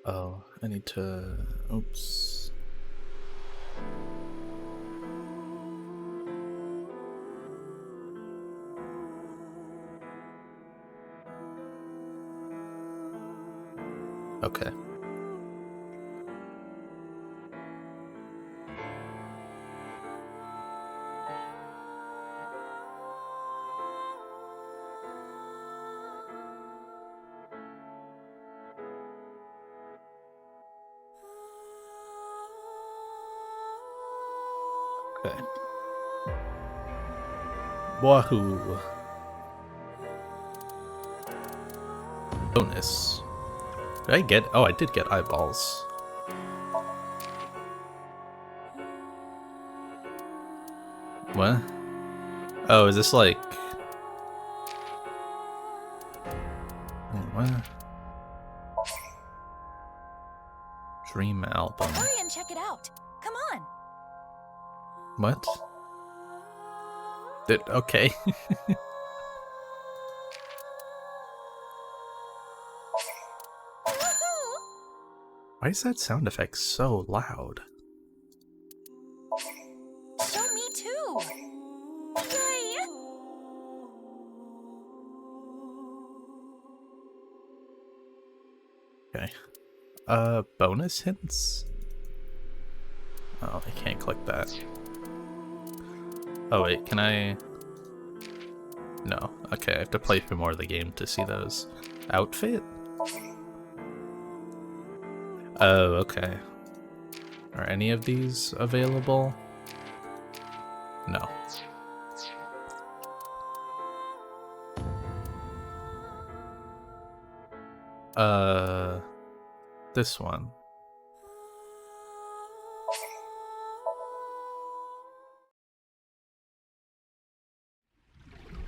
Oh, I need to... Oops. Okay. Okay. Wahoo! Bonus. Did I get... Oh, I did get eyeballs. What? Oh, is this like... What? Dream album. Hurry and check it out. Come on. What? Okay. Why is that sound effect so loud? Show me too. Yay! Okay. Bonus hints? Oh, I can't click that. Oh wait, can I... No. Okay, I have to play through more of the game to see those. Outfit? Oh, okay. Are any of these available? No. This one.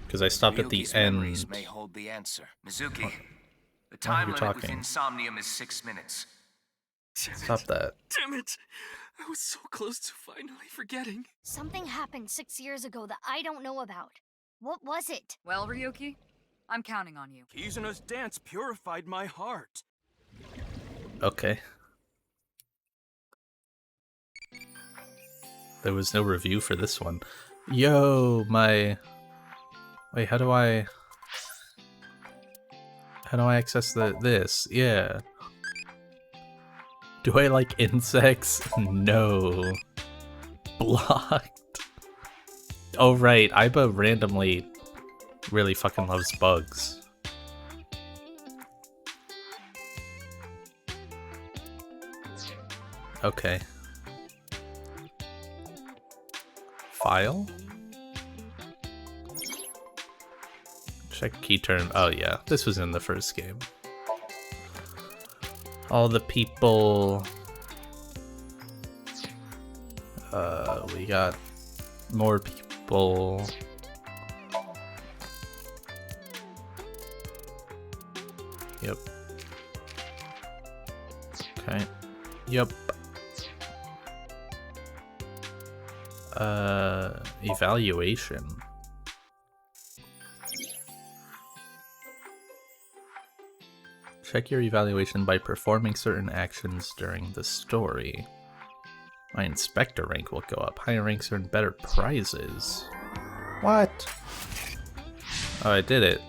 Because I stopped at the Ryuki's end. memories may hold the answer. Mizuki, What? the Why are time you limit with talking? insomnium is 6 minutes. Stop that. Damn it! I was so close to finally forgetting. Something happened 6 years ago that I don't know about. What was it? Well, Ryuki, I'm counting on you. Kizuna's dance purified my heart. Okay. There was no review for this one. Yo, my... Wait, how do I access this? Yeah. Do I like insects? No. Blocked. Oh right, Iba randomly really fucking loves bugs. Okay. File? Check key term. Oh yeah, this was in the first game. All the people... we got more people. Yep. Okay. Yep. Evaluation. Check your evaluation by performing certain actions during the story. My inspector rank will go up. Higher ranks earn better prizes. What? Oh, I did it.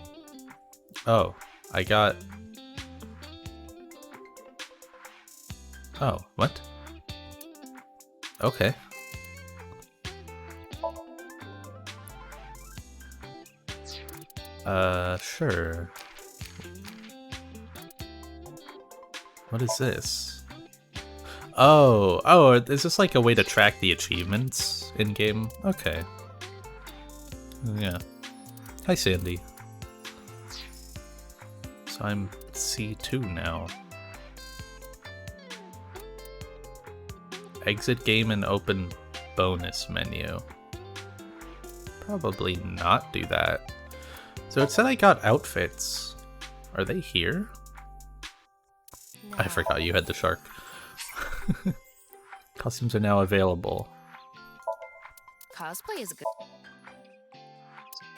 Oh, I got... Oh, what? Okay. Sure. What is this? Oh, is this like a way to track the achievements in-game? Okay. Yeah. Hi, Sandy. So I'm C2 now. Exit game and open bonus menu. Probably not do that. So it said I got outfits. Are they here? I forgot you had the shark. Costumes are now available. Cosplay is good.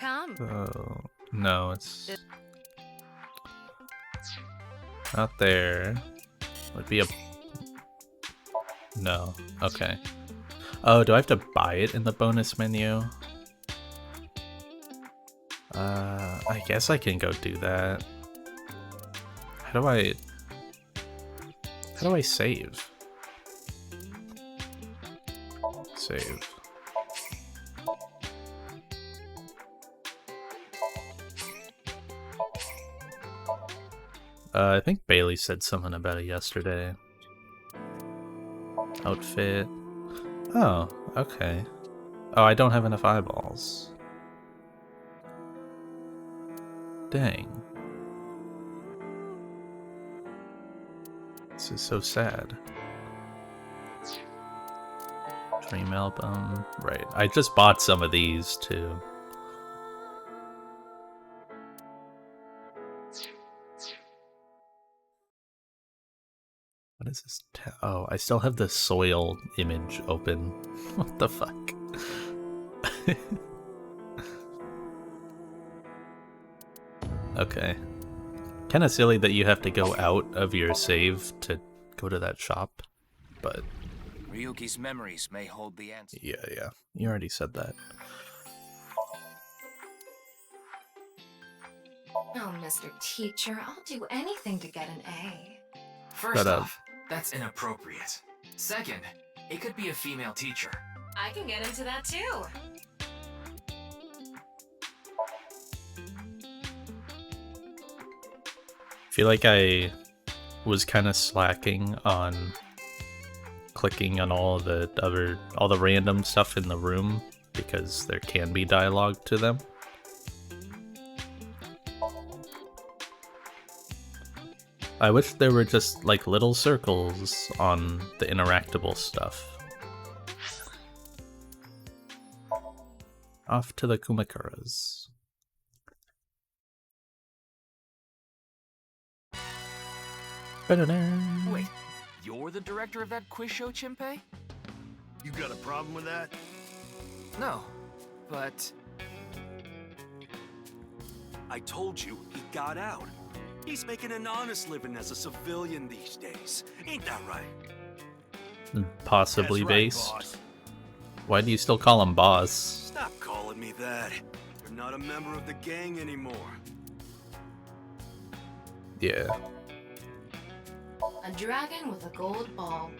Come. Oh, no, it's not there. Would be a... No. Okay. Oh, do I have to buy it in the bonus menu? I guess I can go do that. How do I save? Save. I think Bailey said something about it yesterday. Outfit. Oh, okay. Oh, I don't have enough eyeballs. Dang. This is so sad. Dream album. Right. I just bought some of these too. What is this? Oh, I still have the soil image open. What the fuck? Okay. Kinda silly that you have to go out of your save to go to that shop, but... Ryuki's memories may hold the answer. Yeah. You already said that. Oh, Mr. Teacher, I'll do anything to get an A. First But, off, that's inappropriate. Second, it could be a female teacher. I can get into that too. I feel like I was kind of slacking on clicking on all the random stuff in the room because there can be dialogue to them. I wish there were just like little circles on the interactable stuff. Off to the Kumikaras. Wait, you're the director of that quiz show, Chimpei? You got a problem with that? No, but... I told you he got out. He's making an honest living as a civilian these days. Ain't that right? Possibly That's right, based. boss. Why do you still call him boss? Stop calling me that. You're not a member of the gang anymore. Yeah. A dragon with a gold ball.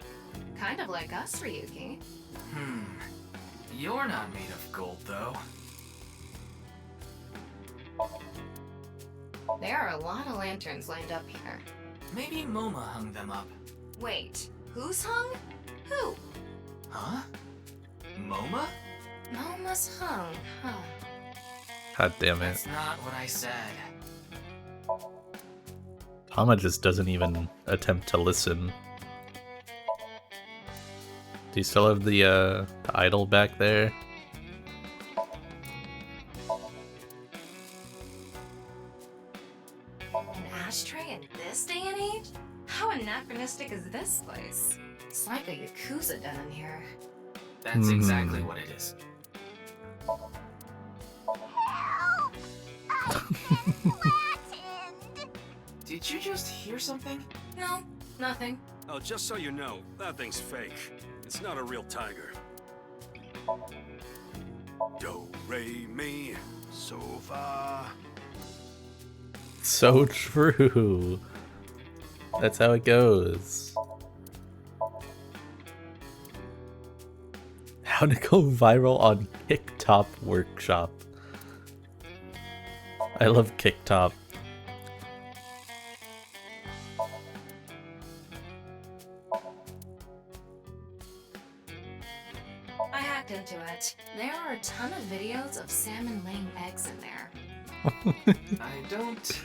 Kind of like us, Ryuki. You're not made of gold, though. There are a lot of lanterns lined up here. Maybe MoMA hung them up. Wait, who's hung? Who? Huh? MoMA? Moma's hung, huh? God damn it. That's not what I said. Tama just doesn't even attempt to listen. Do you still have the idol back there? An ashtray in this day and age? How anachronistic is this place? It's like a Yakuza den in here. That's exactly what it is. Did you just hear something? No, nothing. Oh, just so you know, that thing's fake. It's not a real tiger. Do, re, mi, so fa. So true. That's how it goes. How to go viral on Kicktop Workshop. I love Kicktop. I hacked into it. There are a ton of videos of salmon laying eggs in there. I don't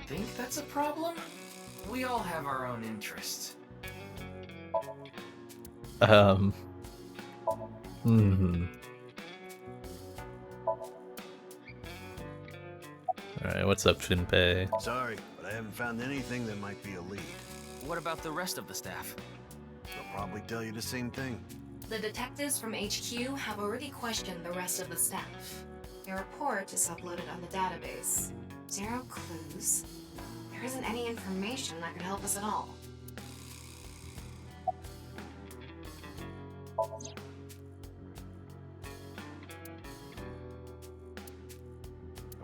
think that's a problem. We all have our own interests. Alright, what's up, Shinpei? Sorry, but I haven't found anything that might be a lead. What about the rest of the staff? They'll probably tell you the same thing. The detectives from HQ have already questioned the rest of the staff. Their report is uploaded on the database. 0 clues. There isn't any information that could help us at all.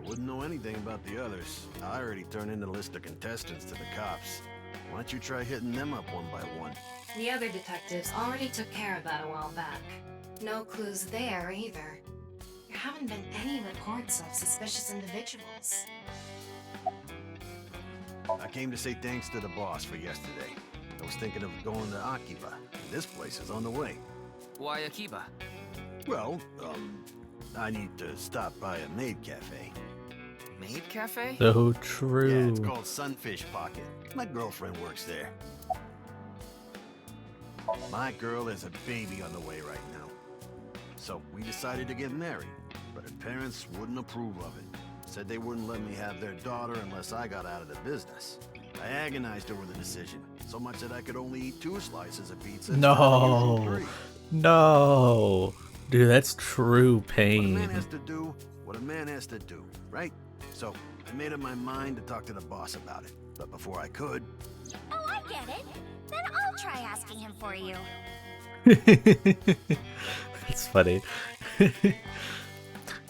wouldn't know anything about the others. I already turned in the list of contestants to the cops. Why don't you try hitting them up one by one? The other detectives already took care of that a while back. No clues there either. There haven't been any reports of suspicious individuals. I came to say thanks to the boss for yesterday. I was thinking of going to Akiba. This place is on the way. Why Akiba? Well, I need to stop by a maid cafe. Maid Cafe? So Yeah, true. it's called Sunfish Pocket. My girlfriend works there. My girl has a baby on the way right now. So we decided to get married, but her parents wouldn't approve of it. Said they wouldn't let me have their daughter unless I got out of the business. I agonized over the decision, so much that I could only eat 2 slices of pizza. instead of usually No. 3. No. Dude, that's true What a pain. man has to do, what a man has to do, right? So I made up my mind to talk to the boss about it. But before I could, Oh, I get it. Then I'll try asking him for you. It's funny.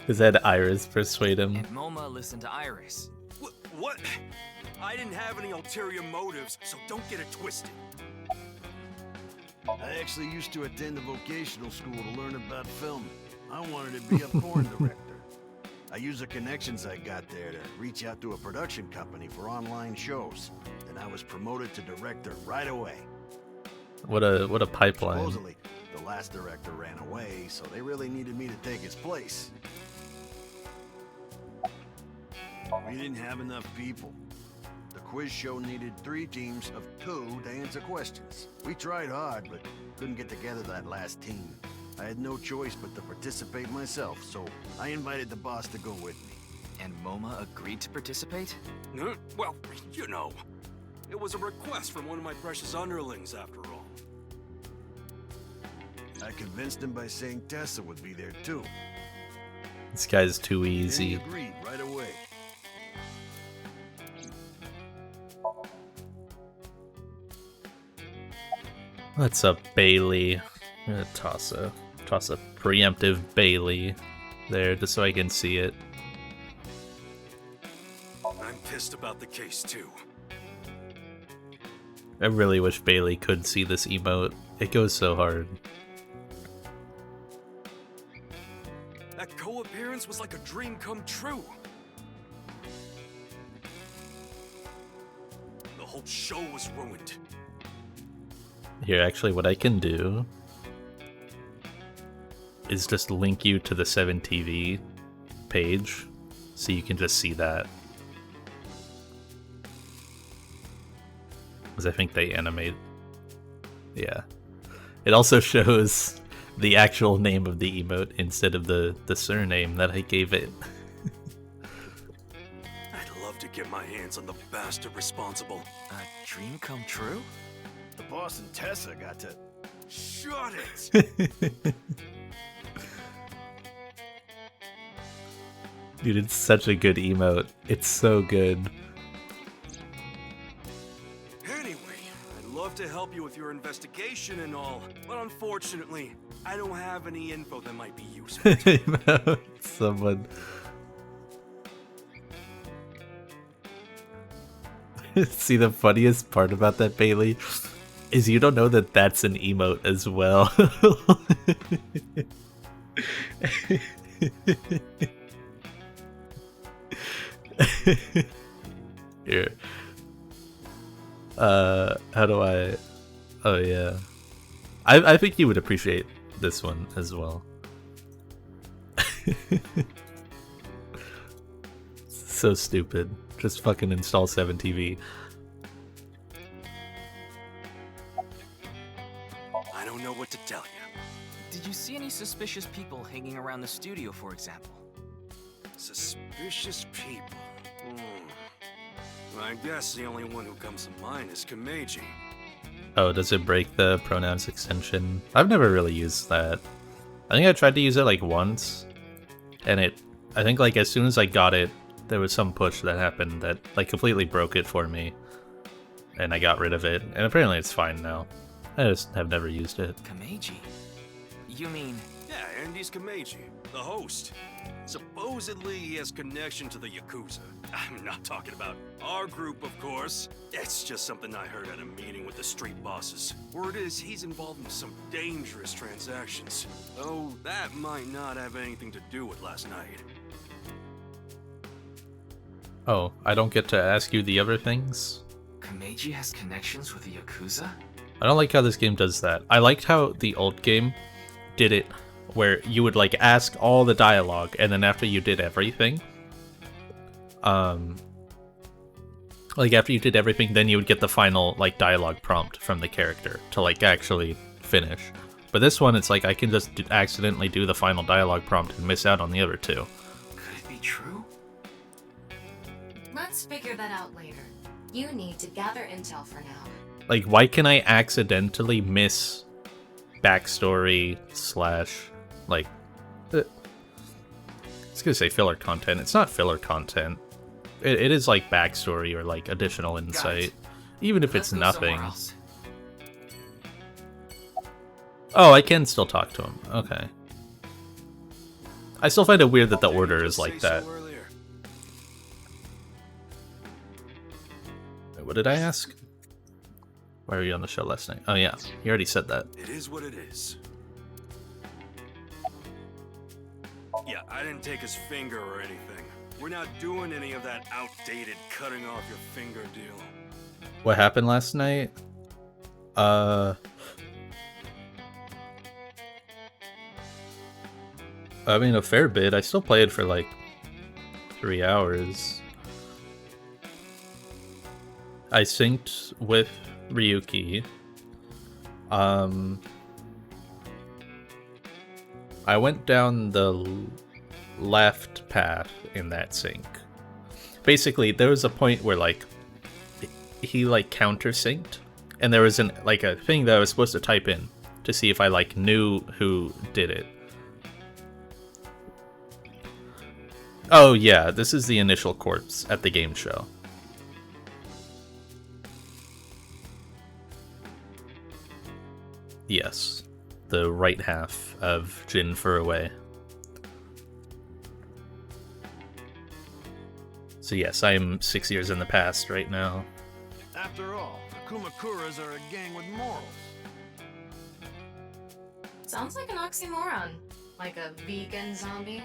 Is that Iris persuade him? And Moma listened to Iris. What? I didn't have any ulterior motives, so don't get it twisted. I actually used to attend a vocational school to learn about film. I wanted to be a porn director. I used the connections I got there to reach out to a production company for online shows, and I was promoted to director right away. What a pipeline. Supposedly, the last director ran away, so they really needed me to take his place. We didn't have enough people. The quiz show needed 3 teams of 2 to answer questions. We tried hard, but couldn't get together that last team. I had no choice but to participate myself, so I invited the boss to go with me. And Moma agreed to participate? Well, you know, it was a request from one of my precious underlings, after all. I convinced him by saying Tessa would be there too. This guy's too And he easy. agreed right away. What's up, Bailey? I'm gonna toss a preemptive Bailey there just so I can see it. I'm pissed about the case, too. I really wish Bailey could see this emote. It goes so hard. That co-appearance was like a dream come true. The whole show was ruined. Here, actually, what I can do is just link you to the 7TV page so you can just see that. Because I think they animate. Yeah. It also shows the actual name of the emote instead of the surname that I gave it. I'd love to get my hands on the bastard responsible. A dream come true? The boss and Tessa got to... Shut it! Dude, it's such a good emote. It's so good. Anyway, I'd love to help you with your investigation and all, but unfortunately, I don't have any info that might be useful. Someone. See, the funniest part about that, Bailey, is you don't know that that's an emote as well. Here. How do I... Oh, yeah. I think you would appreciate this one as well. So stupid. Just fucking install 7TV. I don't know what to tell you. Did you see any suspicious people hanging around the studio, for example? Suspicious people. I guess the only one who comes to mind is Kameji. Oh, does it break the pronouns extension? I've never really used that. I think I tried to use it like once, and I think like as soon as I got it, there was some push that happened that like completely broke it for me, and I got rid of it, and apparently it's fine now. I just have never used it. Kameji? You mean... Yeah, and he's Kameji, the host. Supposedly he has connection to the Yakuza. I'm not talking about our group, of course. It's just something I heard at a meeting with the street bosses. Word is he's involved in some dangerous transactions. Though that might not have anything to do with last night. Oh, I don't get to ask you the other things? Kameji has connections with the Yakuza? I don't like how this game does that. I liked how the old game did it where you would like ask all the dialogue, and then after you did everything, like after you did everything, then you would get the final like dialogue prompt from the character to like actually finish. But this one, it's like I can just accidentally do the final dialogue prompt and miss out on the other two. Could it be true? Let's figure that out later. You need to gather intel for now. Like, why can I accidentally miss backstory / like, I was gonna say filler content. It's not filler content. It is like backstory or like additional insight, even if it's nothing. Oh, I can still talk to him. Okay. I still find it weird that the order is like that. Wait, what did I ask? Why were you on the show last night? Oh yeah, you already said that. It is what it is. Yeah, I didn't take his finger or anything. We're not doing any of that outdated cutting off your finger deal. What happened last night? I mean, a fair bit. I still played for like 3 hours. I synced with Ryuki. I went down the left path in that sync. Basically, there was a point where like he like countersynced, and there was like a thing that I was supposed to type in to see if I like knew who did it. Oh yeah, this is the initial corpse at the game show. Yes, the right half of Jin Furuway. So yes, I am 6 years in the past right now. After all, the Kumakuras are a gang with morals. Sounds like an oxymoron. Like a vegan zombie.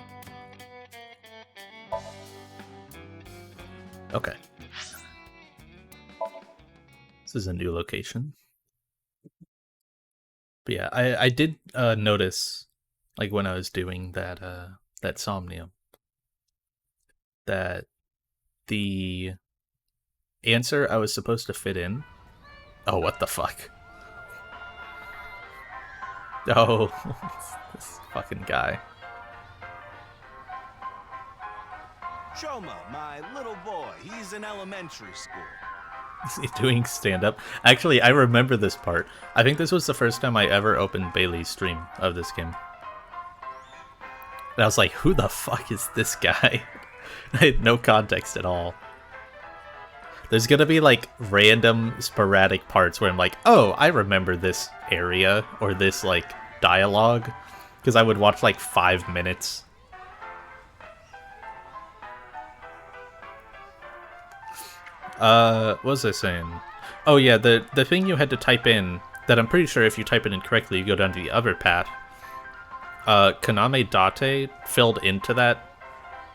Okay. This is a new location. But yeah, I did notice, like when I was doing that Somnium, that the answer I was supposed to fit in. Oh, what the fuck? Oh, this fucking guy. Shoma, my little boy, he's in elementary school. Is he doing stand-up? Actually, I remember this part. I think this was the first time I ever opened Bailey's stream of this game. And I was like, who the fuck is this guy? I had no context at all. There's gonna be like random sporadic parts where I'm like, oh, I remember this area or this like dialogue, because I would watch like 5 minutes. What was I saying? Oh yeah, the thing you had to type in, that I'm pretty sure if you type it in correctly, you go down to the other path. Kaname Date filled into that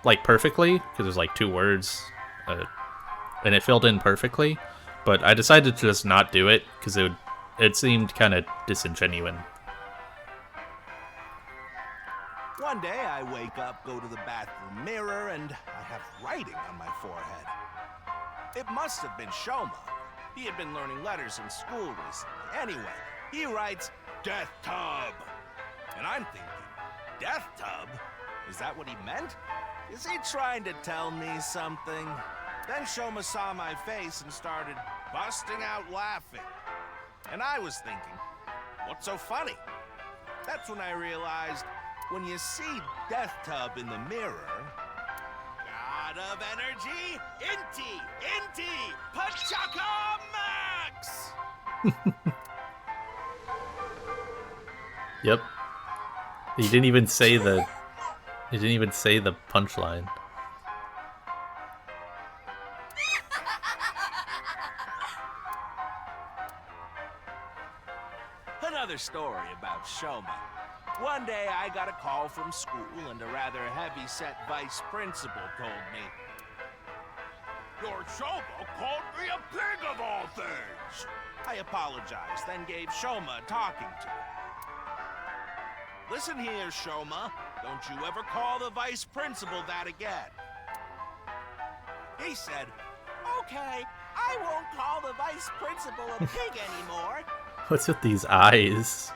like perfectly, because there's like 2 words, and it filled in perfectly. But I decided to just not do it because it seemed kind of disingenuous. One day I wake up, go to the bathroom mirror, and I have writing on my forehead. It must have been Shoma. He had been learning letters in school recently. Anyway, he writes, Death Tub. And I'm thinking, Death Tub? Is that what he meant? Is he trying to tell me something? Then Shoma saw my face and started busting out laughing. And I was thinking, what's so funny? That's when I realized, when you see Death Tub in the mirror, God of energy, Inti, Pachaka Max! Yep. You didn't even say the. You didn't even say the punchline. Another story about Shoma. One day I got a call from school and a rather heavy-set vice principal told me, "Your Shoma called me a pig of all things." I apologized, then gave Shoma a talking to. "Listen here, Shoma. Don't you ever call the vice principal that again." He said, "Okay, I won't call the vice principal a pig anymore." What's with these eyes?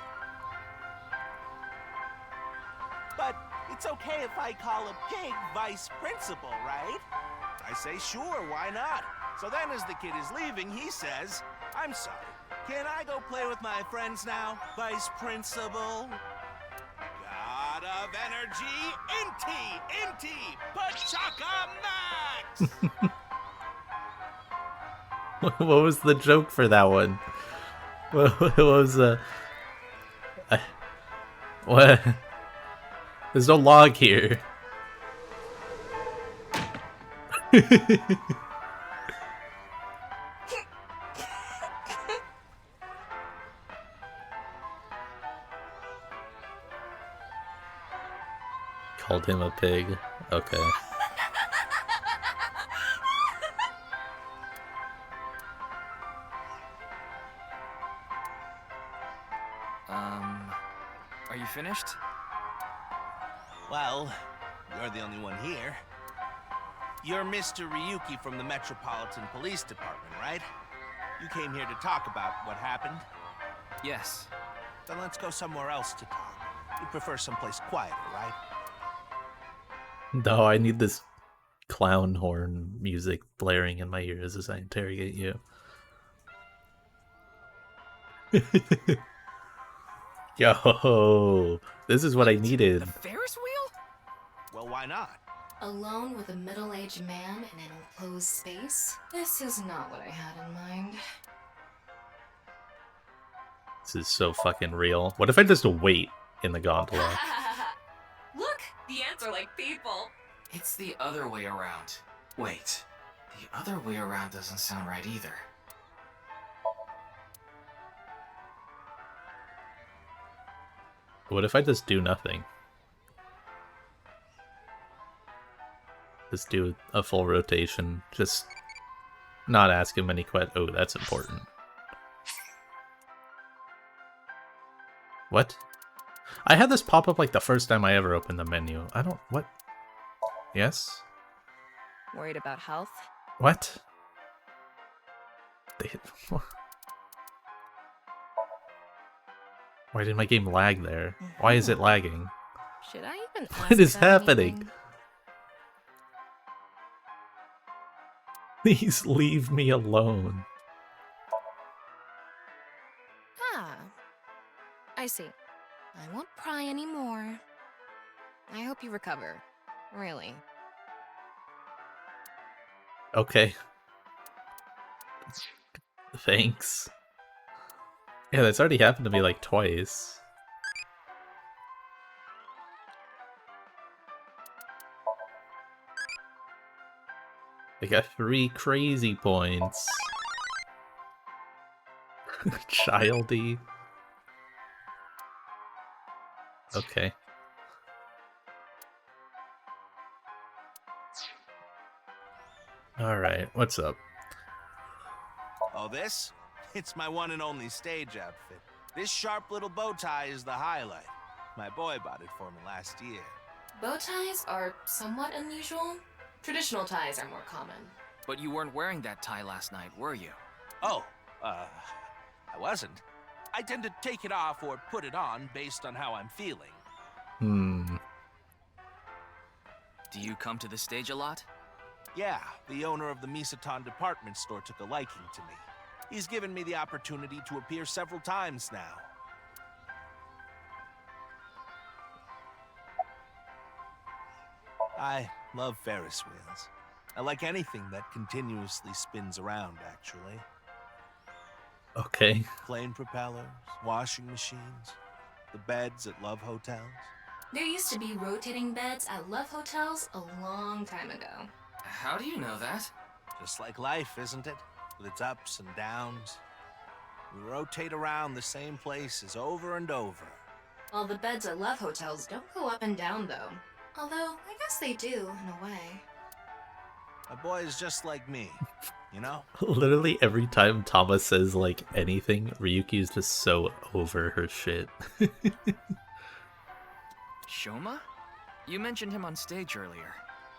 "But it's okay if I call a pig vice principal, right?" I say, "Sure, why not?" So then as the kid is leaving, he says, "I'm sorry, can I go play with my friends now, vice principal?" God of energy, Inti, Pachaka Max! What was the joke for that one? What was the... What? There's no log here. Called him a pig. Okay. Are you finished? Well, you're the only one here. You're Mr. Ryuki from the Metropolitan Police Department, right? You came here to talk about what happened? Yes. Then let's go somewhere else to talk. You prefer someplace quieter, right? No, I need this clown horn music blaring in my ears as I interrogate you. Yo, this is what I needed. The Ferris wheel? Well, why not? Alone with a middle-aged man in an enclosed space? This is not what I had in mind. This is so fucking real. What if I just wait in the gondola? Look, the ants are like people. It's the other way around. Wait, the other way around doesn't sound right either. What if I just do nothing? Just do a full rotation. Just not ask him any questions. Oh, that's important. What? I had this pop up like the first time I ever opened the menu. I don't... What? Yes? Worried about health? What? They... Why did my game lag there? Why is it lagging? Should I even ask What is about happening? anything? Please leave me alone. Ah. I see. I won't pry anymore. I hope you recover. Really. Okay. Thanks. Yeah, that's already happened to me like twice. I got 3 crazy points. Childy. Okay. Alright, what's up? Oh, this? It's my one and only stage outfit. This sharp little bow tie is the highlight. My boy bought it for me last year. Bow ties are somewhat unusual. Traditional ties are more common. But you weren't wearing that tie last night, were you? Oh, I wasn't. I tend to take it off or put it on based on how I'm feeling. Do you come to the stage a lot? Yeah, the owner of the Misaton department store took a liking to me. He's given me the opportunity to appear several times now. I love Ferris wheels. I like anything that continuously spins around, actually. Okay. Plane propellers, washing machines, the beds at love hotels. There used to be rotating beds at love hotels a long time ago. How do you know that? Just like life, isn't it? With its ups and downs. We rotate around the same places over and over. Well, the beds at love hotels don't go up and down, though. Although, I guess they do, in a way. A boy is just like me, you know? Literally every time Tama says like anything, Ryuki is just so over her shit. Shoma? You mentioned him on stage earlier.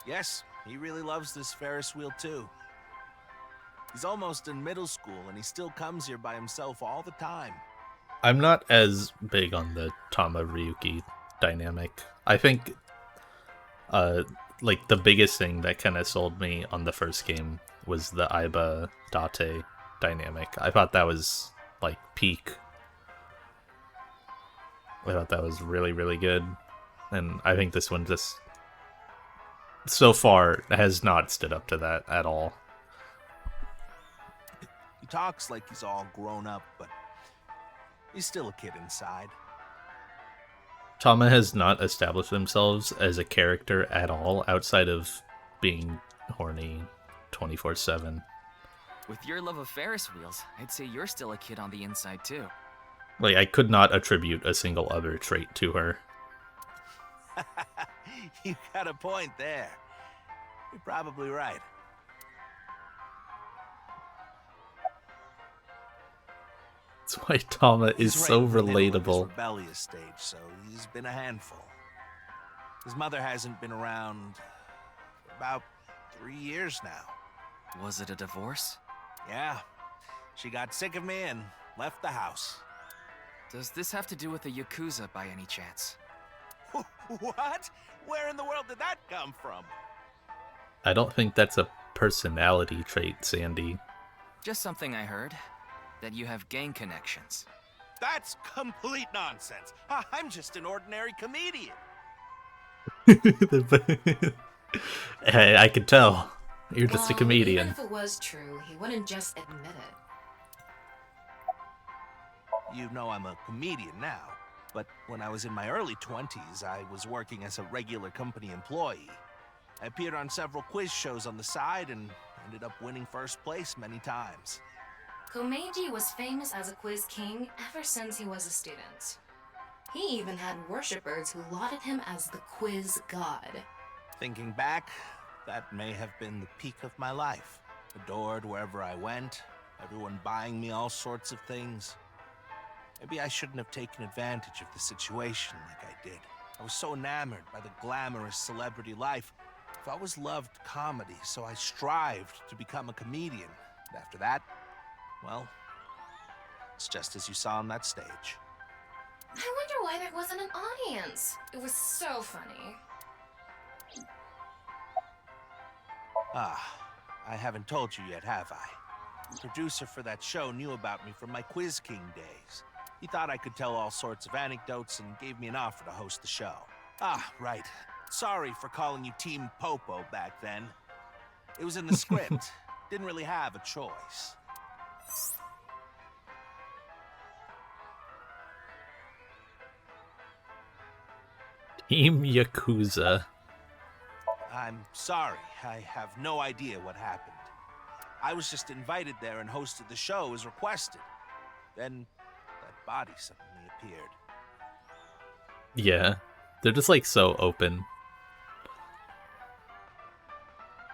Yes, he really loves this Ferris wheel too. He's almost in middle school and he still comes here by himself all the time. I'm not as big on the Tama Ryuki dynamic. I think like the biggest thing that kind of sold me on the first game was the Aiba Date dynamic. I thought that was like peak. I thought that was really, really good. And I think this one just so far has not stood up to that at all. He talks like he's all grown up, but he's still a kid inside. Tama has not established themselves as a character at all outside of being horny 24/7. With your love of Ferris wheels, I'd say you're still a kid on the inside too. Like, I could not attribute a single other trait to her. You got a point there. You're probably right. That's why Tama is He's so right in the middle of his relatable. rebellious stage, so he's been a handful. His mother hasn't been around for about 3 years now. Was it a divorce? Yeah, she got sick of me and left the house. Does this have to do with the Yakuza by any chance? What? Where in the world did that come from? I don't think that's a personality trait, Sandy. Just something I heard. That you have gang connections. That's complete nonsense. I'm just an ordinary comedian. Hey, I can tell. You're just a comedian. Even if it was true, he wouldn't just admit it. You know I'm a comedian now, but when I was in my early 20s, I was working as a regular company employee. I appeared on several quiz shows on the side and ended up winning first place many times. Komeiji was famous as a quiz king ever since he was a student. He even had worshippers who lauded him as the quiz god. Thinking back, that may have been the peak of my life. Adored wherever I went, everyone buying me all sorts of things. Maybe I shouldn't have taken advantage of the situation like I did. I was so enamored by the glamorous celebrity life. I've always loved comedy, so I strived to become a comedian. And after that, well, it's just as you saw on that stage. I wonder why there wasn't an audience. It was so funny. Ah, I haven't told you yet, have I? The producer for that show knew about me from my Quiz King days. He thought I could tell all sorts of anecdotes and gave me an offer to host the show. Ah, right. Sorry for calling you Team Popo back then. It was in the script. Didn't really have a choice. Team Yakuza. I'm sorry. I have no idea what happened. I was just invited there and hosted the show as requested. Then that body suddenly appeared. Yeah, they're just like so open.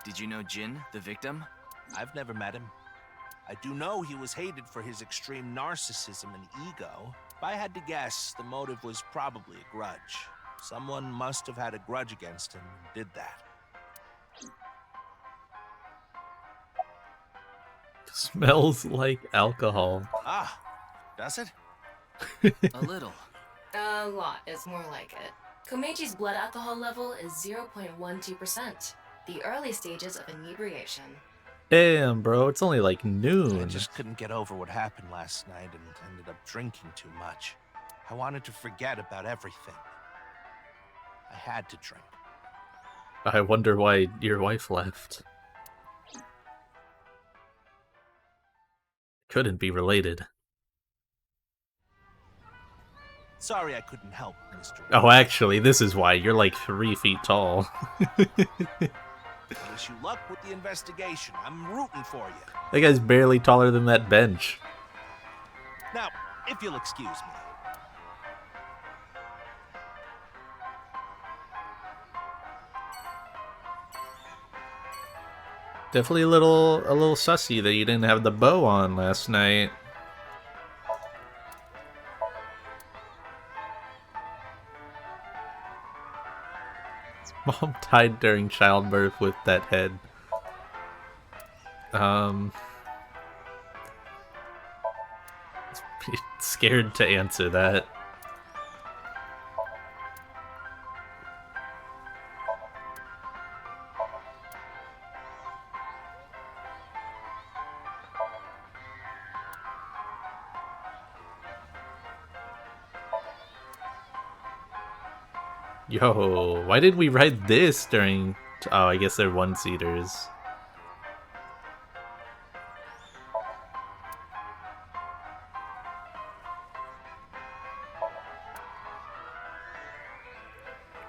Did you know Jin, the victim? I've never met him. I do know he was hated for his extreme narcissism and ego. If I had to guess, the motive was probably a grudge. Someone must have had a grudge against him and did that. Smells like alcohol. Ah, does it? A little. A lot is more like it. Komeiji's blood alcohol level is 0.12%, the early stages of inebriation. Damn, bro, it's only like I noon. just couldn't get over what happened last night and ended up drinking too much. I wanted to forget about everything. I had to drink. I wonder why your wife left. Couldn't be related. Sorry I couldn't help, Mr. Oh, actually, this is why. You're like 3 feet tall. I wish you luck with the investigation. I'm rooting for you. That guy's barely taller than that bench. Now, if you'll excuse me. Definitely a little sussy that you didn't have the bow on last night. His mom died during childbirth with that head. Scared to answer that. Yo, why did we ride this during... Oh, I guess they're one-seaters.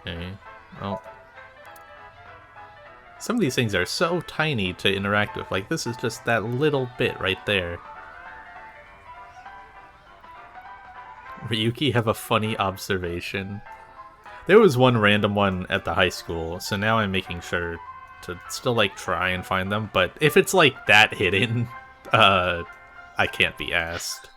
Okay, well... Some of these things are so tiny to interact with. Like, this is just that little bit right there. Ryuki have a funny observation. There was one random one at the high school, so now I'm making sure to still, like, try and find them. But if it's, like, that hidden, I can't be asked.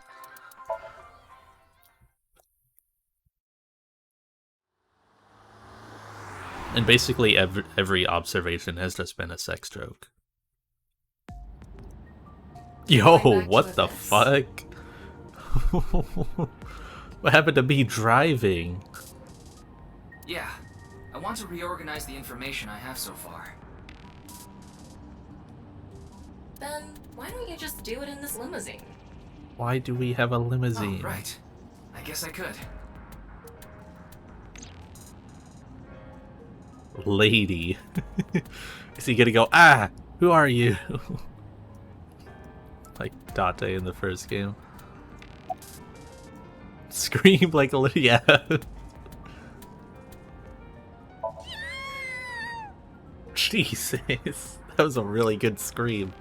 And basically every observation has just been a sex joke. Yo, what the fuck? What happened to me driving? Yeah, I want to reorganize the information I have so far. Then why don't you just do it in this limousine? Why do we have a limousine? Oh, right. I guess I could. Lady. Is he gonna go, ah, who are you? Like Date in the first game. Scream like a little, yeah. Jesus, that was a really good scream.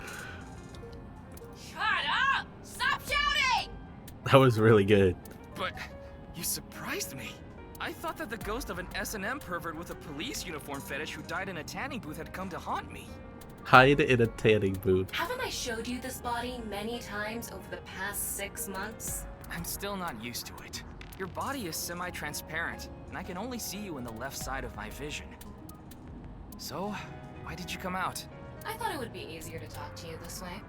Shut up! Stop shouting! That was really good. But you surprised me. I thought that the ghost of an S&M pervert with a police uniform fetish who died in a tanning booth had come to haunt me. Hide in a tanning booth. Haven't I showed you this body many times over the past 6 months? I'm still not used to it. Your body is semi-transparent, and I can only see you in the left side of my vision. So, why did you come out? I thought it would be easier to talk to you this way.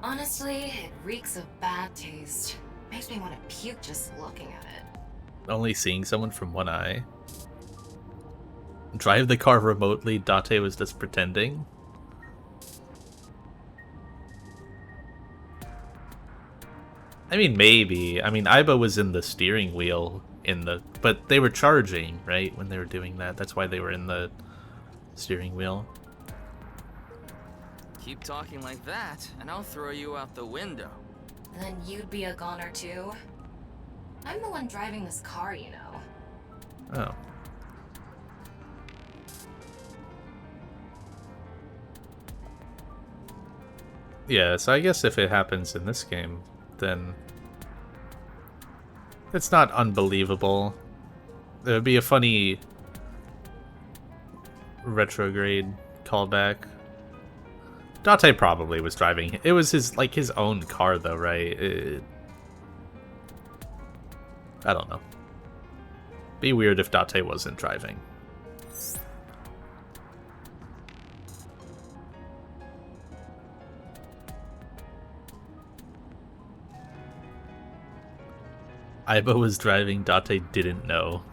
Honestly, it reeks of bad taste. Makes me want to puke just looking at it. Only seeing someone from one eye. Drive the car remotely, Date was just pretending. I mean, maybe. I mean, Aiba was in the steering wheel but they were charging, right, when they were doing that. That's why they were in the steering wheel. Keep talking like that, and I'll throw you out the window. Then you'd be a goner too. I'm the one driving this car, you know. Oh. Yeah, so I guess if it happens in this game, then it's not unbelievable. It would be a funny retrograde callback. Date probably was driving. It was his own car though, right? I don't know. Be weird if Date wasn't driving. Aiba was driving, Date didn't know.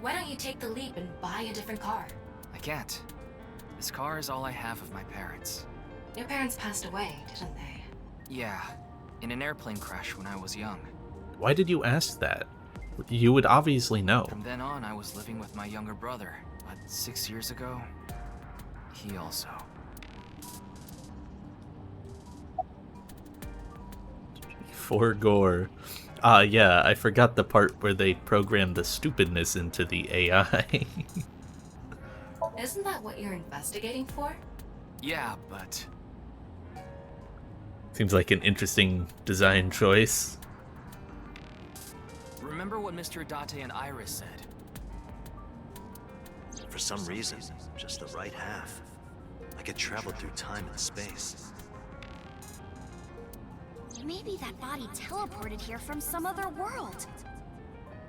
Why don't you take the leap and buy a different car? I can't. This car is all I have of my parents. Your parents passed away, didn't they? Yeah, in an airplane crash when I was young. Why did you ask that? You would obviously know. From then on, I was living with my younger brother. But 6 years ago, he also. for gore. Yeah, I forgot the part where they programmed the stupidness into the AI. Isn't that what you're investigating for? Yeah, but Seems like an interesting design choice. remember what Mr. Date and Iris said? For some reason, just the right half. Like it traveled through time and space. Maybe that body teleported here from some other world.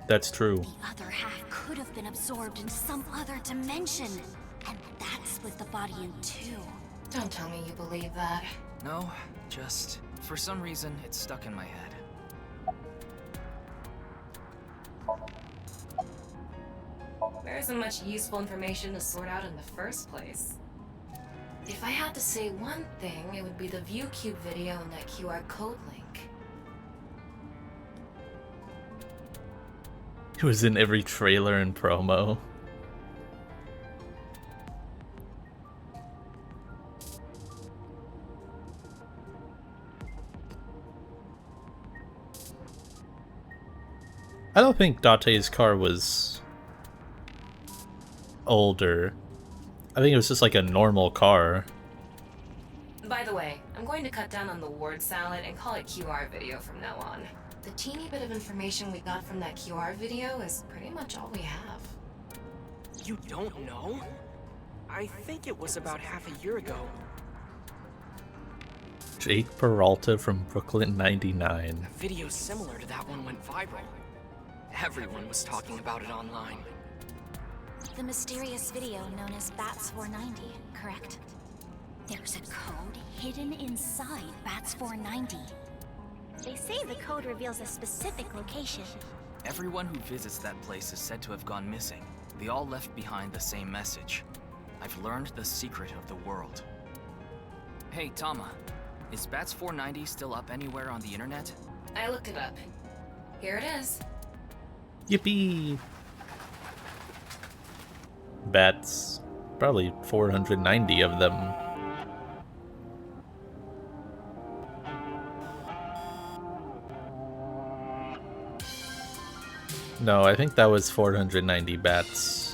That's true. The other half could have been absorbed in some other dimension. And that split the body in two. Don't tell me you believe that. No, just for some reason it's stuck in my head. There isn't much useful information to sort out in the first place. If I had to say one thing, it would be the ViewCube video and that QR code link. It was in every trailer and promo. I don't think Date's car was older. I think it was just like a normal car. By the way, I'm going to cut down on the word salad and call it QR video from now on. The teeny bit of information we got from that QR video is pretty much all we have. You don't know? I think it was about half a year ago. Jake Peralta from Brooklyn 99. A video similar to that one went viral. Everyone was talking about it online. The mysterious video known as Bats 490, correct? There's a code hidden inside Bats 490. They say the code reveals a specific location. Everyone who visits that place is said to have gone missing. They all left behind the same message. I've learned the secret of the world. Hey, Tama. Is Bats 490 still up anywhere on the internet? I looked it up. Here it is. Yippee! Bats. Probably 490 of them. No, I think that was 490 bats.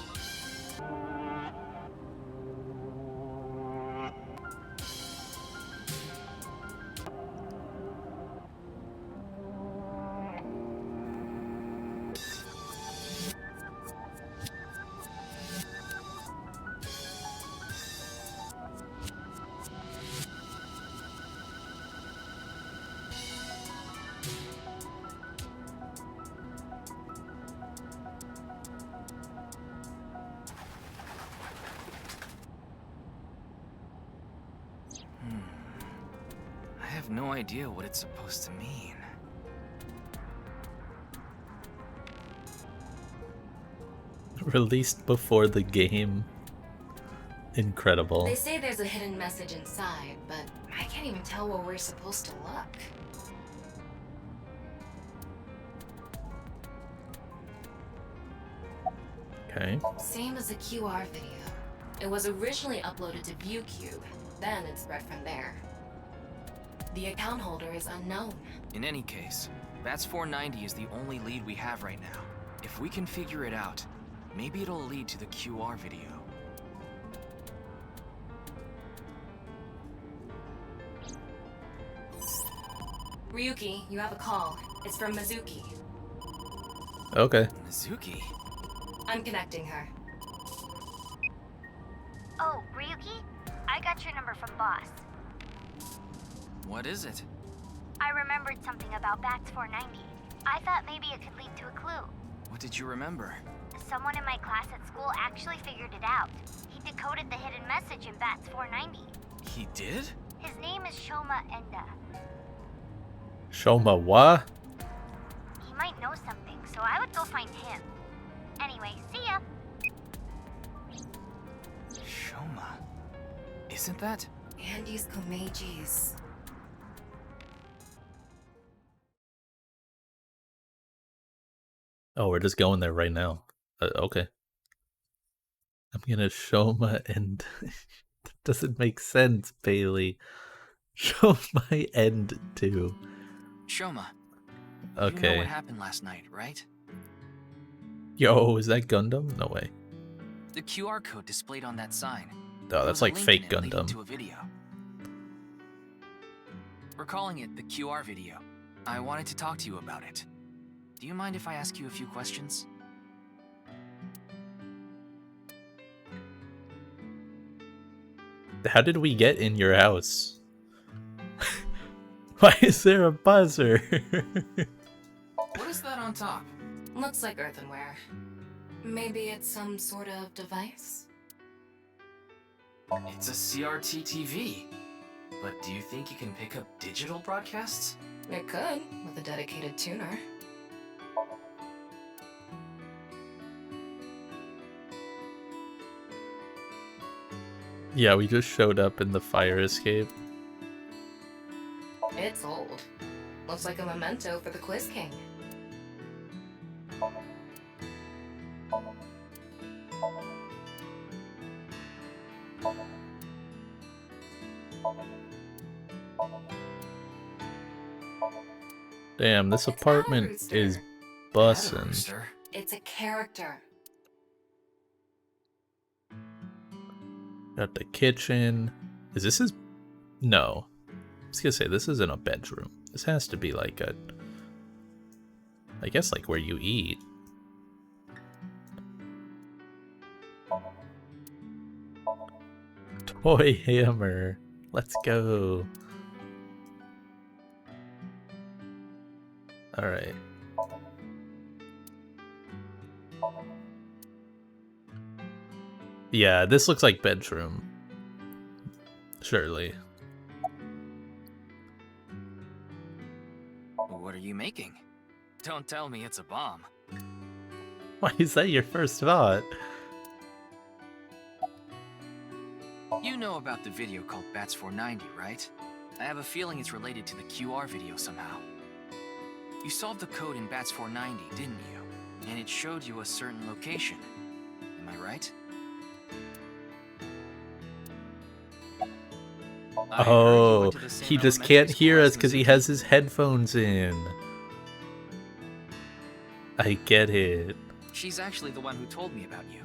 I have no idea what it's supposed to mean. Released before the game. Incredible. They say there's a hidden message inside, but I can't even tell where we're supposed to look. Okay. Same as the QR video. It was originally uploaded to ViewCube, then it spread from there. The account holder is unknown. In any case, Bats 490 is the only lead we have right now. If we can figure it out, maybe it'll lead to the QR video. Ryuki, you have a call. It's from Mizuki. Okay. Mizuki? I'm connecting her. Oh, Ryuki? I got your number from Boss. What is it? I remembered something about Bats 490. I thought maybe it could lead to a clue. What did you remember? Someone in my class at school actually figured it out. He decoded the hidden message in Bats 490. He did? His name is Shoma Enda. Shoma what? He might know something, so I would go find him. Anyway, see ya! Shoma? Isn't that? Andy's Komeiji's. Oh, we're just going there right now. Okay. I'm gonna Shoma and... That doesn't make sense, Bailey. Show my end too. Shoma, you know Okay. what happened last night, right? Yo, is that Gundam? No way. The QR code displayed on that sign. Oh, There that's was a like link fake in it leading Gundam. to a video. We're calling it the QR video. I wanted to talk to you about it. Do you mind if I ask you a few questions? How did we get in your house? Why is there a buzzer? What is that on top? Looks like earthenware. Maybe it's some sort of device? It's a CRT TV. But do you think you can pick up digital broadcasts? It could, with a dedicated tuner. Yeah, we just showed up in the fire escape. It's old. Looks like a memento for the Quiz King. Damn, this apartment is bussin'. Rooster. It's a character. Got the kitchen. Is this his? No. I was gonna say, this isn't a bedroom. This has to be like a... I guess like where you eat. Toy hammer. Let's go. Alright. Yeah, this looks like bedroom. Surely. What are you making? Don't tell me it's a bomb. Why is that your first thought? You know about the video called Bats 490, right? I have a feeling it's related to the QR video somehow. You solved the code in Bats 490, didn't you? And it showed you a certain location. Am I right? I heard you Oh, went to the same he just elementary can't school hear as us because he has his headphones in. I get it. She's actually the one who told me about you.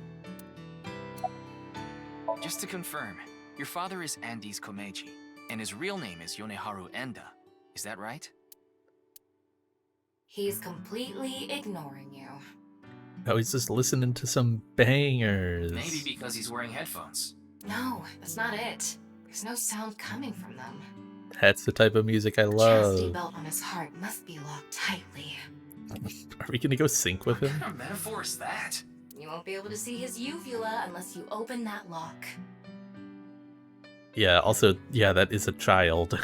Just to confirm, your father is Andes Komeiji, and his real name is Yoneharu Enda. Is that right? He's completely ignoring you. Oh, he's just listening to some bangers. Maybe because he's wearing headphones. No, that's not it. There's no sound coming from them. That's the type of music I The chastity love. belt on his heart must be locked tightly. Are we gonna go sync with him? What kind of metaphor is that? You won't be able to see his uvula unless you open that lock. Yeah, also, yeah, that is a child.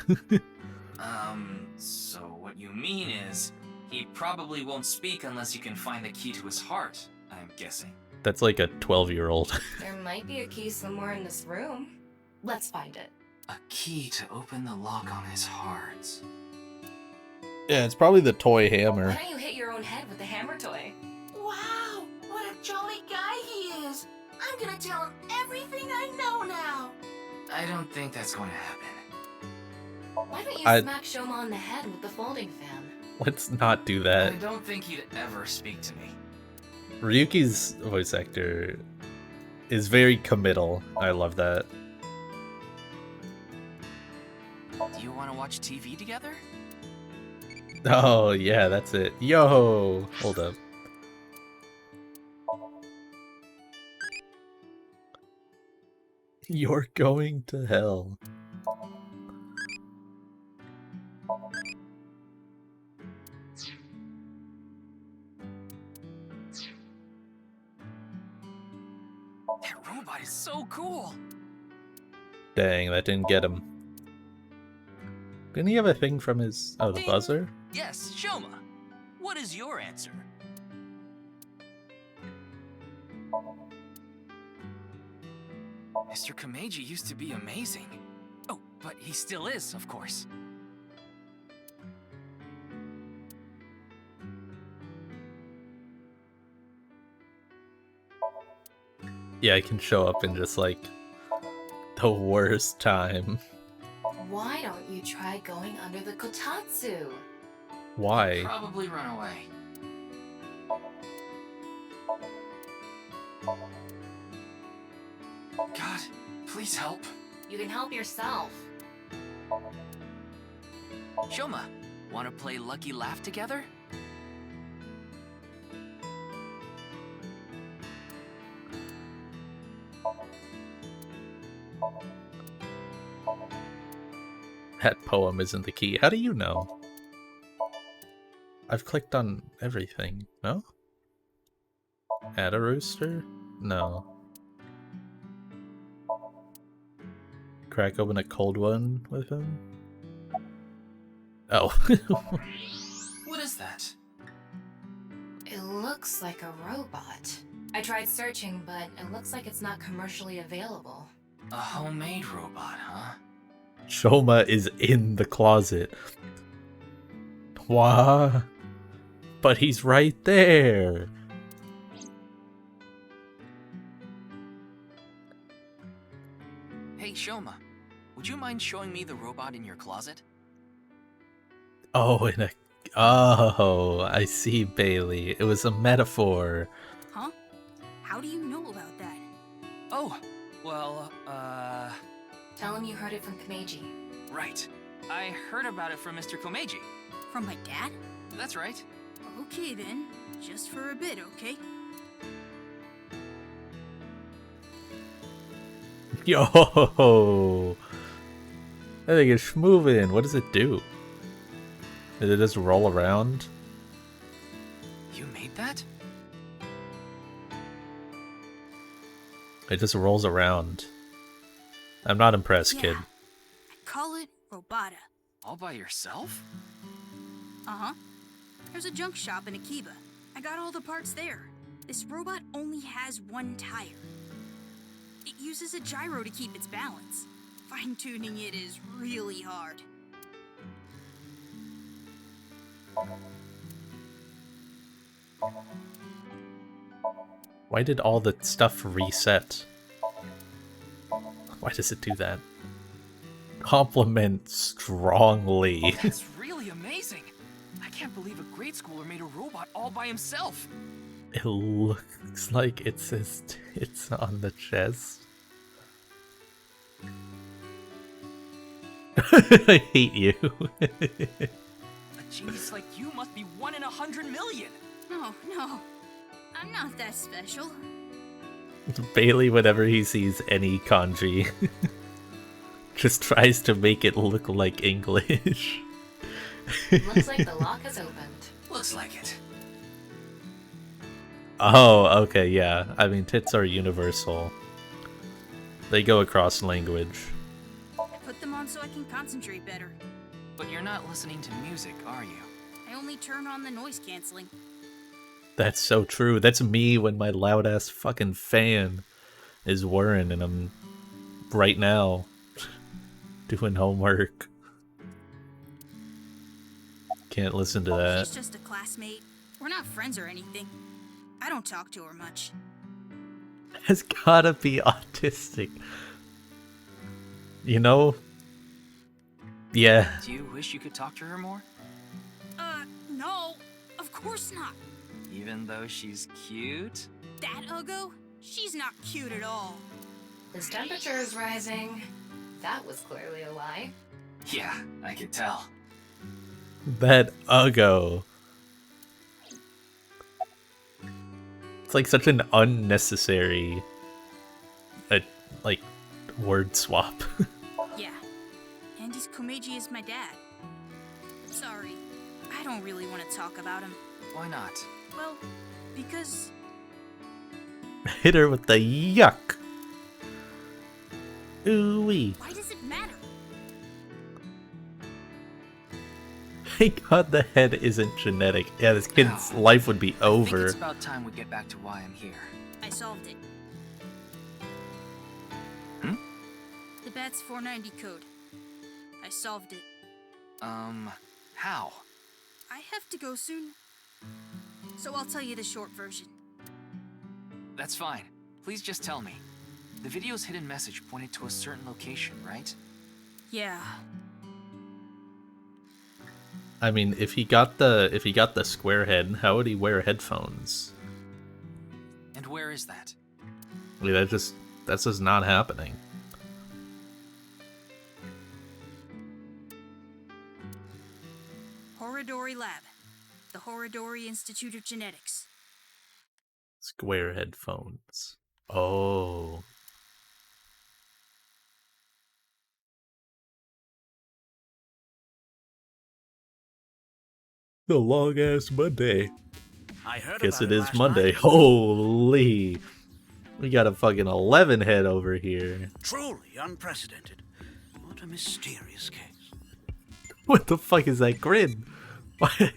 So what you mean is, he probably won't speak unless you can find the key to his heart, I'm guessing. That's like a 12-year-old. There might be a key somewhere in this room. Let's find it. A key to open the lock on his heart. Yeah, it's probably the toy Why hammer. don't you hit your own head with the hammer toy? Wow, what a jolly guy he is. I'm gonna tell him everything I know now. I don't think that's going to happen. Why don't you I- smack Shoma on the head with the folding fan? Let's not do I that. don't think he'd ever speak to me. Ryuki's voice actor is very committal. I love that. Do you want to watch TV together? Oh, yeah, that's it. Yo! Hold up. You're going to hell. That robot is so cool! Dang, that didn't get him. Didn't he have a thing from his... Oh, the Ding. buzzer? Yes, Shoma. What is your answer? Mr. Komeiji used to be amazing. Oh, but he still is, of course. Yeah, I can show up in just like the worst time. Why don't you try going under the kotatsu? Why? Probably run away. God, please help. You can help yourself. Shoma, wanna play Lucky Laugh together? That poem isn't the key. How do you know? I've clicked on everything. No? Add a rooster? No. Crack open a cold one with him? Oh. What is that? It looks like a robot. I tried searching, but it looks like it's not commercially available. A homemade robot, huh? Shoma is in the closet. Wah. But he's right there. Hey, Shoma, would you mind showing me the robot in your closet? Oh, Oh, I see, Bailey. It was a metaphor. Huh? How do you know about that? Oh, well, Tell him you heard it from Kameji. right. I heard about it from Mr. Komeiji. From my dad? That's right. Okay then. Just for a bit, okay? Yo! That thing is moving. What does it do? Did it just roll around? You made that? It just rolls around. I'm not impressed, kid. I call it Robata. All by yourself? Uh-huh. There's a junk shop in Akiba. I got all the parts there. This robot only has one tire. It uses a gyro to keep its balance. Fine-tuning it is really hard. Why did all the stuff reset? Why does it do that? Compliment strongly. That's really amazing. I can't believe a grade schooler made a robot all by himself. It looks like it says it's on the chest. I hate you. A genius like you must be 1 in 100 million. No, I'm not that special. Bailey, whenever he sees any kanji, just tries to make it look like English. Looks like the lock has opened. Looks like it. Oh, okay, yeah. I mean, tits are universal. They go across language. I put them on so I can concentrate better. But you're not listening to music, are you? I only turn on the noise canceling. That's so true. That's me when my loud-ass fucking fan is whirring and I'm right now doing homework. Can't listen to that. She's just a classmate. We're not friends or anything. I don't talk to her much. Has gotta be autistic. You know? Yeah. Do you wish you could talk to her more? No. Of course not. Even though she's cute? That Uggo? She's not cute at all. His temperature is rising. That was clearly a lie. Yeah, I could tell. That Uggo. It's like such an unnecessary like word swap. Yeah. Andy's Komeiji is my dad. Sorry. I don't really want to talk about him. Why not? Well, because... Hit her with the yuck. Ooh-wee. Why does it matter? Thank God the head isn't genetic. Yeah, this kid's life would be over. I think it's about time we get back to why I'm here. I solved it. Hmm? The BATS 490 code. I solved it. How? I have to go soon. So I'll tell you the short version. That's fine. Please just tell me. The video's hidden message pointed to a certain location, right? Yeah. I mean, if he got the square head, how would he wear headphones? And where is that? I mean, that's just not happening. Horadori Lab. The Horadori Institute of Genetics. Square headphones. Oh. The long ass Monday. I heard Guess about it is last Monday. night. Holy. We got a fucking 11 head over here. Truly unprecedented. What a mysterious case. What the fuck is that grin? I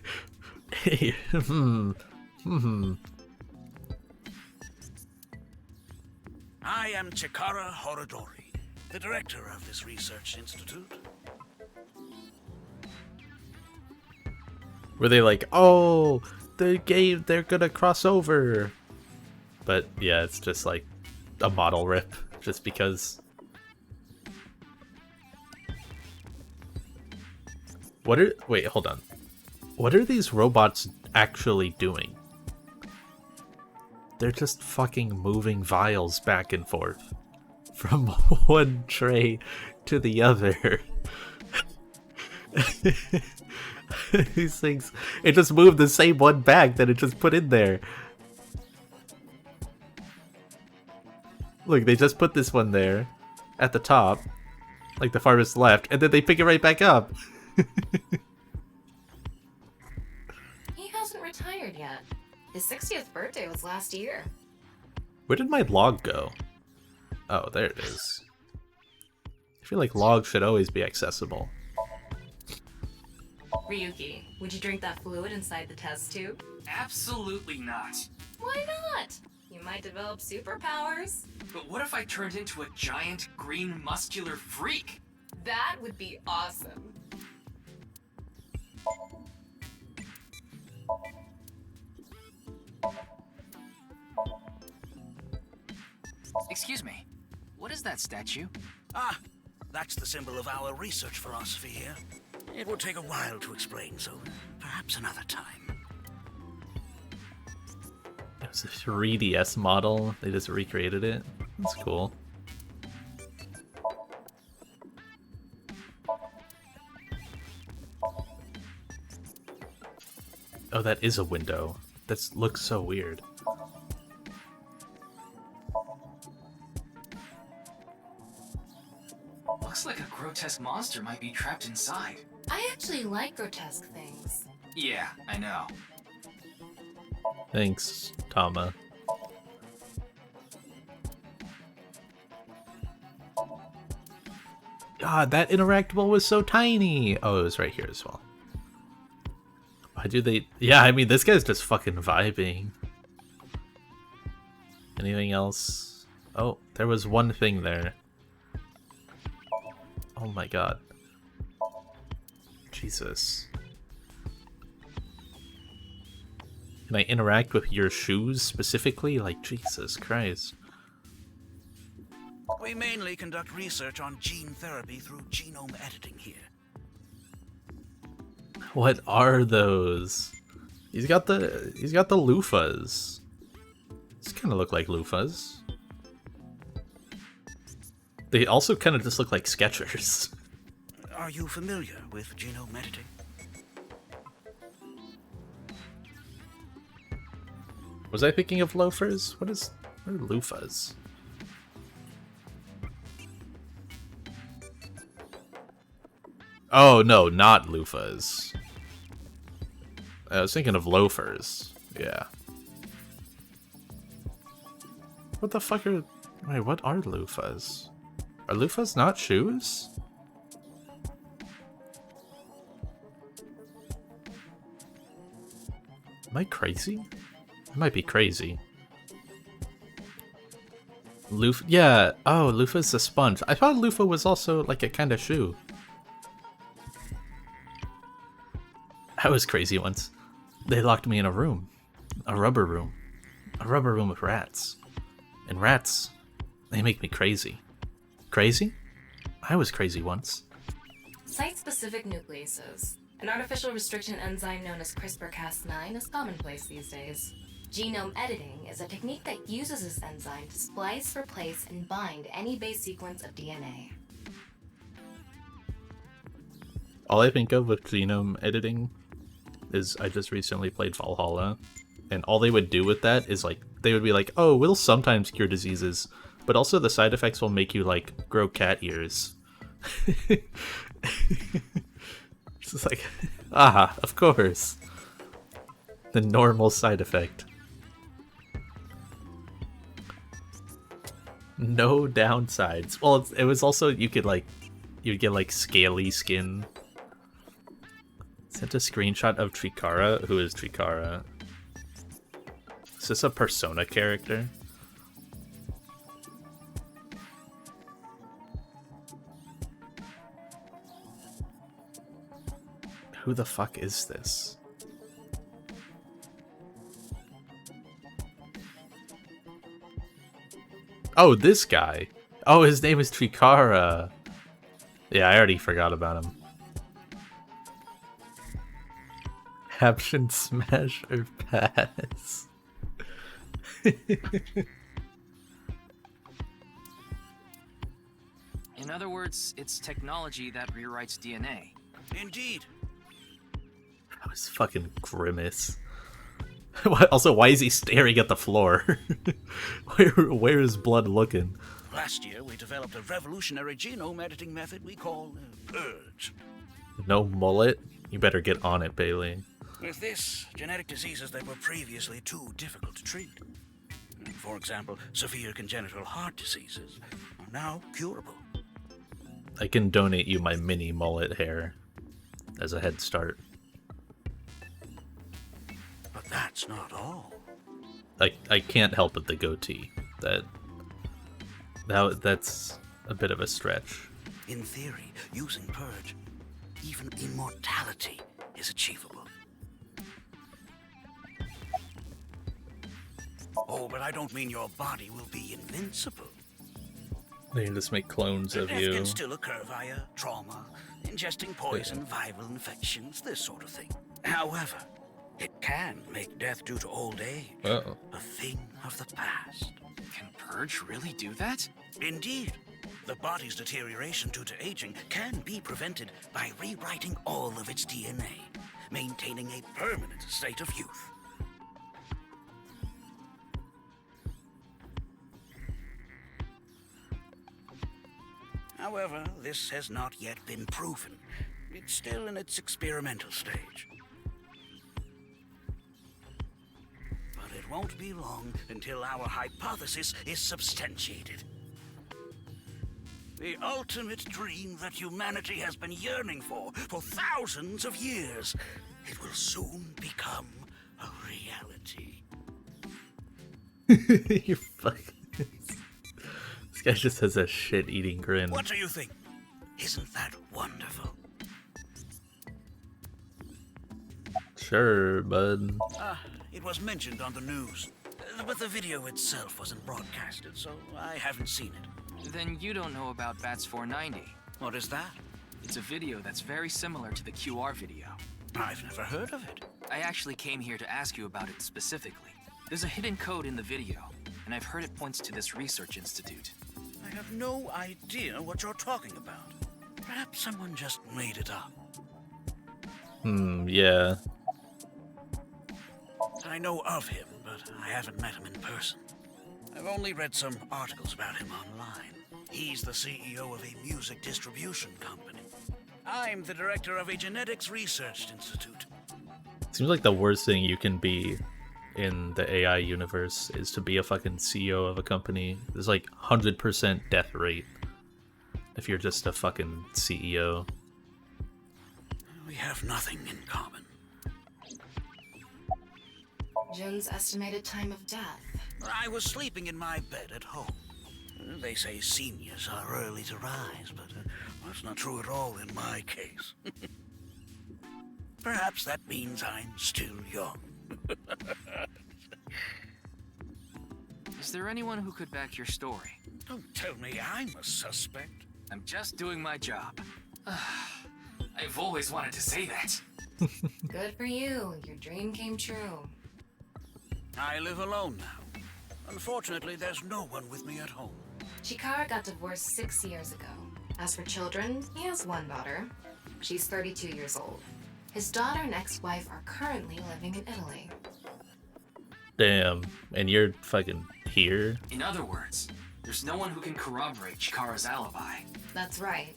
am Chikara Horadori, the director of this research institute. Were they like, oh, they're gonna cross over? But yeah, it's just like a model rip, just because. Wait, hold on. What are these robots actually doing? They're just fucking moving vials back and forth from one tray to the other. These things, it just moved the same one bag that it just put in there. Look, they just put this one there at the top, like the farthest left, and then they pick it right back up. He hasn't retired yet. His 60th birthday was last year. Where did my log go? Oh, there it is. I feel like logs should always be accessible. Ryuki, would you drink that fluid inside the test tube? Absolutely not. Why not? You might develop superpowers. But what if I turned into a giant green muscular freak? That would be awesome. Excuse me. What is that statue? Ah, that's the symbol of our research philosophy here. It would take a while to explain, so perhaps another time. It was a 3DS model. They just recreated it. That's cool. Oh, that is a window. That looks so weird. Looks like a grotesque monster might be trapped inside. I actually like grotesque things. Yeah, I know. Thanks, Tama. God, that interactable was so tiny! Oh, it was right here as well. Why do they... Yeah, I mean, this guy's just fucking vibing. Anything else? Oh, there was one thing there. Oh my god. Jesus. Can I interact with your shoes specifically? Like, Jesus Christ. We mainly conduct research on gene therapy through genome editing here. What are those? He's got the loofahs. These kind of look like loofahs. They also kind of just look like Skechers. Are you familiar with genome editing? Was I thinking of loafers? What are loofahs? Oh no, not loofahs. I was thinking of loafers. Yeah. What the fuck are... Wait, what are loofahs? Are loofahs not shoes? Am I crazy? I might be crazy. Loofah? Yeah. Oh, loofah's a sponge. I thought loofah was also like a kind of shoe. I was crazy once. They locked me in a room. A rubber room. A rubber room with rats. And rats, they make me crazy. Crazy? I was crazy once. Site-specific nucleases. An artificial restriction enzyme known as CRISPR-Cas9 is commonplace these days. Genome editing is a technique that uses this enzyme to splice, replace, and bind any base sequence of DNA. All I think of with genome editing is I just recently played Valhalla, and all they would do with that is like they would be like, oh, we'll sometimes cure diseases, but also the side effects will make you like grow cat ears. It's just like, of course, the normal side effect. No downsides. Well, it was also you'd get like scaly skin. Sent a screenshot of Trikara. Who is Trikara? Is this a Persona character? Who the fuck is this? Oh, this guy. Oh, his name is Trikara. Yeah, I already forgot about him. Caption smash or pass. In other words, it's technology that rewrites DNA. Indeed. That was fucking Grimace. Also, why is he staring at the floor? Where is blood looking? Last year, we developed a revolutionary genome editing method we call Purge. No mullet? You better get on it, Bailey. With this, genetic diseases that were previously too difficult to treat, for example, severe congenital heart diseases, are now curable. I can donate you my mini mullet hair as a head start. But that's not all. I can't help but the goatee. That's a bit of a stretch. In theory, using Purge, even immortality is achievable. Oh, but I don't mean your body will be invincible. They can just make clones of Death you. can still occur via trauma, ingesting poison, viral infections, this sort of thing. However, it can make death due to old age a thing of the past. Can Purge really do that? Indeed. The body's deterioration due to aging can be prevented by rewriting all of its DNA, maintaining a permanent state of youth. However, this has not yet been proven. It's still in its experimental stage. But it won't be long until our hypothesis is substantiated. The ultimate dream that humanity has been yearning for thousands of years. It will soon become a reality. You fucking... This guy just has a shit-eating grin. What do you think? Isn't that wonderful? Sure, bud. It was mentioned on the news, but the video itself wasn't broadcasted, so I haven't seen it. Then you don't know about Bats 490. What is that? It's a video that's very similar to the QR video. I've never heard of it. I actually came here to ask you about it specifically. There's a hidden code in the video, and I've heard it points to this research institute. I have no idea what you're talking about. Perhaps someone just made it up. Yeah. I know of him, but I haven't met him in person. I've only read some articles about him online. He's the CEO of a music distribution company. I'm the director of a genetics research institute. Seems like the worst thing you can be in the AI universe is to be a fucking CEO of a company. There's like 100% death rate if you're just a fucking CEO. We have nothing in common. Jun's estimated time of death. I was sleeping in my bed at home. They say seniors are early to rise, but that's not true at all in my case. Perhaps that means I'm still young. Is there anyone who could back your story? Don't tell me I'm a suspect. I'm just doing my job. I I've always wanted to say that. Good for you. Your dream came true. I live alone now. Unfortunately, there's no one with me at home. Chikara got divorced 6 years ago. As for children, he has one daughter. She's 32 years old. His daughter and ex-wife are currently living in Italy. Damn, and you're fucking here? In other words, there's no one who can corroborate Chikara's alibi. That's right.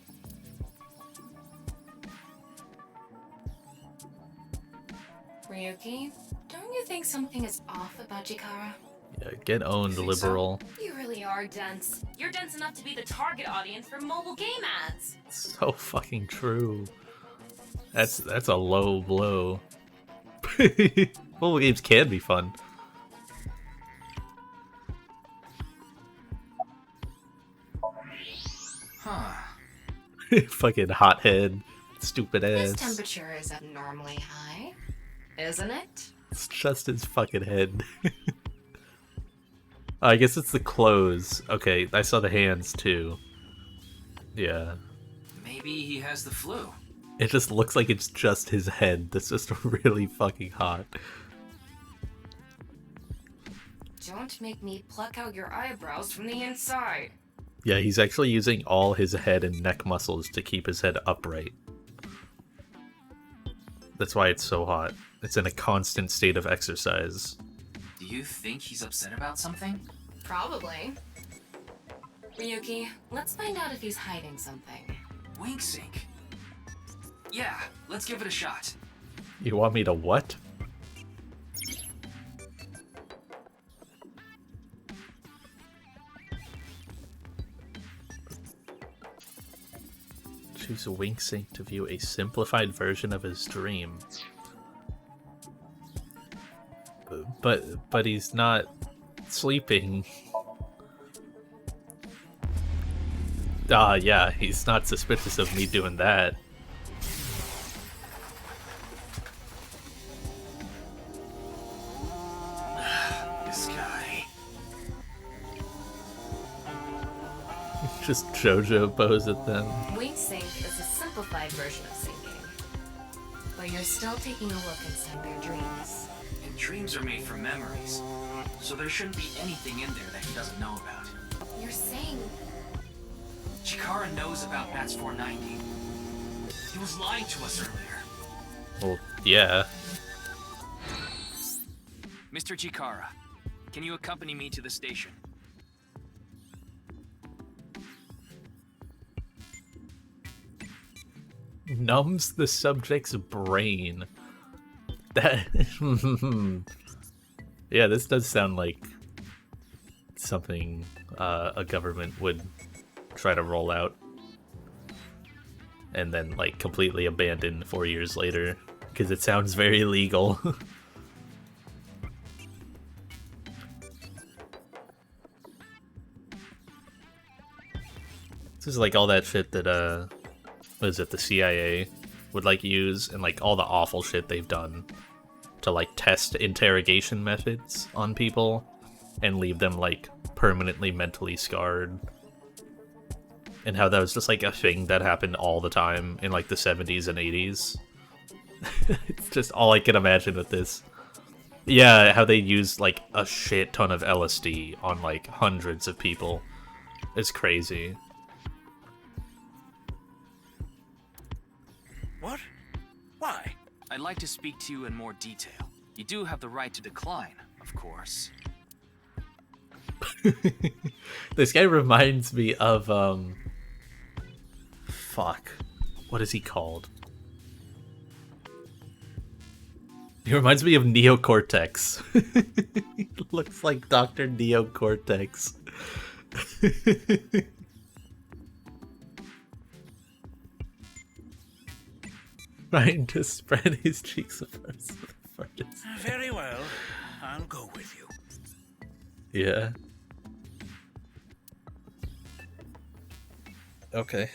Ryuki, don't you think something is off about Chikara? Yeah, get owned, liberal. So? You really are dense. You're dense enough to be the target audience for mobile game ads. So fucking true. That's a low blow. Mobile games can be fun. Huh. Fucking hothead, stupid ass. His temperature is abnormally high, isn't it? It's just his fucking head. I guess it's the clothes. Okay, I saw the hands too. Yeah. Maybe he has the flu. It just looks like it's just his head that's just really fucking hot. Don't make me pluck out your eyebrows from the inside. Yeah, he's actually using all his head and neck muscles to keep his head upright. That's why it's so hot. It's in a constant state of exercise. Do you think he's upset about something? Probably. Ryuki, let's find out if he's hiding something. Wink sync. Yeah, let's give it a shot. You want me to what? Choose a wink sync to view a simplified version of his dream. But he's not sleeping. Yeah, he's not suspicious of me doing that. This guy. Just JoJo pose at them. Wink sync is a simplified version of syncing. But you're still taking a look inside their dreams. And dreams are made from memories. So there shouldn't be anything in there that he doesn't know about. You're saying... Chikara knows about Bats 490. He was lying to us earlier. Well, yeah. Mr. Chikara, can you accompany me to the station? Numbs the subject's brain. That... Yeah, this does sound like something a government would try to roll out and then like completely abandon 4 years later because it sounds very legal. This is like all that shit that what is it, the CIA would like use, and like all the awful shit they've done to like test interrogation methods on people and leave them like permanently mentally scarred. And how that was just like a thing that happened all the time in like the 70s and 80s. It's just all I can imagine with this. Yeah, how they used like a shit ton of LSD on like hundreds of people. It's crazy. What? Why? I'd like to speak to you in more detail. You do have the right to decline, of course. This guy reminds me of fuck. What is he called? He reminds me of Neocortex. He looks like Dr. Neocortex. Trying to spread his cheeks first. Very well. I'll go with you. Yeah. Okay.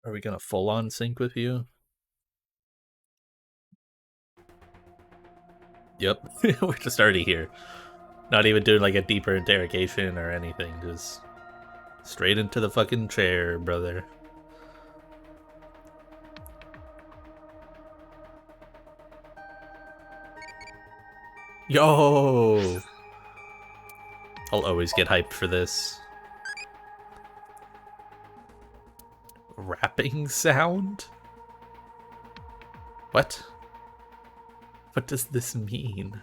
Are we gonna full on sync with you? Yep. We're just already here. Not even doing like a deeper interrogation or anything. Just straight into the fucking chair, brother. Yo! I'll always get hyped for this. Rapping sound? What? What does this mean?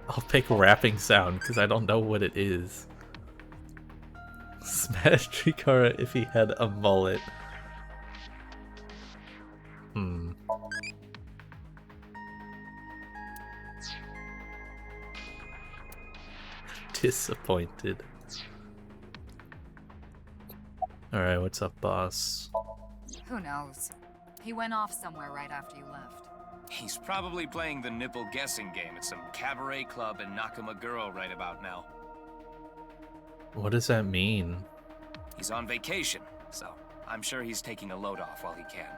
I'll pick rapping sound because I don't know what it is. Smash Chikara if he had a mullet. Disappointed. Alright, what's up, boss? Who knows? He went off somewhere right after you left. He's probably playing the nipple guessing game at some cabaret club in Nakamaguro right about now. What does that mean? He's on vacation, so I'm sure he's taking a load off while he can.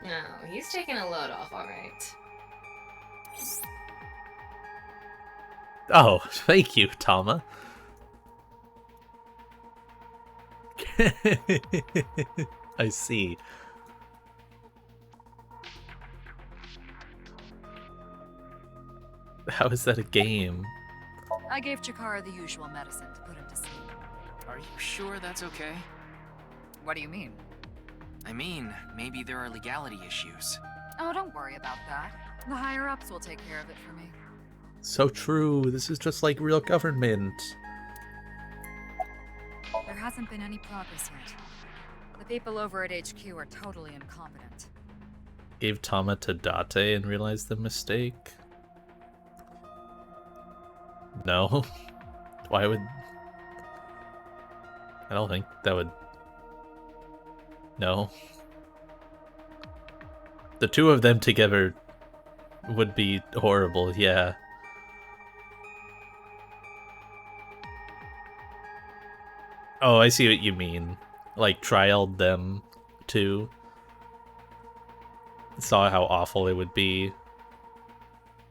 No, he's taking a load off, alright. Oh, thank you, Tama. I see. How is that a game? I gave Chikara the usual medicine to put him to sleep. Are you sure that's okay? What do you mean? I mean, maybe there are legality issues. Oh, don't worry about that. The higher-ups will take care of it for me. So true, this is just like real government. There hasn't been any progress yet. The people over at HQ are totally incompetent. Gave Tama to Date and realized the mistake? No. Why would... I don't think that would... No. The two of them together would be horrible, yeah. Oh, I see what you mean. Like, trialed them too. Saw how awful it would be.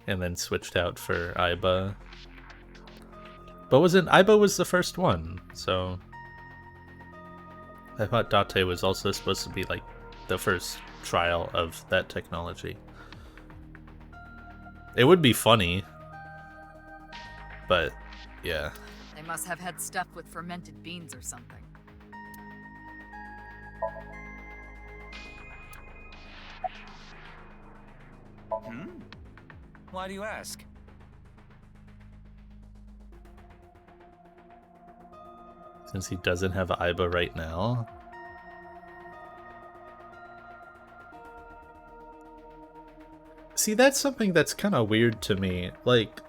And then switched out for Aiba. But Aiba was the first one, so... I thought Date was also supposed to be like the first trial of that technology. It would be funny. But, yeah. They must have had stuff with fermented beans or something. Why do you ask? Since he doesn't have Aiba right now. See, that's something that's kind of weird to me. Like,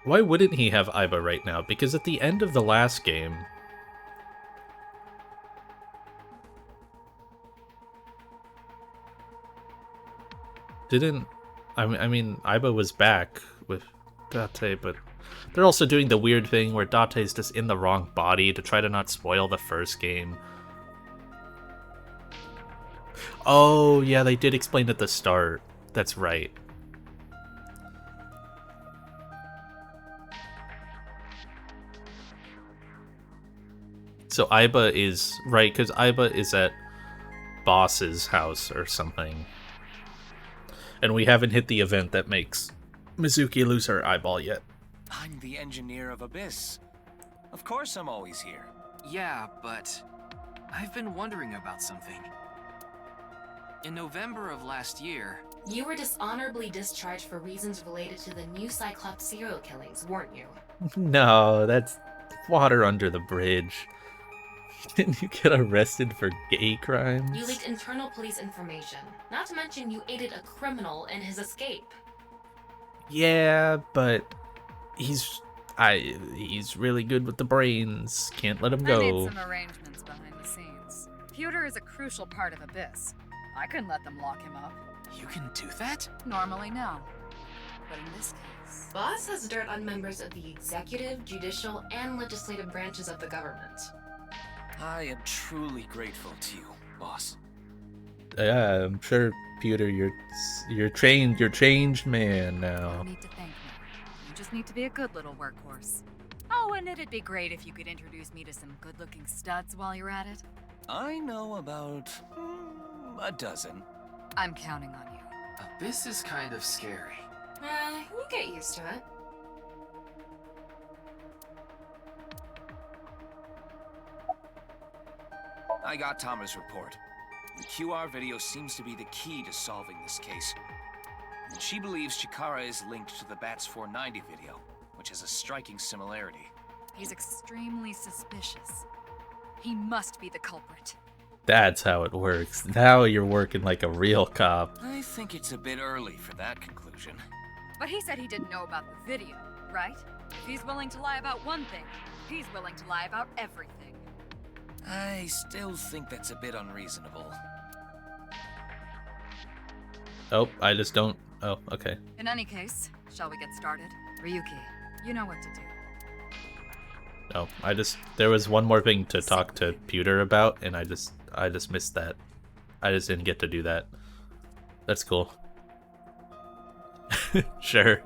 why wouldn't he have Aiba right now? Because at the end of the last game, I mean, Aiba was back with Date, but they're also doing the weird thing where Date's just in the wrong body to try to not spoil the first game. Oh, yeah, they did explain at the start. That's right. So Aiba is right, because Aiba is at Boss's house or something. And we haven't hit the event that makes Mizuki lose her eyeball yet. I'm the engineer of Abyss. Of course I'm always here. Yeah, but I've been wondering about something. In November of last year... You were dishonorably discharged for reasons related to the new Cyclops serial killings, weren't you? No, that's water under the bridge. Didn't you get arrested for gay crimes? You leaked internal police information, not to mention you aided a criminal in his escape. Yeah, but he's really good with the brains. Can't let him go. I made some arrangements behind the scenes. Pewter is a crucial part of Abyss. I couldn't let them lock him up. You can do that? Normally, no. But in this case... Boss has dirt on members of the executive, judicial, and legislative branches of the government. I am truly grateful to you, boss. Yeah, I'm sure, Pewter, you're changed man now. You don't need to thank me. You just need to be a good little workhorse. Oh, and it'd be great if you could introduce me to some good-looking studs while you're at it. I know about a dozen. I'm counting on you. This is kind of scary. You get used to it. I got Tama's report. The QR video seems to be the key to solving this case. And she believes Chikara is linked to the Bats 490 video, which has a striking similarity. He's extremely suspicious. He must be the culprit. That's how it works. Now you're working like a real cop. I think it's a bit early for that conclusion. But he said he didn't know about the video, right? If he's willing to lie about one thing, he's willing to lie about everything. I still think that's a bit unreasonable. Oh, I just don't... Oh, okay. In any case, shall we get started? Ryuki, you know what to do. No, there was one more thing to talk to Pewter about, and I just missed that. I just didn't get to do that. That's cool. Sure.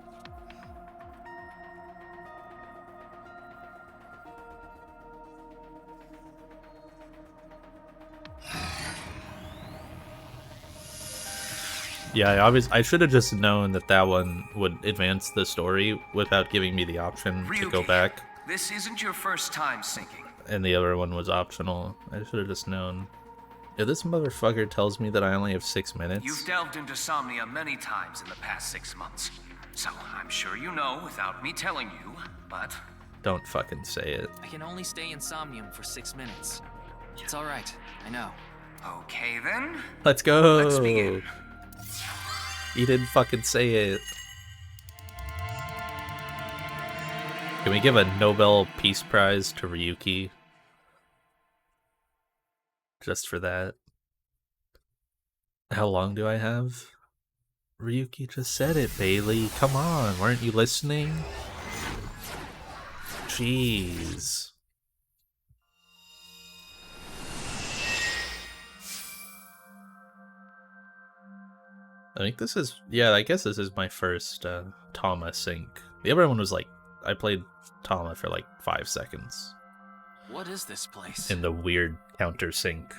Yeah, I should have just known that one would advance the story without giving me the option to go back. This isn't your first time sinking. And the other one was optional. I should have just known. If this motherfucker tells me that I only have 6 minutes... You've delved into Somnia many times in the past 6 months. So I'm sure you know without me telling you, but... Don't fucking say it. I can only stay in Somnium for 6 minutes. It's alright, I know. Okay then. Let's go! Let's begin. He didn't fucking say it. Can we give a Nobel Peace Prize to Ryuki? Just for that. How long do I have? Ryuki just said it, Bailey. Come on, weren't you listening? Jeez. I think this is... Yeah, I guess this is my first Tama sync. The other one was like... I played Tama for like 5 seconds. What is this place? In the weird countersync.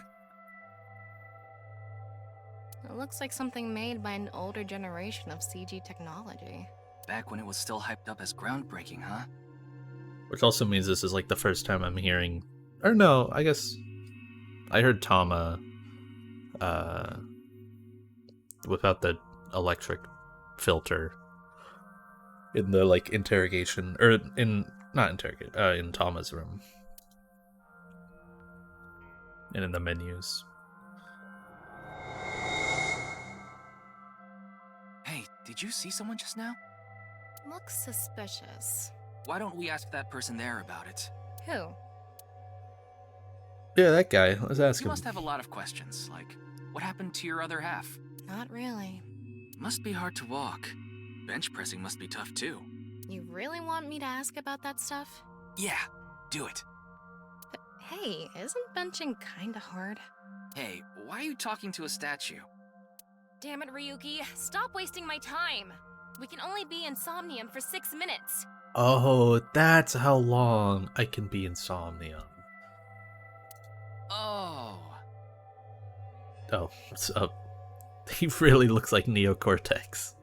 It looks like something made by an older generation of CG technology. Back when it was still hyped up as groundbreaking, huh? Which also means this is like the first time I'm hearing... Or no, I guess... I heard Tama... without the electric filter. In the, like, interrogation... Or in... Not interrogation. In Tama's room. And in the menus. Hey, did you see someone just now? Looks suspicious. Why don't we ask that person there about it? Who? Yeah, that guy. Let's ask him. You must have a lot of questions, like, what happened to your other half? Not really. Must be hard to walk. Bench pressing must be tough too. You really want me to ask about that stuff? Yeah, do it. But hey, isn't benching kinda hard? Hey, why are you talking to a statue? Damn it, Ryuki. Stop wasting my time. We can only be in Somnium for 6 minutes. Oh, that's how long I can be in Somnium. Oh. Oh, so he really looks like Neocortex.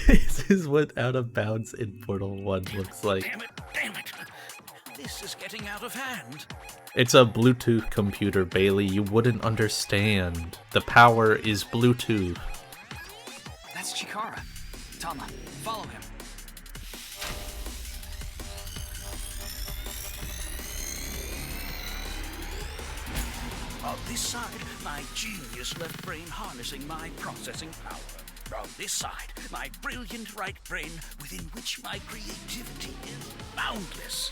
This is what Out of Bounds in Portal 1 looks like. Damn it, damn it. This is getting out of hand. It's a Bluetooth computer, Bailey. You wouldn't understand. The power is Bluetooth. That's Chikara. Tama, follow him. On this side, my genius left brain harnessing my processing power. On this side, my brilliant right brain within which my creativity is boundless.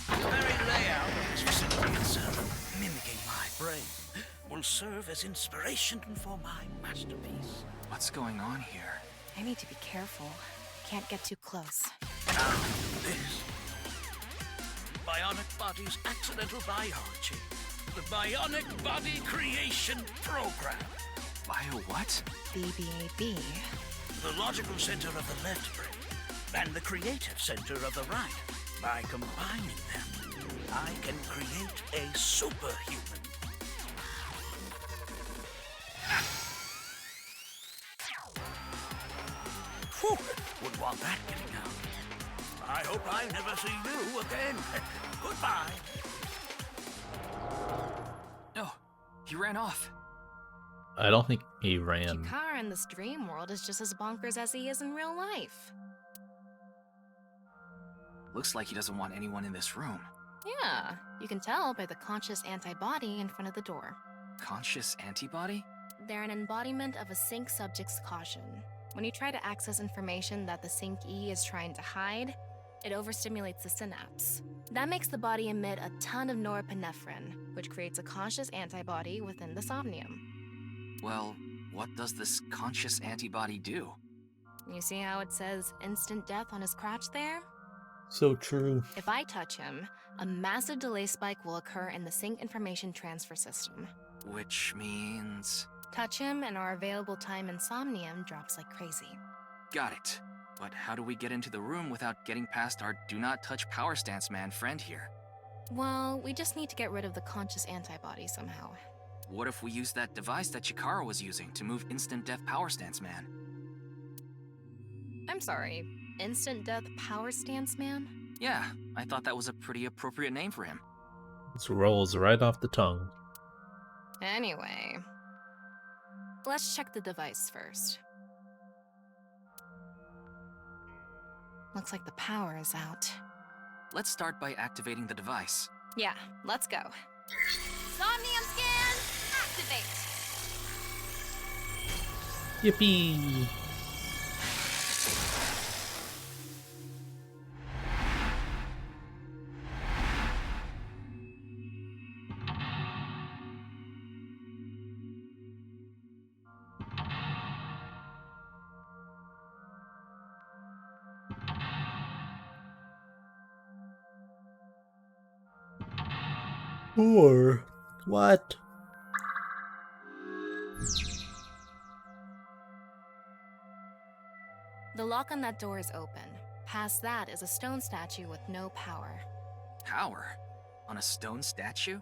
The very layout of this facility itself, mimicking my brain, will serve as inspiration for my masterpiece. What's going on here? I need to be careful. Can't get too close. Now, this. Bionic Body's accidental biology. The Bionic Body Creation Program. Bio what? BBAB. the logical center of the left brain, and the creative center of the right. By combining them, I can create a superhuman. Whew, wouldn't want that getting out. I hope I never see you again. Goodbye. Oh, he ran off. I don't think he ran. Chikara in this dream world is just as bonkers as he is in real life. Looks like he doesn't want anyone in this room. Yeah, you can tell by the conscious antibody in front of the door. Conscious antibody? They're an embodiment of a sync subject's caution. When you try to access information that the sync E is trying to hide, it overstimulates the synapse. That makes the body emit a ton of norepinephrine, which creates a conscious antibody within the somnium. Well, what does this conscious antibody do? You see how it says instant death on his crotch there? So true. If I touch him, a massive delay spike will occur in the sync information transfer system. Which means... Touch him and our available time in somnium drops like crazy. Got it. But how do we get into the room without getting past our do not touch power stance man friend here? Well, we just need to get rid of the conscious antibody somehow. What if we use that device that Chikara was using to move instant death power stance man? I'm sorry, instant death power stance man? Yeah, I thought that was a pretty appropriate name for him. This rolls right off the tongue. Anyway, let's check the device first. Looks like the power is out. Let's start by activating the device. Yeah, let's go. Somnium scan, activate! Yippee! Or what? The lock on that door is open. Past that is a stone statue with no power. Power? On a stone statue?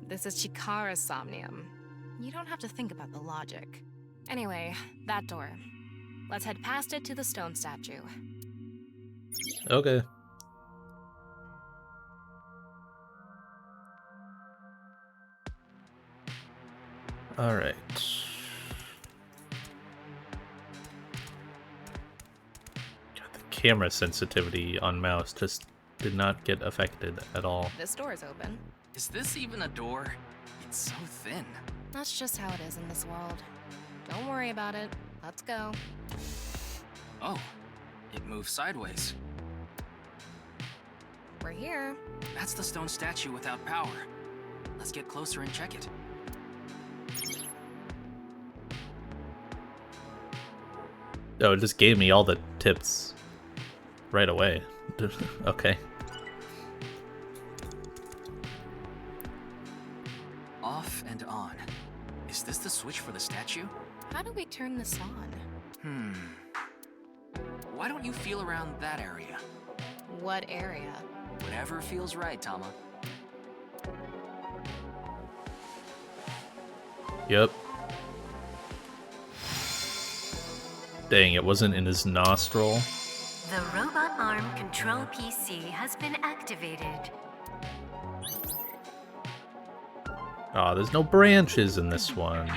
This is Chikara's somnium. You don't have to think about the logic. Anyway, that door. Let's head past it to the stone statue. Okay. Alright. The camera sensitivity on mouse just did not get affected at all. This door is open. Is this even a door? It's so thin. That's just how it is in this world. Don't worry about it. Let's go. Oh, it moves sideways. We're here. That's the stone statue without power. Let's get closer and check it. Oh, it just gave me all the tips right away. Okay. Off and on. Is this the switch for the statue? How do we turn this on? Why don't you feel around that area? What area? Whatever feels right, Tama. Yep. Dang, it wasn't in his nostril. The robot arm control PC has been activated. Aw, there's no branches in this one.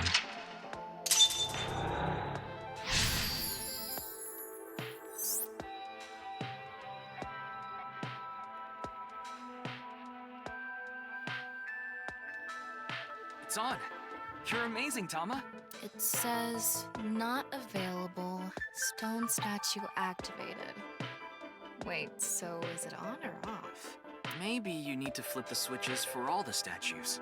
It's on. You're amazing, Tama. It says, not available, stone statue activated. Wait, so is it on or off? Maybe you need to flip the switches for all the statues.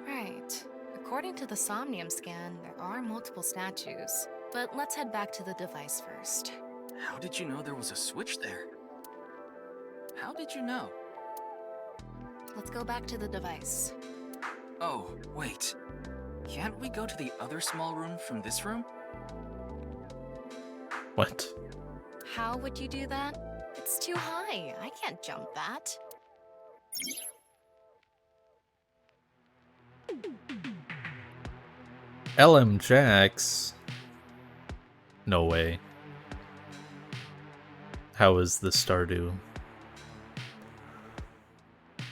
Right. According to the Somnium scan, there are multiple statues. But let's head back to the device first. How did you know there was a switch there? How did you know? Let's go back to the device. Oh, wait. Can't we go to the other small room from this room? What? How would you do that? It's too high. I can't jump that. LM Jax? No way. How is the Stardew? You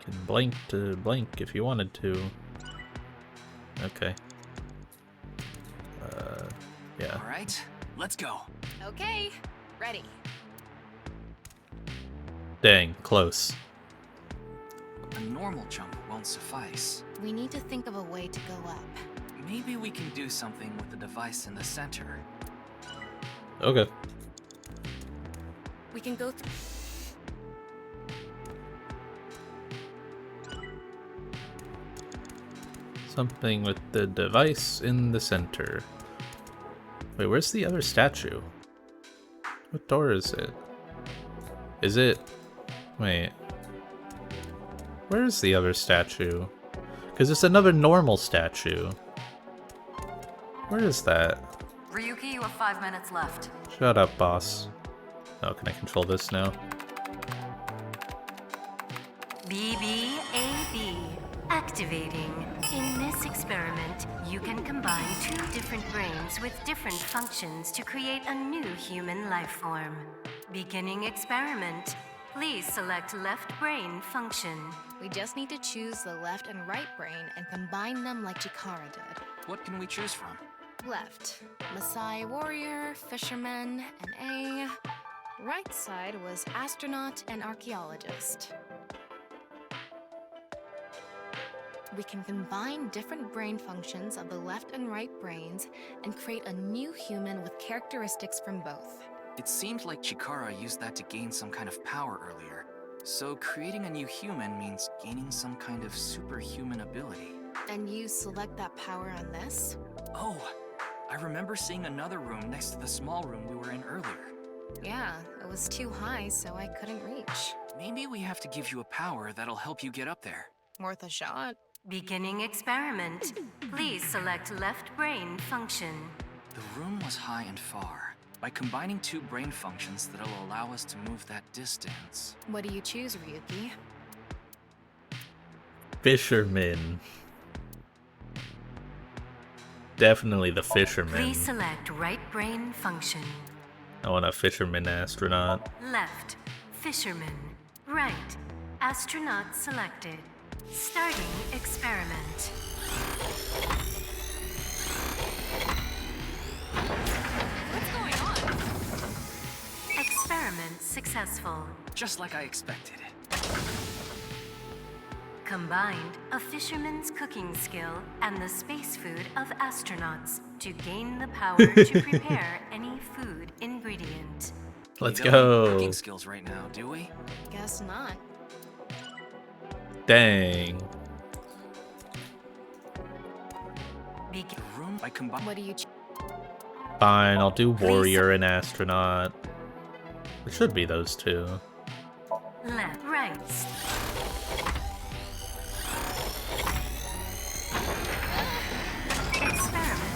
can blink to blink if you wanted to. Okay. Yeah. Alright, let's go. Okay, ready. Dang, close. A normal jump won't suffice. We need to think of a way to go up. Maybe we can do something with the device in the center. Okay. We can go through. Something with the device in the center. Wait, where's the other statue? What door is it? Is it... Wait. Where's the other statue? Because it's another normal statue. Where is that? Ryuki, you have 5 minutes left. Shut up, boss. Oh, can I control this now? BBAB. Activating. In this experiment, you can combine 2 different brains with different functions to create a new human life form. Beginning experiment. Please select left brain function. We just need to choose the left and right brain and combine them like Chikara did. What can we choose from? Left, Maasai warrior, fisherman, and A. Right side was astronaut and archaeologist. We can combine different brain functions of the left and right brains and create a new human with characteristics from both. It seemed like Chikara used that to gain some kind of power earlier. So creating a new human means gaining some kind of superhuman ability. And you select that power on this? Oh, I remember seeing another room next to the small room we were in earlier. Yeah, it was too high, so I couldn't reach. Maybe we have to give you a power that'll help you get up there. Worth a shot. Beginning experiment. Please select left brain function. The room was high and far. By combining 2 brain functions, that'll allow us to move that distance. What do you choose, Ryuki? Fisherman. Definitely the fisherman. Please select right brain function. I want a fisherman astronaut. Left, fisherman. Right, astronaut selected. Starting experiment. What's going on? Experiment successful. Just like I expected. Combined a fisherman's cooking skill and the space food of astronauts to gain the power to prepare any food ingredient. Let's We don't have go. cooking skills right now, do we? Guess not. Dang. The room I combine. What do you choose? Fine, I'll do warrior and astronaut. It should be those 2. Left, right. Experiment.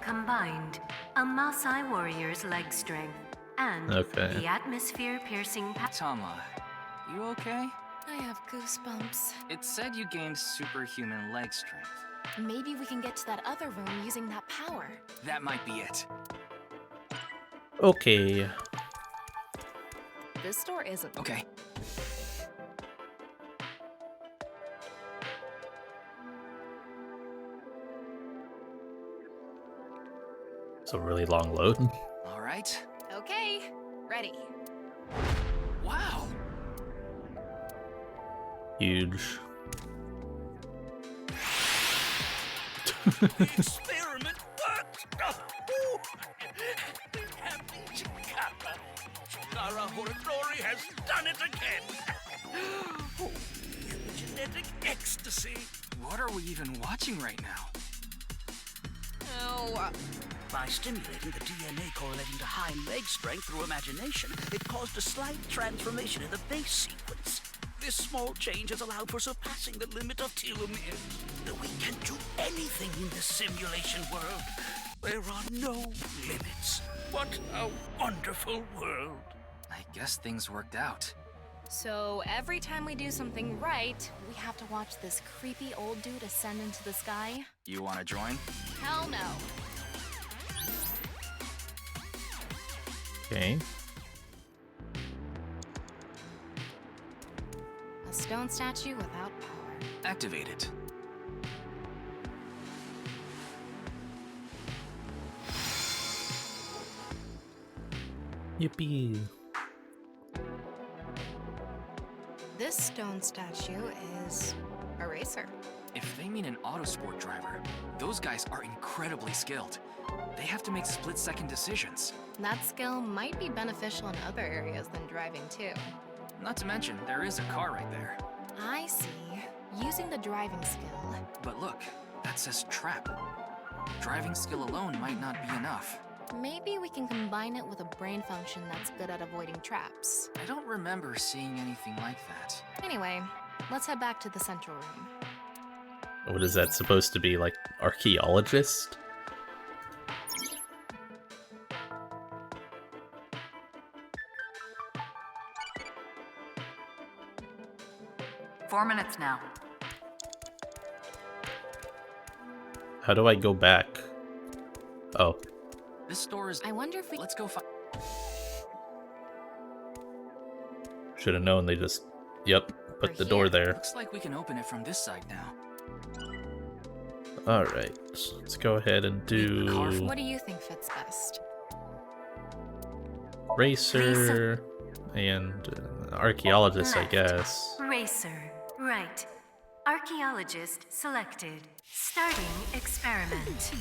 Combined a Maasai warrior's leg strength and the atmosphere-piercing Tama, you okay? I have goosebumps. It said you gained superhuman leg strength. Maybe we can get to that other room using that power. That might be it. Okay. This door isn't. Okay. It's a really long load. All right. Okay, ready. Wow. Huge. The experiment worked! Happy Chikara! Chikara Horodori has done it again! Oh, genetic ecstasy! What are we even watching right now? By stimulating the DNA correlating to hind leg strength through imagination, it caused a slight transformation in the base sequence. This small change has allowed for surpassing the limit of telomeres. We can do anything in this simulation world. There are no limits. What a wonderful world. I guess things worked out. So every time we do something right, we have to watch this creepy old dude ascend into the sky? You wanna join? Hell no. Okay. A stone statue without power. Activate it. Yippee. This stone statue is a racer. If they mean an autosport driver, those guys are incredibly skilled. They have to make split-second decisions. That skill might be beneficial in other areas than driving too. Not to mention, there is a car right there. I see. Using the driving skill. But look, that says trap. Driving skill alone might not be enough. Maybe we can combine it with a brain function that's good at avoiding traps. I don't remember seeing anything like that. Anyway, let's head back to the central room. What is that supposed to be, like, archaeologist? Four minutes now. How do I go back? Oh. This door is... I wonder if we... Let's go find... Should have known they just... Yep, put the door there. Looks like we can open it from this side now. Alright, so let's go ahead and do... What do you think fits best? Racer and archaeologist, I guess. Racer. Right. Archaeologist selected. Starting experiment.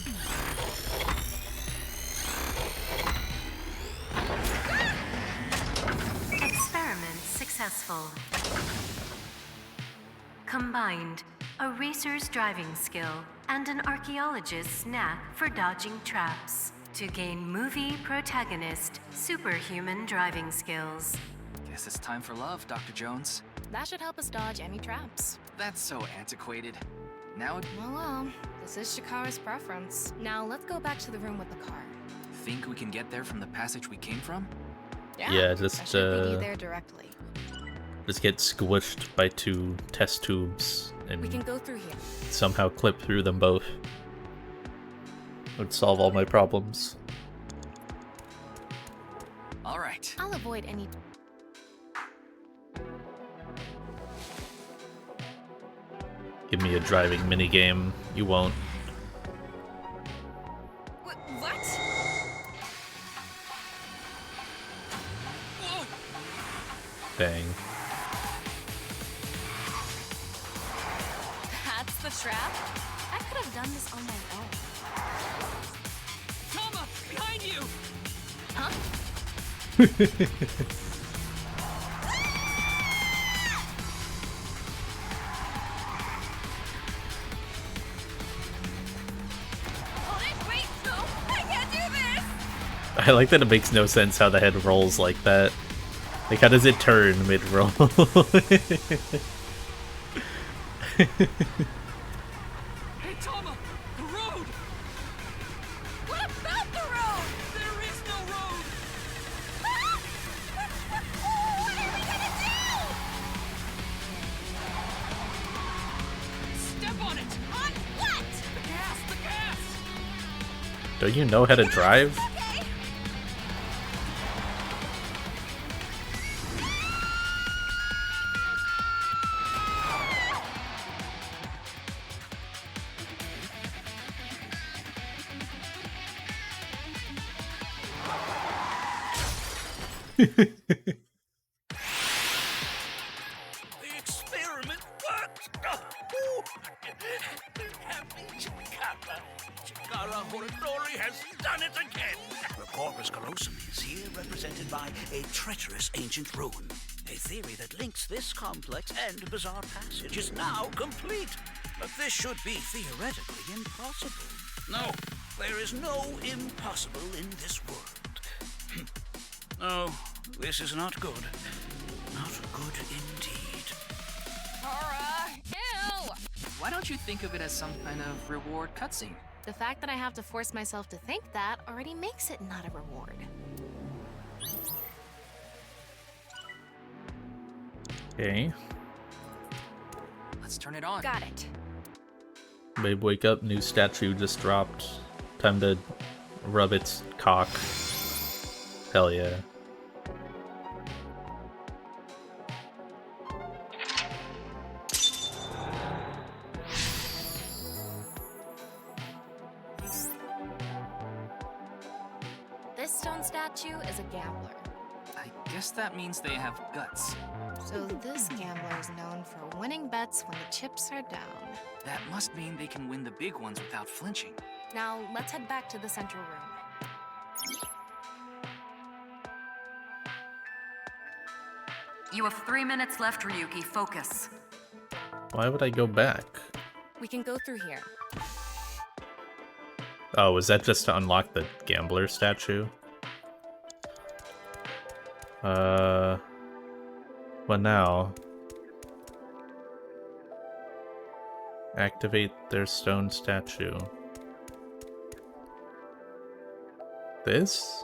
Experiment successful. Combined, a racer's driving skill and an archaeologist's knack for dodging traps to gain movie protagonist superhuman driving skills. Guess it's time for love, Dr. Jones. That should help us dodge any traps. That's so antiquated. Now it... Well, this is Shikara's preference. Now let's go back to the room with the car. Think we can get there from the passage we came from? Yeah, just I should lead you there directly. Just get squished by two test tubes and We can go through here. somehow clip through them both. Would solve all my problems. All right. I'll avoid any... Give me a driving minigame. You won't. What? Dang. That's the trap? I could have done this on my own. Tama, behind you! Huh? Wait, no! I can't do this! I like that it makes no sense how the head rolls like that. Like, how does it turn mid-roll? Hey, Tama! The road! What about the road? There is no road! Ah! What are we gonna do? Step on it! On what? The gas! The gas! Don't you know how to drive? Okay. The experiment worked! Happy Chikara! Chikara Horodori has done it again! The corpus callosum is here represented by a treacherous ancient rune. A theory that links this complex and bizarre passage is now complete. But this should be theoretically impossible. No, there is no impossible in this world. No, this is not good. Not good indeed. Cora! Ew! Why don't you think of it as some kind of reward cutscene? The fact that I have to force myself to think that already makes it not a reward. Okay. Let's turn it on. Got it. Babe, wake up. New statue just dropped. Time to rub its cock. Hell yeah. This stone statue is a gambler. I guess that means they have guts. So this gambler is known for winning bets when the chips are down. That must mean they can win the big ones without flinching. Now, let's head back to the central room. You have 3 minutes left, Ryuki. Focus. Why would I go back? We can go through here. Oh, was that just to unlock the gambler statue? What now? Activate their stone statue. This?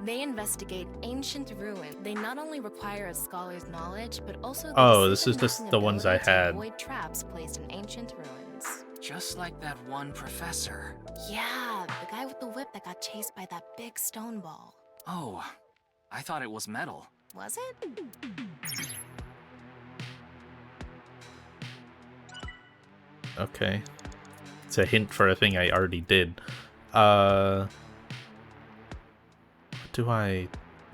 They investigate ancient ruins. They not only require a scholar's knowledge, but also the Oh, this is just decision-making the ones I ability to had. avoid traps placed in ancient ruins. Just like that one professor. Yeah, the guy with the whip that got chased by that big stone ball. Oh, I thought it was metal. Was it? Okay. It's a hint for a thing I already did. What do I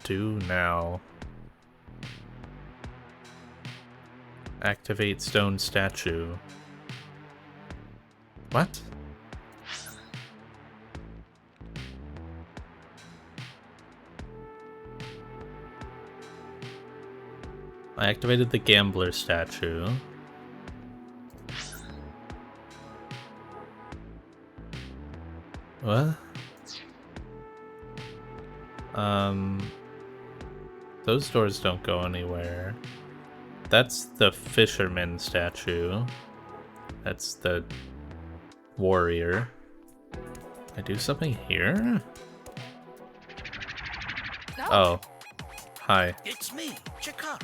do now? Activate stone statue. What? I activated the gambler statue. What? Those doors don't go anywhere. That's the fisherman statue. That's the warrior. I do something here? No. Oh. Hi. It's me, Chikara.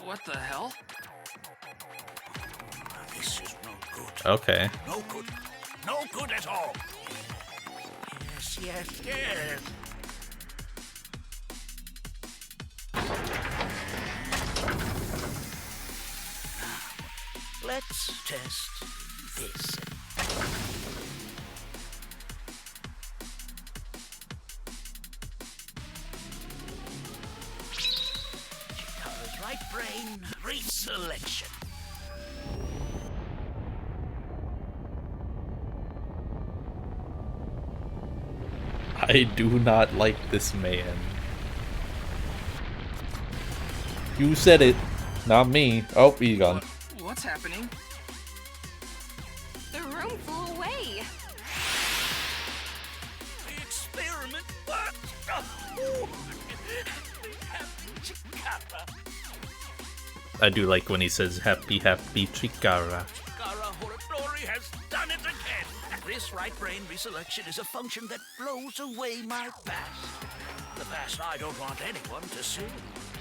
What the hell? This is no good. Okay. No good. No good at all. Yes, yes, yes. Let's test this. Chikara's right brain reselection. I do not like this man. You said it, not me. Oh, he's gone. What's happening? The room flew away. The experiment worked. Oh, happy Chikara. I do like when he says happy, happy Chikara. Chikara Horodori has done it again. This right brain reselection is a function that blows away my past. The past I don't want anyone to see.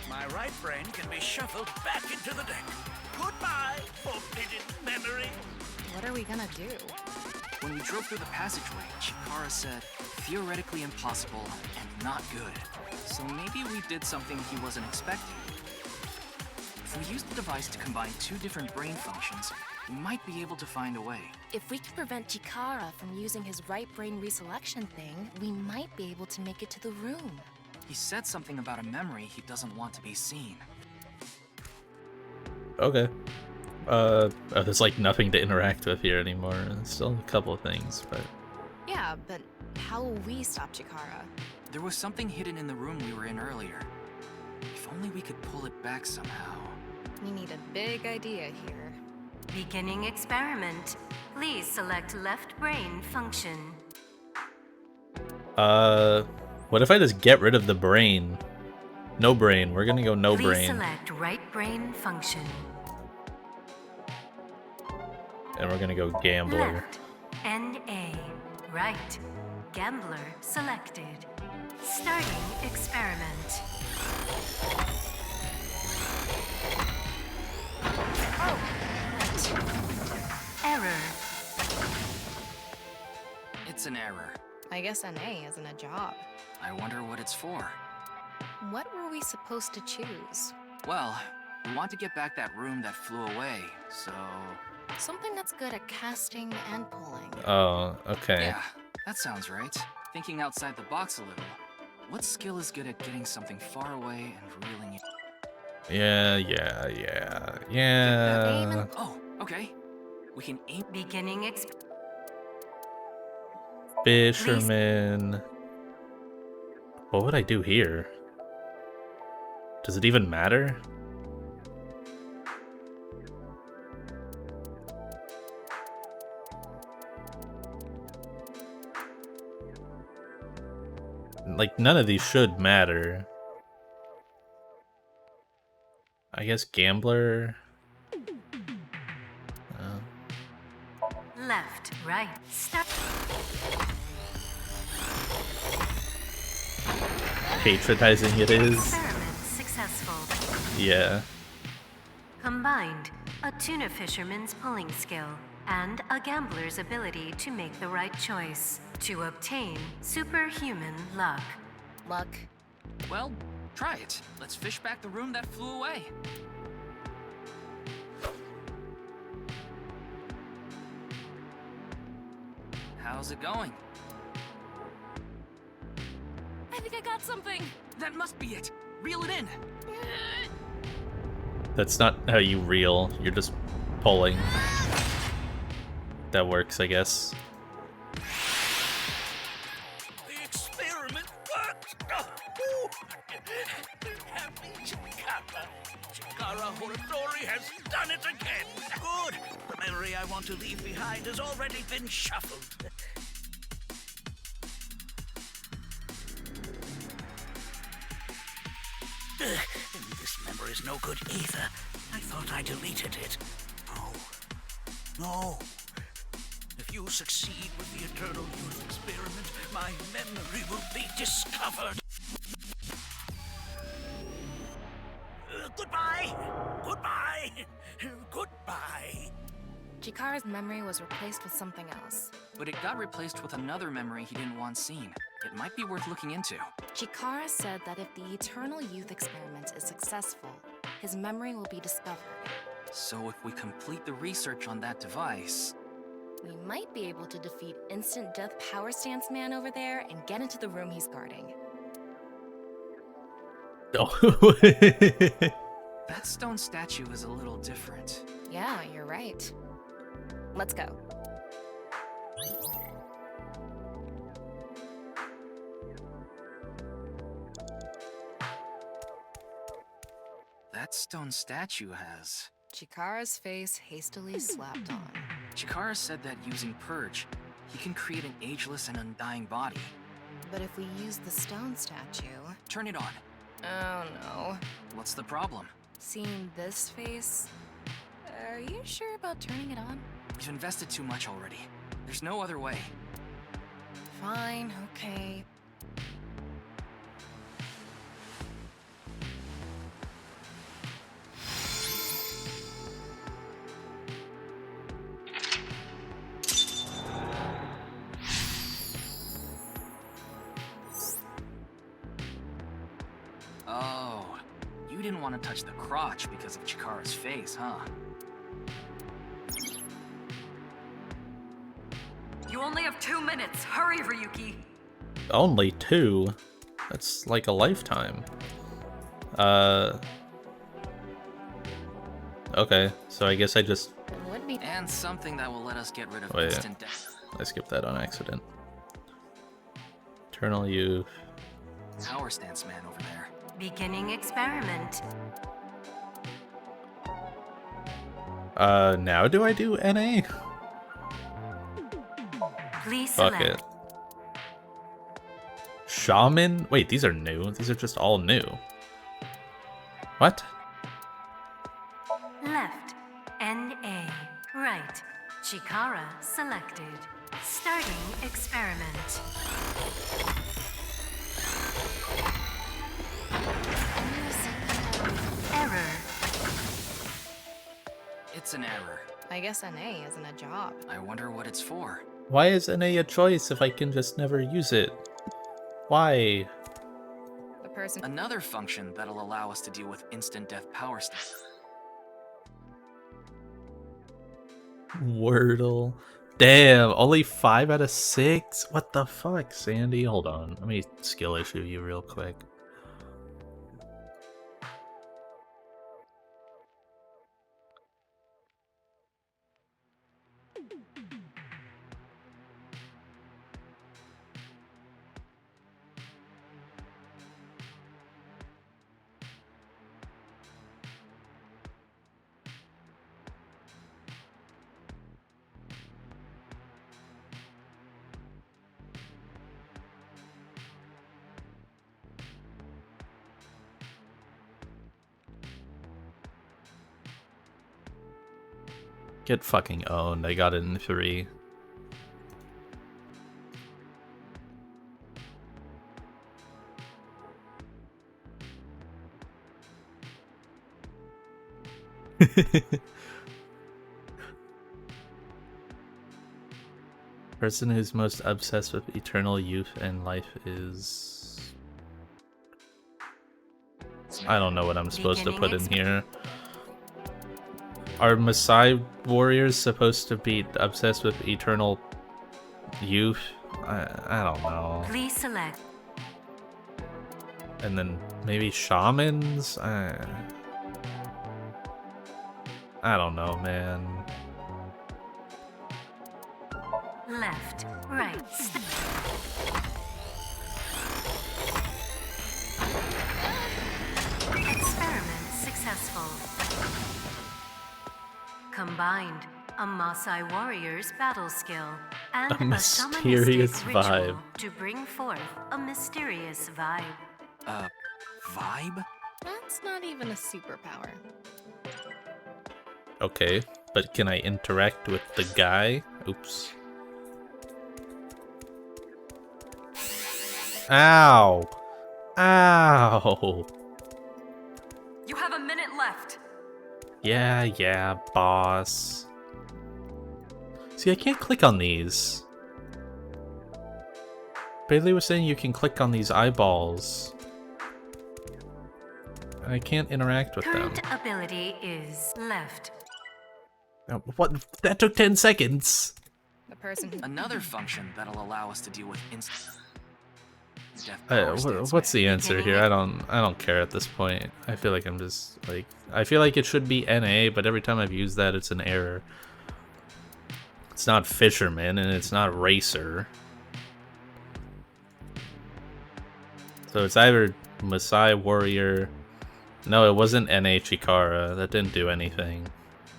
My right brain can be shuffled back into the deck. Goodbye, forbidden memory. What are we gonna do? When we drove through the passageway, Chikara said, theoretically impossible and not good. So maybe we did something he wasn't expecting. If we use the device to combine two different brain functions, we might be able to find a way. If we can prevent Chikara from using his right brain reselection thing, we might be able to make it to the room. He said something about a memory he doesn't want to be seen. Okay. There's like nothing to interact with here anymore. There's still a couple of things, but... Yeah, but how will we stop Chikara? There was something hidden in the room we were in earlier. If only we could pull it back somehow. We need a big idea here. Beginning experiment. Please select left brain function. What if I just get rid of the brain? No brain. We're gonna go no Please brain. select right brain function. And we're gonna go gambler. Left. NA. right. Gambler selected. Starting experiment. Oh, Error. It's an error. I guess NA isn't a job. I wonder what it's for. What were we supposed to choose? Well, we want to get back that room that flew away, so... Something that's good at casting and pulling. Oh, okay. Yeah, that sounds right. Thinking outside the box a little. What skill is good at getting something far away and reeling it? Yeah. Oh, okay. We can aim. Beginning Fisherman. What would I do here? Does it even matter? Like, none of these should matter. I guess gambler. left, right, stop. Patronizing it is. Experiment successful. Yeah. Combined, a tuna fisherman's pulling skill and a gambler's ability to make the right choice to obtain superhuman luck. Luck. Well, try it. Let's fish back the room that flew away. How's it going? I think I got something. That must be it. Reel it in. That's not how you reel, you're just pulling. That works, I guess. The experiment worked! Happy Chikara. Chikara Horadori has done it again! Good! The memory I want to leave behind has already been shuffled. This memory's no good either. I thought I deleted it. No. If you succeed with the Eternal Youth Experiment, my memory will be discovered. Goodbye! Goodbye! Chikara's memory was replaced with something else. But it got replaced with another memory he didn't want seen. It might be worth looking into. Chikara said that if the Eternal Youth Experiment is successful, his memory will be discovered. So if we complete the research on that device... We might be able to defeat Instant Death Power Stance Man over there and get into the room he's guarding. Oh. That stone statue is a little different. Yeah, you're right. Let's go. That stone statue has... Chikara's face hastily slapped on. Chikara said that using Purge, he can create an ageless and undying body. But if we use the stone statue... Turn it on. Oh no. What's the problem? Seeing this face... Are you sure about turning it on? We've invested too much already. There's no other way. Fine, okay. Oh, you didn't want to touch the crotch because of Chikara's face, huh? You only have 2 minutes. Hurry, Ryuki. Only 2? That's like a lifetime. Okay, so I guess I just... Would be. And something that will let us get rid of Wait, instant death. I skipped that on accident. Eternal Youth. Power Stance Man over there. Beginning experiment. Now do I do NA? Please Fuck select. it. Shaman? Wait, these are new. These are just all new. What? Left. NA. Right. Chikara selected. Starting experiment. Error. It's an error. I guess NA isn't a job. I wonder what it's for. Why is NA a choice if I can just never use it? Why? The person. Another function that'll allow us to deal with instant death power stations. Wordle. Damn, only 5 out of 6? What the fuck, Sandy? Hold on. Let me skill issue you real quick. Get fucking owned. I got it in 3. Person who's most obsessed with eternal youth and life is... I don't know what I'm supposed to put in here. Are Maasai warriors supposed to be obsessed with eternal youth? I don't know. Please select. And then maybe shamans? I don't know, man. Left, right. Experiment successful. Combined, a Maasai warrior's battle skill and A mysterious shamanistic ritual vibe. to bring forth a mysterious vibe. Vibe? That's not even a superpower. Okay, but can I interact with the guy? Oops. Ow! Ow! You have a minute left. Yeah, boss. See, I can't click on these. Bailey was saying you can click on these eyeballs. And I can't interact with them. Current ability is left. What? That took 10 seconds! The person who. Another function that'll allow us to deal with instant death power What's the answer here? I don't care at this point. I feel like I'm just like I feel like it should be NA, but every time I've used that, it's an error. It's not fisherman and it's not racer. So it's either Maasai warrior. No, it wasn't NA Chikara. That didn't do anything.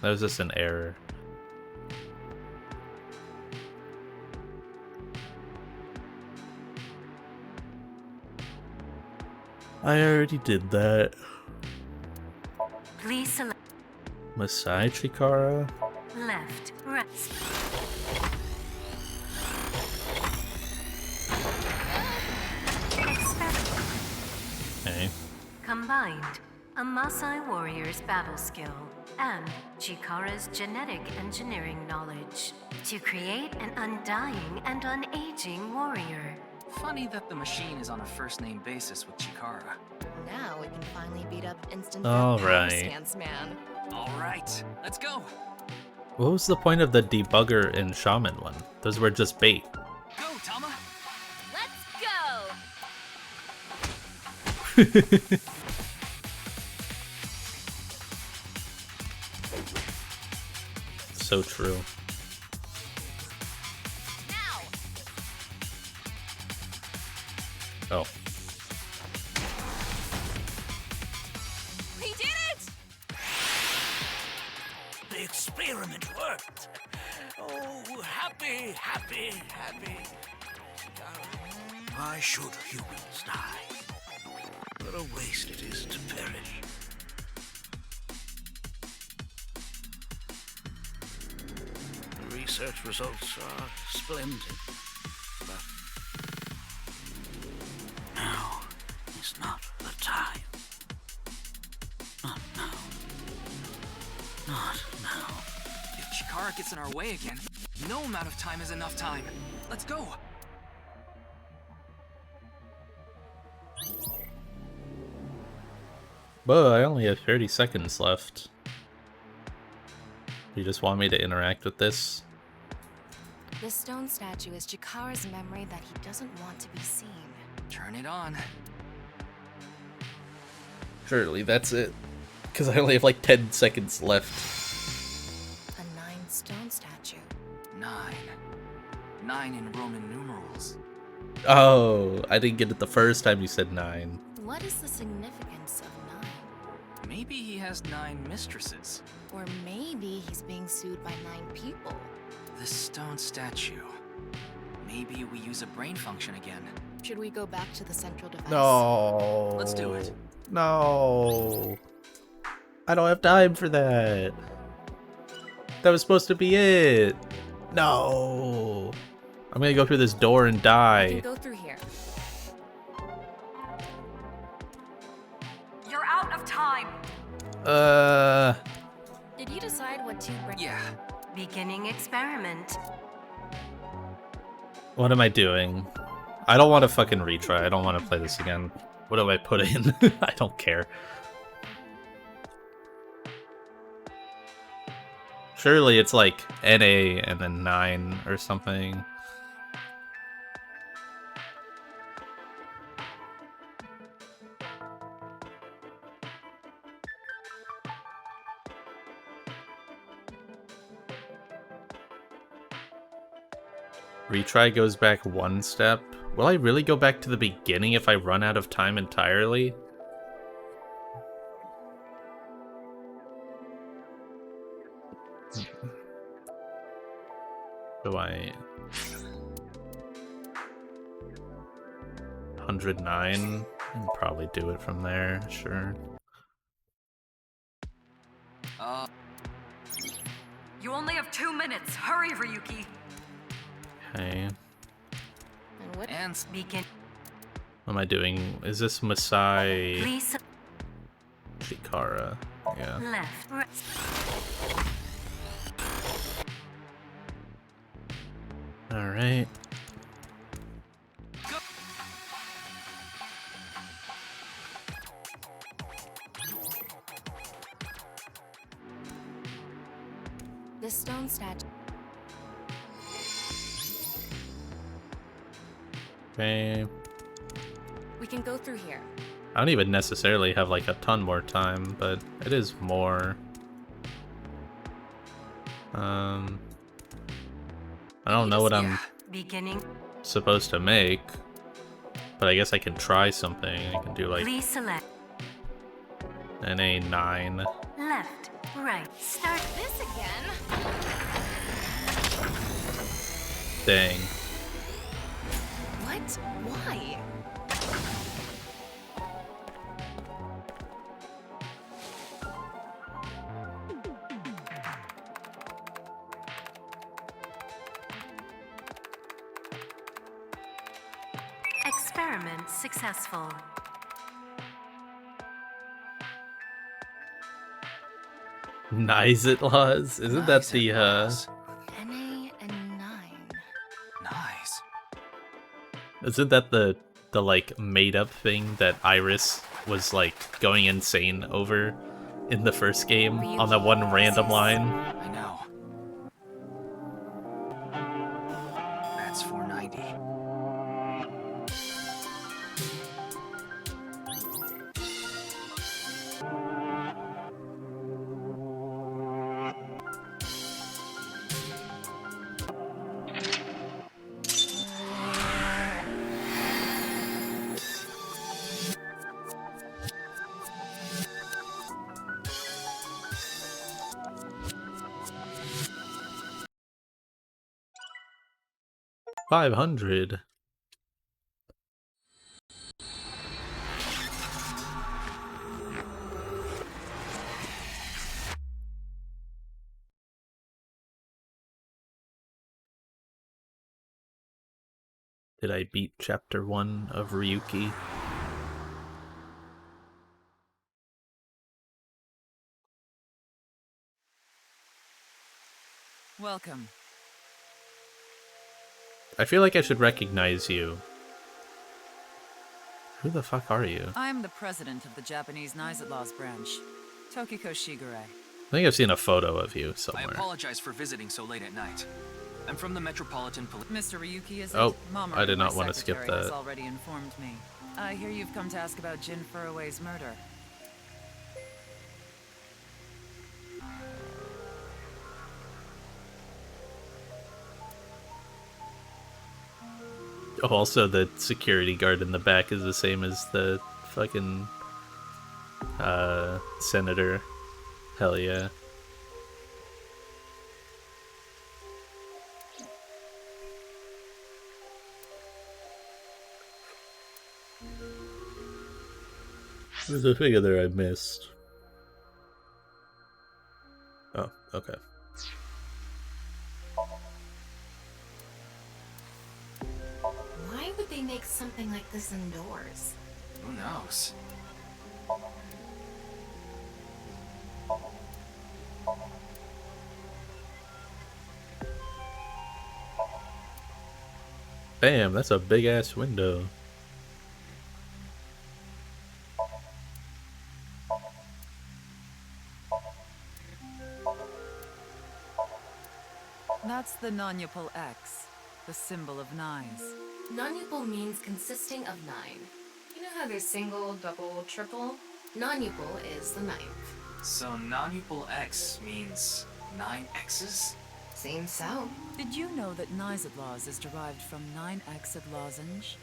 That was just an error. I already did that. Please select Maasai Chikara? left, right. Experiment. Okay. Combined, a Maasai warrior's battle skill and Chikara's genetic engineering knowledge to create an undying and unaging warrior. Funny that the machine is on a first-name basis with Chikara. Now we can finally beat up instant All power right. stance, man. All right, let's go. What was the point of the debugger and shaman one? Those were just bait. Go, Tama. Let's go. So true. Now. Oh. We did it! The experiment worked. Oh, happy, happy, happy. Why should humans die? What a waste it is to perish. The research results are splendid. But now is not the time. Not now. Not now. If Chikara gets in our way again, no amount of time is enough time. Let's go. But I only have 30 seconds left. You just want me to interact with this? This stone statue is Chikara's memory that he doesn't want to be seen. Turn it on. Surely that's it. Because I only have like 10 seconds left. A 9 stone statue. 9. 9 in Roman numerals. Oh, I didn't get it the first time you said 9. What is the significance of 9? Maybe he has 9 mistresses. Or maybe he's being sued by 9 people. This stone statue. Maybe we use a brain function again. Should we go back to the central device? No. Let's do it. No. I don't have time for that. That was supposed to be it. No. I'm gonna go through this door and We die. can go through here. You're out of time. Did you decide what to bring? Yeah. Beginning experiment. What am I doing? I don't want to fucking retry. I don't want to play this again. What do I put in? I don't care. Surely it's like NA and then 9 or something. Retry goes back 1 step. Will I really go back to the beginning if I run out of time entirely? Do I... 109? I'll probably do it from there, sure. You only have 2 minutes. Hurry, Ryuki. Okay. And what? And Begin. What am I doing? Is this Masai Lisa. Chikara? Yeah. Left. Right. Alright. This stone statue. Okay. We can go through here. I don't even necessarily have like a ton more time, but it is more. I don't know what I'm Beginning. supposed to make, but I guess I can try something. I can do like Please select. an A9. Left. Right. Start. This again? Dang. What? Why? Experiment successful. Nice it was. Isn't that the NA and 9. nice. Isn't that the like made up thing that Iris was like going insane over in the first game on that one random line? I know. That's 490. $500. Did I beat Chapter 1 of Ryuki? Welcome. I feel like I should recognize you. Who the fuck are you? I'm the president of the Japanese Knives at Laws branch, Tokiko Shigure. I think I've seen a photo of you I somewhere. apologize for visiting so late at night. I'm from the Metropolitan Police. Mr. Ryuki, is Oh, it? Mama, I did not my want to skip secretary, has that. already informed me. I hear you've come to ask about Jin Furroway's murder. Oh, also the security guard in the back is the same as the fucking senator. Hell yeah. There's a figure there I missed. Oh, okay. Why would they make something like this indoors? Who knows? Bam, that's a big ass window. That's the non-Yupal X, the symbol of knives. Non-Yupal means consisting of 9. You know how there's single, double, triple? Non-Yupal is the 9th. So non-Upal X means 9 X's? Seems so. Did you know that Nizadlaws is derived from 9-Xed lozenge?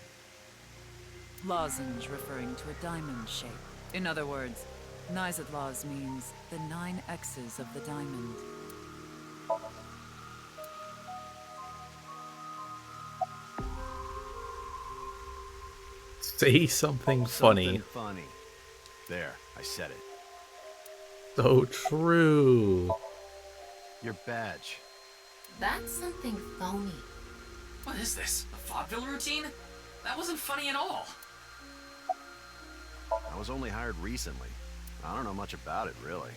Lozenge referring to a diamond shape. In other words, Nizadlaws means the 9 X's of the diamond. Say something funny. Something funny. There, I said it. So true. Your badge. That's something phony. What is this? A vaudeville routine? That wasn't funny at all. I was only hired recently. I don't know much about it, really.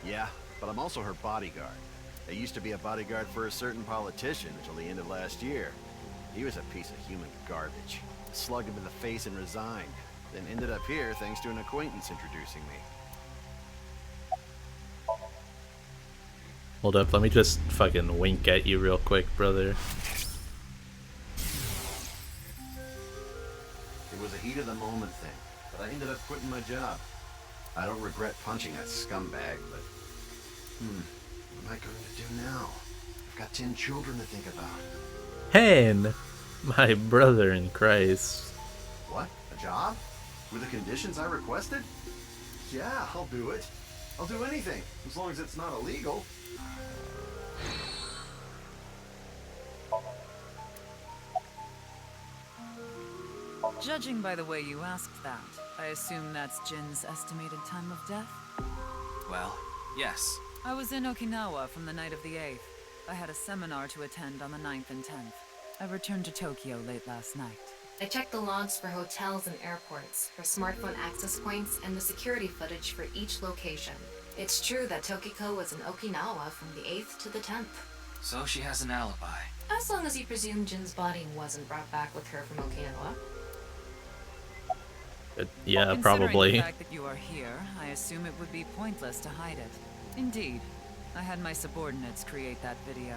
Yeah, but I'm also her bodyguard. I used to be a bodyguard for a certain politician until the end of last year. He was a piece of human garbage. Slugged him in the face and resigned. Then ended up here thanks to an acquaintance introducing me. Hold up, let me just fucking wink at you real quick, brother. It was a heat of the moment thing, but I ended up quitting my job. I don't regret punching that scumbag, but... what am I going to do now? I've got 10 children to think about. Hen! My brother in Christ. What? A job? With the conditions I requested? Yeah, I'll do it. I'll do anything, as long as it's not illegal. Judging by the way you asked that, I assume that's Jin's estimated time of death? Well, yes. I was in Okinawa from the night of the 8th. I had a seminar to attend on the 9th and 10th. I returned to Tokyo late last night. I checked the logs for hotels and airports, for smartphone access points, and the security footage for each location. It's true that Tokiko was in Okinawa from the 8th to the 10th. So she has an alibi. As long as you presume Jin's body wasn't brought back with her from Okinawa. Yeah, Considering probably. the fact that you are here, I assume it would be pointless to hide it. Indeed, I had my subordinates create that video.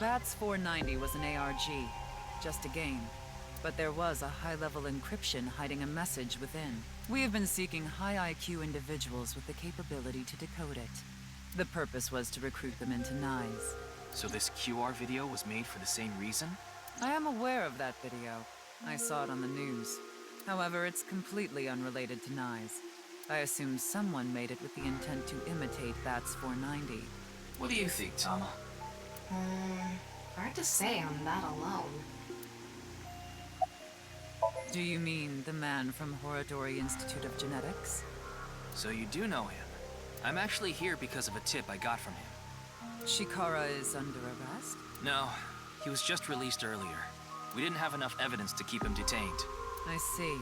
Bats 490 was an ARG, just a game. But there was a high-level encryption hiding a message within. We have been seeking high IQ individuals with the capability to decode it. The purpose was to recruit them into knives. So this QR video was made for the same reason? I am aware of that video. I saw it on the news. However, it's completely unrelated to knives. I assume someone made it with the intent to imitate Bats 490. What do you think, Tama? Hard to say on that alone. Do you mean the man from Horodori Institute of Genetics? So you do know him. I'm actually here because of a tip I got from him. Shikara is under arrest? No, he He was just released earlier. We didn't have enough evidence to keep him detained. I see.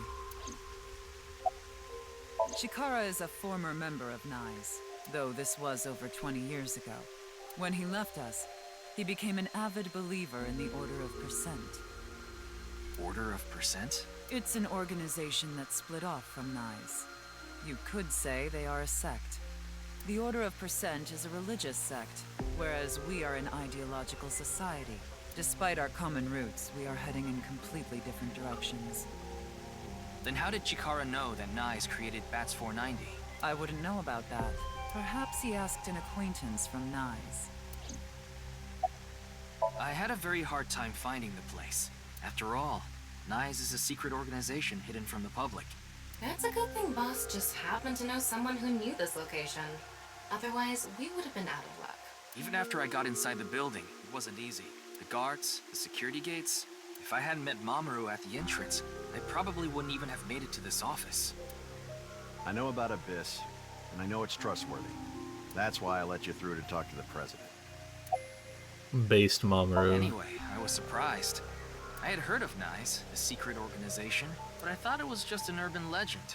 Chikara is a former member of NICE, though this was over 20 years ago. When he left us, he became an avid believer in the Order of Percent. Order of Percent? It's an organization that split off from NICE. You could say they are a sect. The Order of Percent is a religious sect, whereas we are an ideological society. Despite our common roots, we are heading in completely different directions. Then how did Chikara know that NICE created Bats 490? I wouldn't know about that. Perhaps he asked an acquaintance from NICE. I had a very hard time finding the place. After all, NICE is a secret organization hidden from the public. That's a good thing Boss just happened to know someone who knew this location. Otherwise, we would have been out of luck. Even after I got inside the building, it wasn't easy. The guards, the security gates. If I hadn't met Mamoru at the entrance, I probably wouldn't even have made it to this office. I know about Abyss, and I know it's trustworthy. That's why I let you through to talk to the president. Based Mamoru. Anyway, I was surprised. I had heard of NICE, a secret organization, but I thought it was just an urban legend.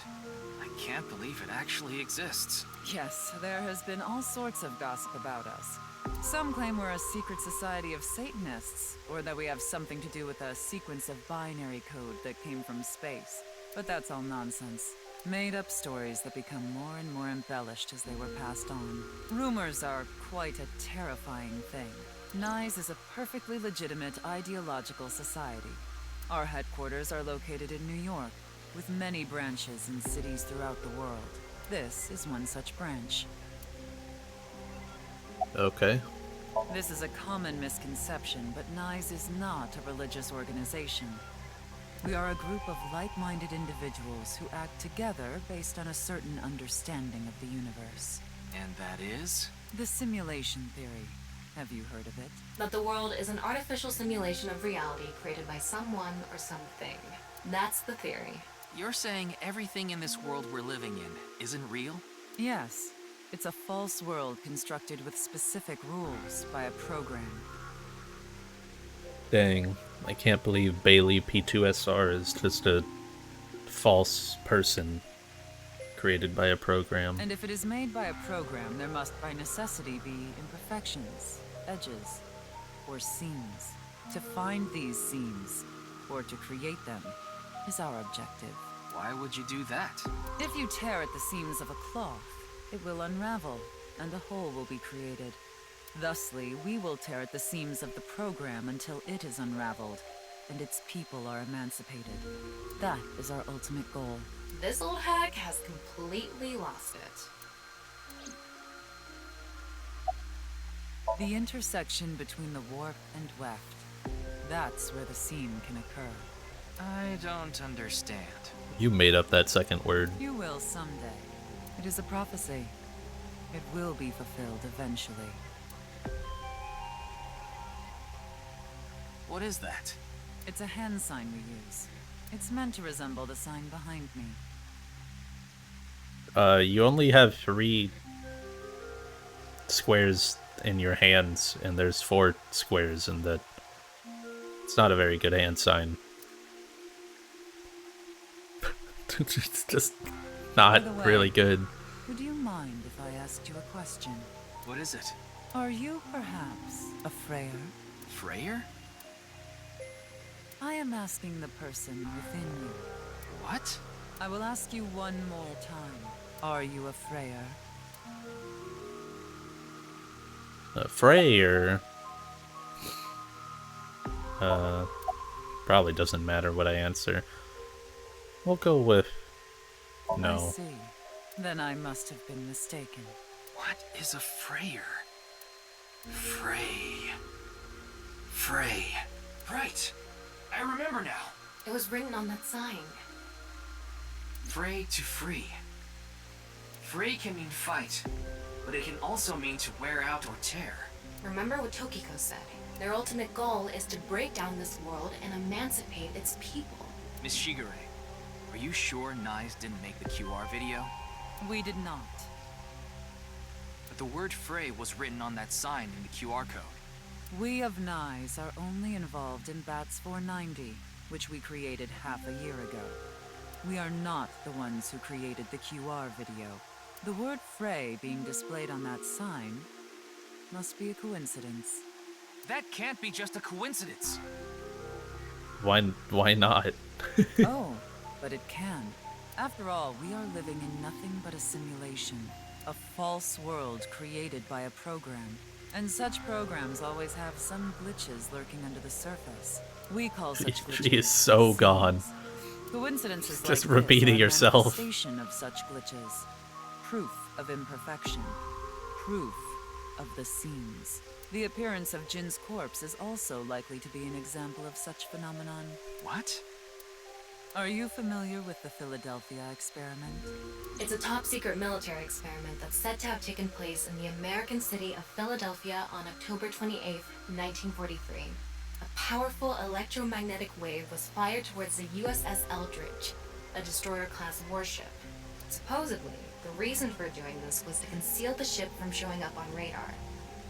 I can't believe it actually exists. Yes, there has been all sorts of gossip about us. Some claim we're a secret society of Satanists, or that we have something to do with a sequence of binary code that came from space. But that's all nonsense. Made-up stories that become more and more embellished as they were passed on. Rumors are quite a terrifying thing. NICE is a perfectly legitimate ideological society. Our headquarters are located in New York, with many branches in cities throughout the world. This is one such branch. Okay. This is a common misconception, but NICE is not a religious organization. We are a group of like-minded individuals who act together based on a certain understanding of the universe. And that is? The simulation theory. Have you heard of it? That the world is an artificial simulation of reality created by someone or something. That's the theory. You're saying everything in this world we're living in isn't real? Yes. It's a false world constructed with specific rules by a program. Dang. I can't believe Bailey P2SR is just a false person created by a program. And if it is made by a program, there must by necessity be imperfections, edges, or seams. To find these seams, or to create them, is our objective. Why would you do that? If you tear at the seams of a cloth, it will unravel, and a hole will be created. Thusly, we will tear at the seams of the program until it is unraveled, and its people are emancipated. That is our ultimate goal. This old hack has completely lost it. The intersection between the warp and weft. That's where the seam can occur. I don't understand. You made up that second word. You will someday. It is a prophecy. It will be fulfilled eventually. What is that? It's a hand sign we use. It's meant to resemble the sign behind me. You only have 3 squares in your hands, and there's 4 squares in the... It's not a very good hand sign. It's just not By the way, really good. Would you mind if I asked you a question? What is it? Are you perhaps a Freyer? Freyer? I am asking the person within you. What? I will ask you one more time. Are you a Freyer? A Freyer? Probably doesn't matter what I answer. We'll go with no. I see. Then I must have been mistaken. What is a Freyer? Frey. Right. I remember now. It was written on that sign. Frey to free. Frey can mean fight, but it can also mean to wear out or tear. Remember what Tokiko said. Their ultimate goal is to break down this world and emancipate its people. Miss Shigure, are you sure NICE didn't make the QR video? We did not. But the word Frey was written on that sign in the QR code. We of Nyes are only involved in Bats 490, which we created half a year ago. We are not the ones who created the QR video. The word Frey being displayed on that sign must be a coincidence. That can't be just a coincidence. Why not? Oh, but it can. After all, we are living in nothing but a simulation. A false world created by a program. And such programs always have some glitches lurking under the surface. We call such glitches She is so gone. coincidences like Just this repeating are a yourself. manifestation of such glitches. Proof of imperfection. Proof of the seams. The appearance of Jin's corpse is also likely to be an example of such phenomenon. What? Are you familiar with the Philadelphia experiment? It's a top-secret military experiment that's said to have taken place in the American city of Philadelphia on October 28, 1943. A powerful electromagnetic wave was fired towards the USS Eldridge, a destroyer-class warship. Supposedly, the reason for doing this was to conceal the ship from showing up on radar.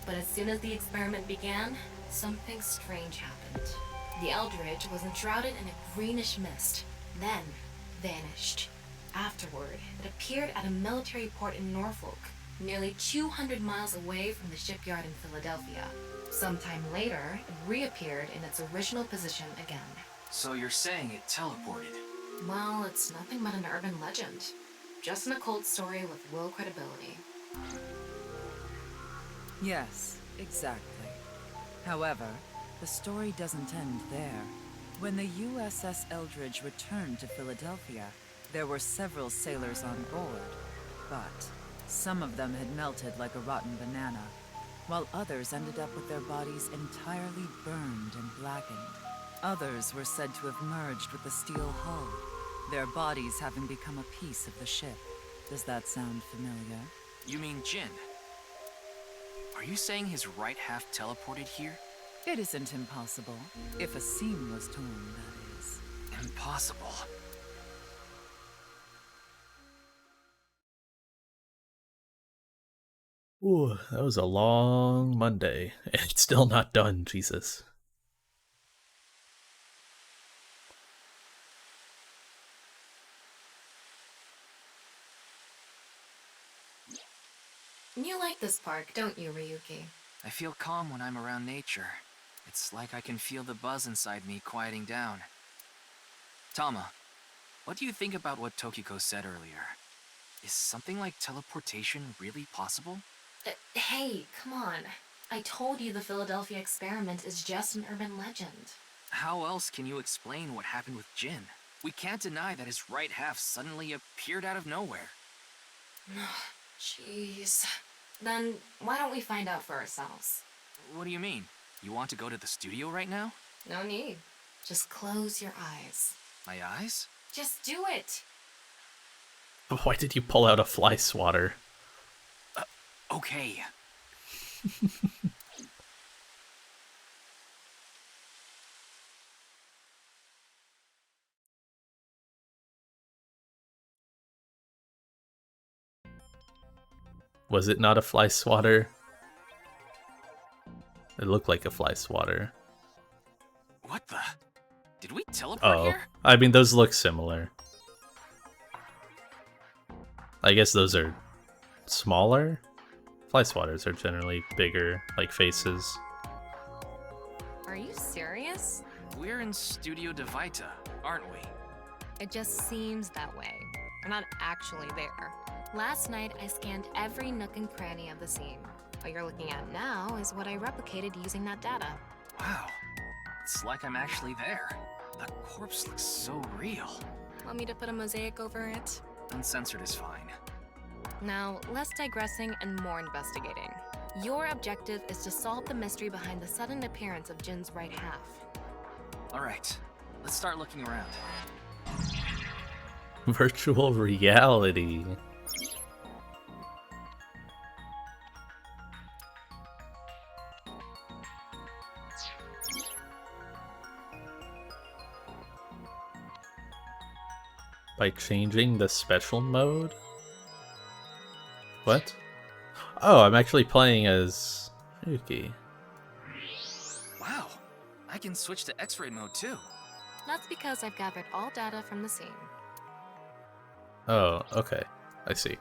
But as soon as the experiment began, something strange happened. The Eldridge was enshrouded in a greenish mist, then vanished. Afterward, it appeared at a military port in Norfolk, nearly 200 miles away from the shipyard in Philadelphia. Sometime later, it reappeared in its original position again. So you're saying it teleported? Well, it's nothing but an urban legend. Just an occult story with low credibility. Yes, exactly. However, the story doesn't end there. When the USS Eldridge returned to Philadelphia, there were several sailors on board, but some of them had melted like a rotten banana, while others ended up with their bodies entirely burned and blackened. Others were said to have merged with the steel hull, their bodies having become a piece of the ship. Does that sound familiar? You mean Jin? Are you saying his right half teleported here? It isn't impossible. If a seam was torn, that is. Impossible. Ooh, that was a long Monday. It's still not done, Jesus. You like this park, don't you, Ryuki? I feel calm when I'm around nature. It's like I can feel the buzz inside me quieting down. Tama, what do you think about what Tokiko said earlier? Is something like teleportation really possible? Hey, come on. I told you the Philadelphia experiment is just an urban legend. How else can you explain what happened with Jin? We can't deny that his right half suddenly appeared out of nowhere. Jeez. Then why don't we find out for ourselves? What do you mean? You want to go to the studio right now? No need. Just close your eyes. My eyes? Just do it! Why did you pull out a fly swatter? Okay. Was it not a fly swatter? It looked like a fly swatter. What the? Did we teleport here? I mean, those look similar. I guess those are smaller? Fly swatters are generally bigger, like faces. Are you serious? We're in Studio Devita, aren't we? It just seems that way. We're not actually there. Last night, I scanned every nook and cranny of the scene. What you're looking at now is what I replicated using that data. Wow. It's like I'm actually there. The corpse looks so real. Want me to put a mosaic over it? Uncensored is fine. Now, less digressing and more investigating. Your objective is to solve the mystery behind the sudden appearance of Jin's right half. Alright, let's start looking around. Virtual reality. By changing the special mode? What? Oh, I'm actually playing as Ryuki. I can switch to X-ray mode too. That's because I've gathered all data from the scene. Oh, okay. I see.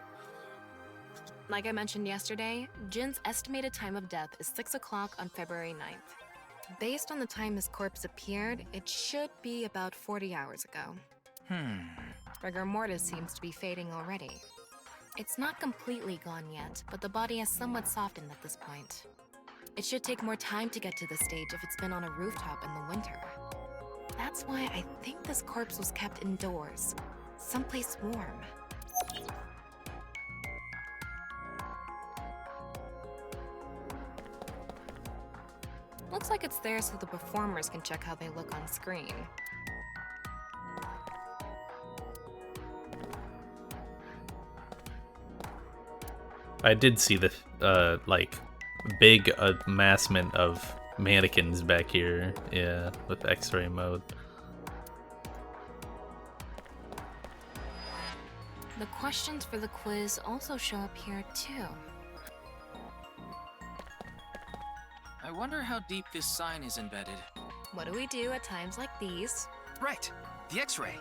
Like I mentioned yesterday, Jin's estimated time of death is 6 o'clock on February 9th. Based on the time his corpse appeared, it should be about 40 hours ago. Rigor mortis seems to be fading already. It's not completely gone yet, but the body has somewhat softened at this point. It should take more time to get to this stage if it's been on a rooftop in the winter. That's why I think this corpse was kept indoors, someplace warm. Looks like it's there so the performers can check how they look on screen. I did see the, like, big amassment of mannequins back here, yeah, with X-ray mode. The questions for the quiz also show up here too. I wonder how deep this sign is embedded. What do we do at times like these? Right, the X-ray.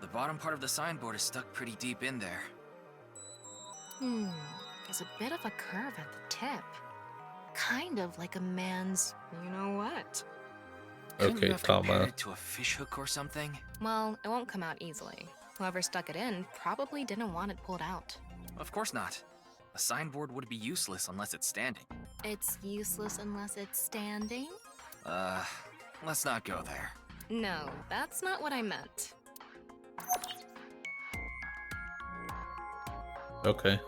The bottom part of the signboard is stuck pretty deep in there. There's a bit of a curve at the tip. Kind of like a man's, you know what? Couldn't Okay, you have compared Tama. it to a fish hook or something? Well, it won't come out easily. Whoever stuck it in probably didn't want it pulled out. Of course not. A signboard would be useless unless it's standing. It's useless unless it's standing? Let's not go there. No, that's not what I meant. Okay.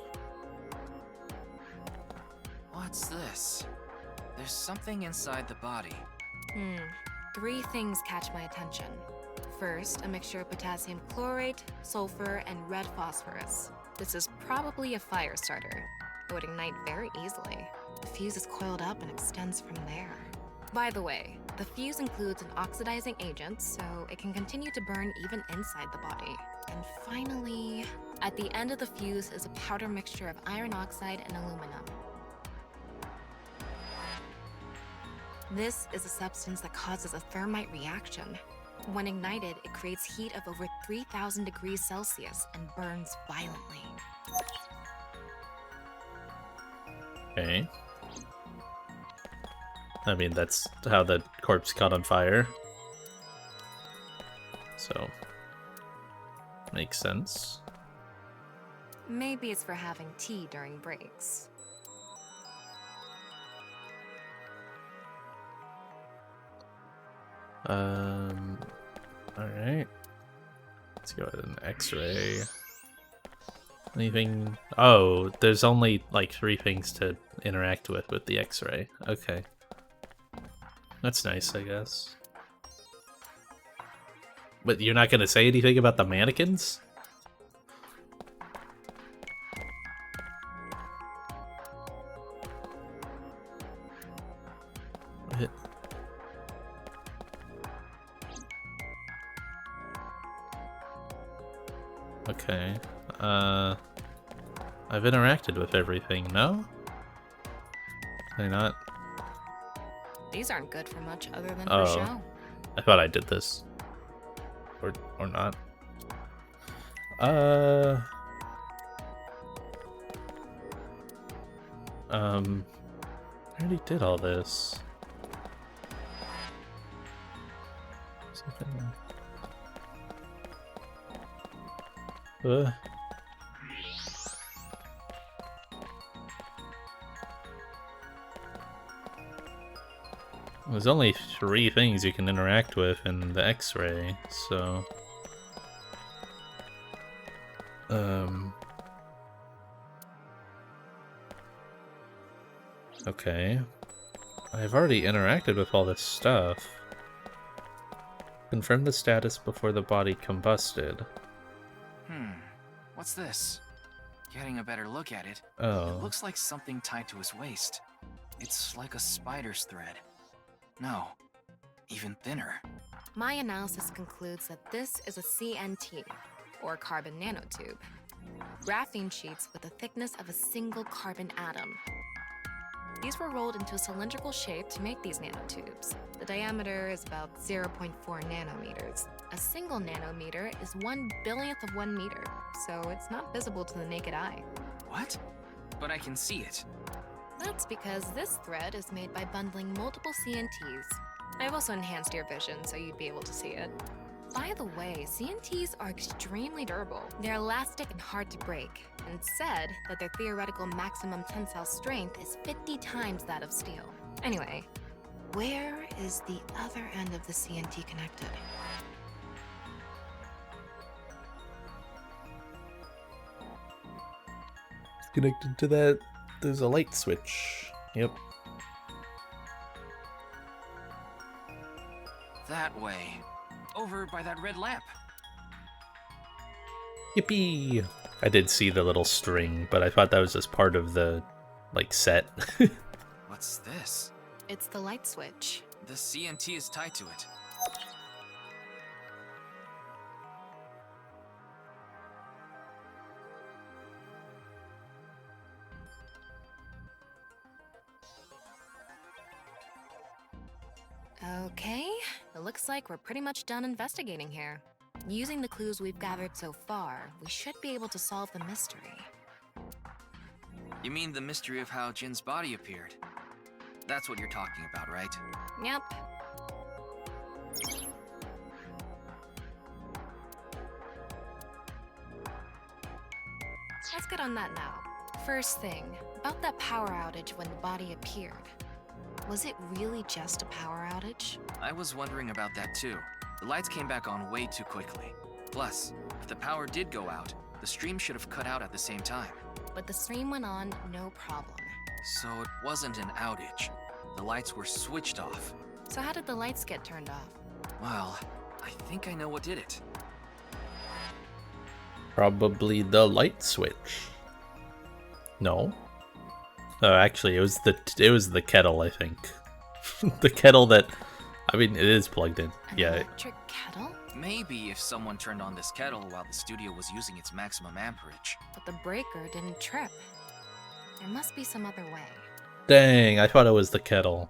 What's this? There's something inside the body. 3 things catch my attention. First, a mixture of potassium chlorate, sulfur, and red phosphorus. This is probably a fire starter. It would ignite very easily. The fuse is coiled up and extends from there. By the way, the fuse includes an oxidizing agent, so it can continue to burn even inside the body. And finally, at the end of the fuse is a powder mixture of iron oxide and aluminum. This is a substance that causes a thermite reaction. When ignited, it creates heat of over 3,000 degrees Celsius and burns violently. Okay. I mean, that's how the corpse caught on fire. So, makes sense. Maybe it's for having tea during breaks. Alright. Let's go ahead and X-ray. Anything? Oh, there's only like 3 things to interact with the X-ray. Okay. That's nice, I guess. But you're not gonna say anything about the mannequins? What? Okay. I've interacted with everything, no? Can I not? These aren't good for much other than Oh. for show. I thought I did this. Or not. I already did all this. Something. There's only 3 things you can interact with in the X-ray, so... Okay. I've already interacted with all this stuff. Confirm the status before the body combusted. What's this? Getting a better look at it. Oh. It looks like something tied to his waist. It's like a spider's thread. No, even thinner. My analysis concludes that this is a CNT, or carbon nanotube. Graphene sheets with the thickness of a single carbon atom. These were rolled into a cylindrical shape to make these nanotubes. The diameter is about 0.4 nanometers. A single nanometer is 1/1000th of 1 meter, so it's not visible to the naked eye. What? But I can see it. That's because this thread is made by bundling multiple CNTs. I've also enhanced your vision so you'd be able to see it. By the way, CNTs are extremely durable. They're elastic and hard to break, and it's said that their theoretical maximum tensile strength is 50 times that of steel. Anyway, where is the other end of the CNT connected? It's connected to that. There's a light switch. Yep. That way. Over by that red lamp. Yippee! I did see the little string, but I thought that was just part of the, like, set. What's this? It's the light switch. The CNT is tied to it. Okay, it looks like we're pretty much done investigating here. Using the clues we've gathered so far, we should be able to solve the mystery. You mean the mystery of how Jin's body appeared? That's what you're talking about, right? Yep. Let's get on that now. First thing, about that power outage when the body appeared. Was it really just a power outage? I was wondering about that too. The lights came back on way too quickly. Plus, if the power did go out, the stream should have cut out at the same time. But the stream went on, no problem. So it wasn't an outage. The lights were switched off. So how did the lights get turned off? Well, I think I know what did it. Probably the light switch. No. Oh, actually, it was the kettle, I think. The kettle that, I mean, it is plugged in. An Yeah. electric kettle? Maybe if someone turned on this kettle while the studio was using its maximum amperage. But the breaker didn't trip. There must be some other way. Dang, I thought it was the kettle.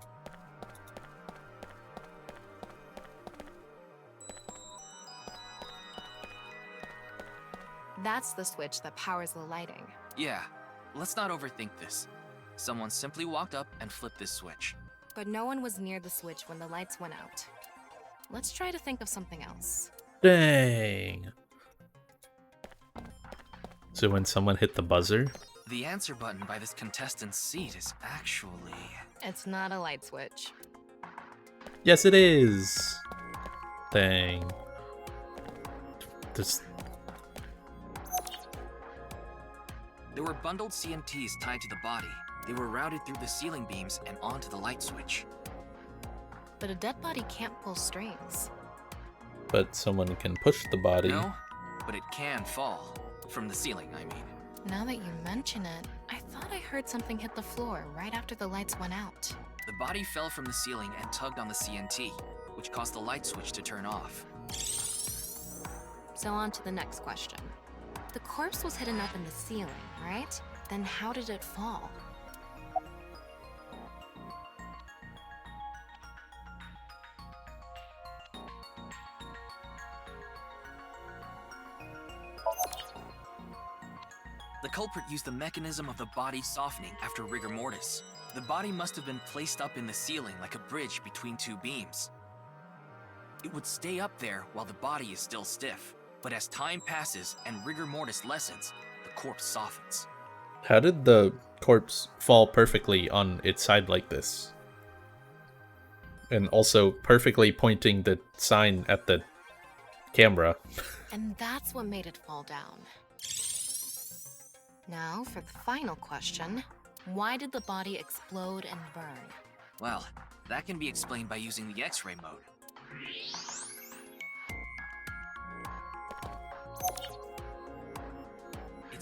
That's the switch that powers the lighting. Yeah, let's not overthink this. Someone simply walked up and flipped this switch. But no one was near the switch when the lights went out. Let's try to think of something else. Dang. So when someone hit the buzzer? The answer button by this contestant's seat is actually... It's not a light switch. Yes, it is. Dang. This... There were bundled CNTs tied to the body. They were routed through the ceiling beams and onto the light switch. But a dead body can't pull strings. But someone can push the body. No, but it can fall. From the ceiling, I mean. Now that you mention it, I thought I heard something hit the floor right after the lights went out. The body fell from the ceiling and tugged on the CNT, which caused the light switch to turn off. So on to the next question. The corpse was hidden up in the ceiling, right? Then how did it fall? The culprit used the mechanism of the body softening after rigor mortis. The body must have been placed up in the ceiling like a bridge between two beams. It would stay up there while the body is still stiff, but as time passes and rigor mortis lessens, the corpse softens. How did the corpse fall perfectly on its side like this? And also perfectly pointing the sign at the camera. And that's what made it fall down. Now for the final question. Why did the body explode and burn? Well, that can be explained by using the X-ray mode.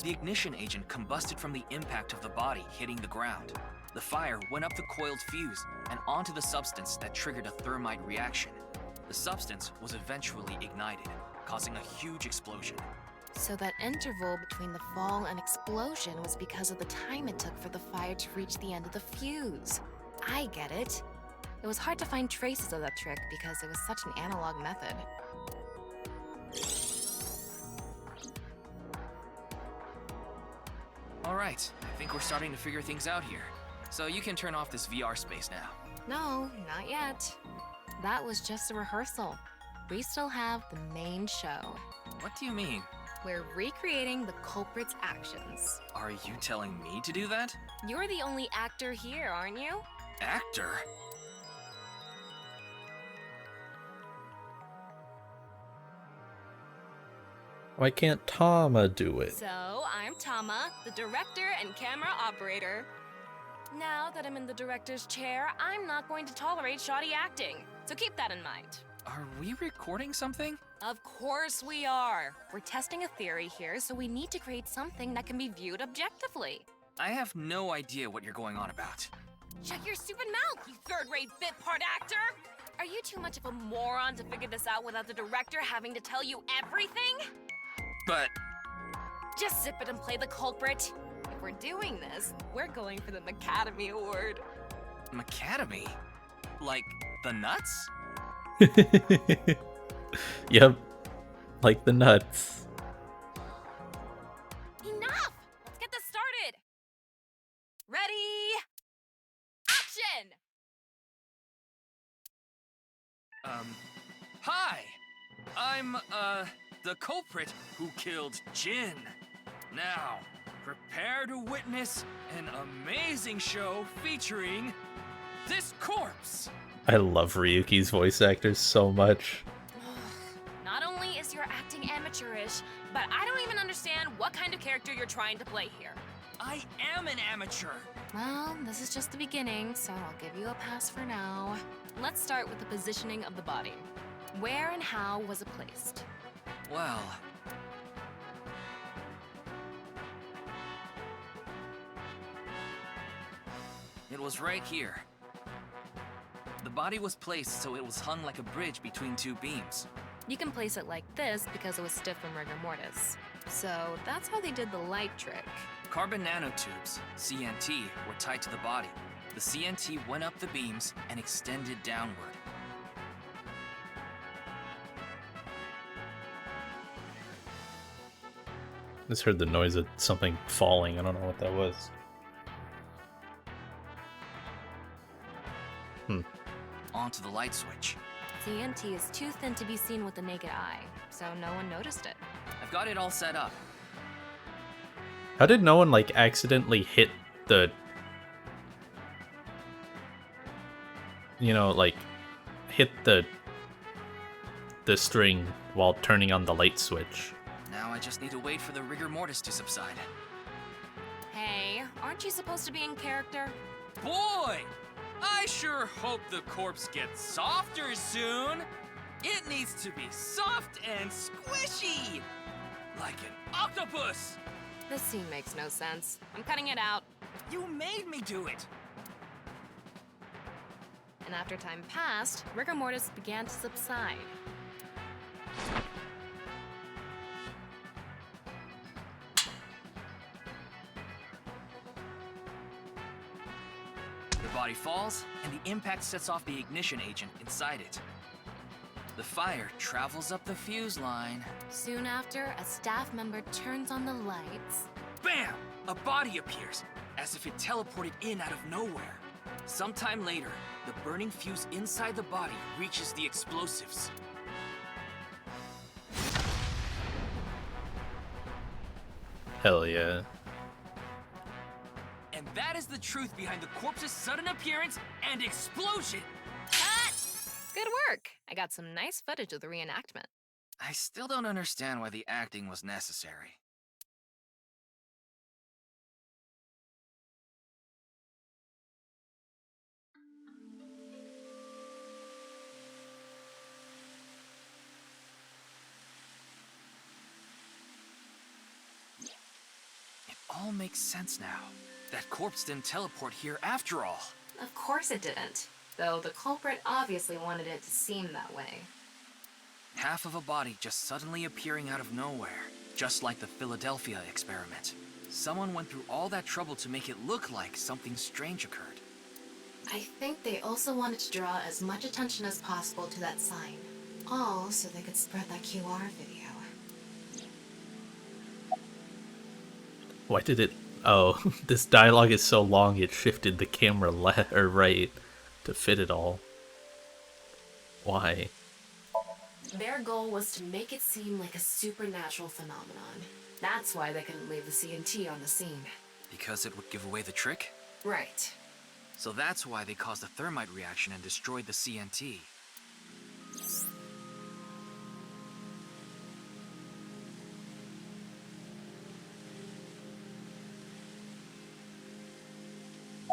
The ignition agent combusted from the impact of the body hitting the ground. The fire went up the coiled fuse and onto the substance that triggered a thermite reaction. The substance was eventually ignited, causing a huge explosion. So that interval between the fall and explosion was because of the time it took for the fire to reach the end of the fuse. I get it. It was hard to find traces of that trick because it was such an analog method. All right, I think we're starting to figure things out here. So you can turn off this VR space now. No, not yet. That was just a rehearsal. We still have the main show. What do you mean? We're recreating the culprit's actions. Are you telling me to do that? You're the only actor here, aren't you? Actor? Why can't Tama do it? So, I'm Tama, the director and camera operator. Now that I'm in the director's chair, I'm not going to tolerate shoddy acting. So keep that in mind. Are we recording something? Of course we are. We're testing a theory here, so we need to create something that can be viewed objectively. I have no idea what you're going on about. Shut your stupid mouth, you third-rate bit part actor! Are you too much of a moron to figure this out without the director having to tell you everything? But... Just zip it and play the culprit. If we're doing this, we're going for the Macademy Award. Macademy? Like, the nuts? Yep. Like the nuts. Enough! Let's get this started! Ready? Action! Hi! I'm, the culprit who killed Jin. Now, prepare to witness an amazing show featuring this corpse. I love Ryuki's voice actors so much. Not only is your acting amateurish, but I don't even understand what kind of character you're trying to play here. I am an amateur. Well, this is just the beginning, so I'll give you a pass for now. Let's start with the positioning of the body. Where and how was it placed? Well... it was right here. The body was placed so it was hung like a bridge between two beams. You can place it like this because it was stiff from rigor mortis. So that's how they did the light trick. Carbon nanotubes, CNT, were tied to the body. The CNT went up the beams and extended downward. Just heard the noise of something falling. I don't know what that was. Onto the light switch. CNT is too thin to be seen with the naked eye, so no one noticed it. I've got it all set up. How did no one, like, accidentally hit the... You know, like, hit the string while turning on the light switch? Now I just need to wait for the rigor mortis to subside. Hey, aren't you supposed to be in character? Boy! I sure hope the corpse gets softer soon! It needs to be soft and squishy! Like an octopus! This scene makes no sense. I'm cutting it out. You made me do it! And after time passed, rigor mortis began to subside. The body falls, and the impact sets off the ignition agent inside it. The fire travels up the fuse line. Soon after, a staff member turns on the lights. Bam! A body appears, as if it teleported in out of nowhere. Sometime later, the burning fuse inside the body reaches the explosives. Hell yeah. And that is the truth behind the corpse's sudden appearance and explosion! Cut! Good work! I got some nice footage of the reenactment. I still don't understand why the acting was necessary. It all makes sense now. That corpse didn't teleport here after all. Of course it didn't. Though the culprit obviously wanted it to seem that way. Half of a body just suddenly appearing out of nowhere, just like the Philadelphia experiment. Someone went through all that trouble to make it look like something strange occurred. I think they also wanted to draw as much attention as possible to that sign. All so they could spread that QR video. Why did it... Oh, this dialogue is so long it shifted the camera left or right to fit it all. Why? Their goal was to make it seem like a supernatural phenomenon. That's why they couldn't leave the CNT on the scene. Because it would give away the trick? Right. So that's why they caused a thermite reaction and destroyed the CNT.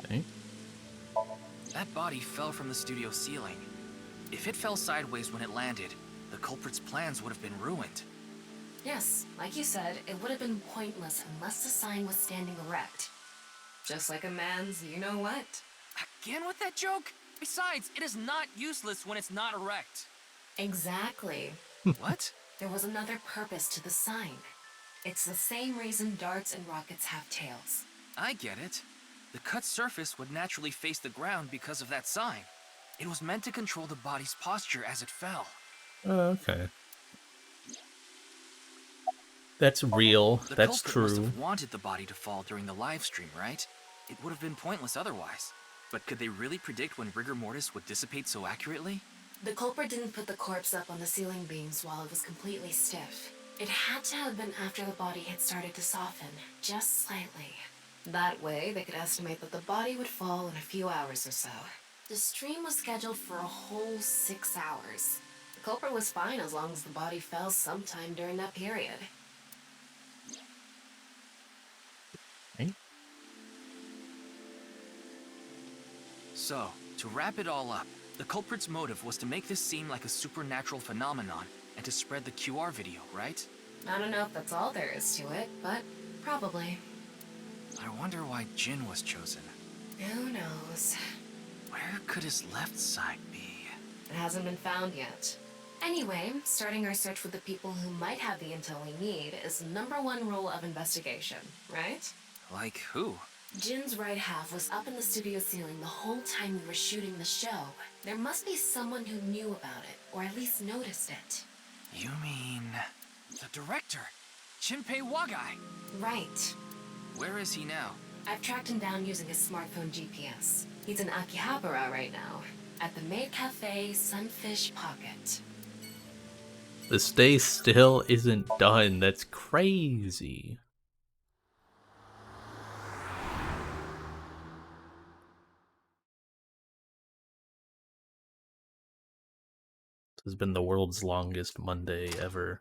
Okay. That body fell from the studio ceiling. If it fell sideways when it landed, the culprit's plans would have been ruined. Yes, like you said, it would have been pointless unless the sign was standing erect. Just like a man's you-know-what. Again with that joke? Besides, it is not useless when it's not erect. Exactly. What? There was another purpose to the sign. It's the same reason darts and rockets have tails. I get it. The cut surface would naturally face the ground because of that sign. It was meant to control the body's posture as it fell. Okay. That's real. The That's culprit must true. have wanted the body to fall during the live stream, right? It would have been pointless otherwise. But could they really predict when rigor mortis would dissipate so accurately? The culprit didn't put the corpse up on the ceiling beams while it was completely stiff. It had to have been after the body had started to soften, just slightly. That way, they could estimate that the body would fall in a few hours or so. The stream was scheduled for a whole 6 hours. The culprit was fine as long as the body fell sometime during that period. So, to wrap it all up, the culprit's motive was to make this seem like a supernatural phenomenon and to spread the QR video, right? I don't know if that's all there is to it, but probably. I wonder why Jin was chosen. Who knows? Where could his left side be? It hasn't been found yet. Anyway, starting our search with the people who might have the intel we need is the #1 rule of investigation, right? Like who? Jin's right half was up in the studio ceiling the whole time we were shooting the show. There must be someone who knew about it, or at least noticed it. You mean... the director? Shinpei Wagai? Right. Where is he now? I've tracked him down using his smartphone GPS. He's in Akihabara right now, at the maid cafe Sunfish Pocket. The stay still isn't done. That's crazy. This has been the world's longest Monday ever.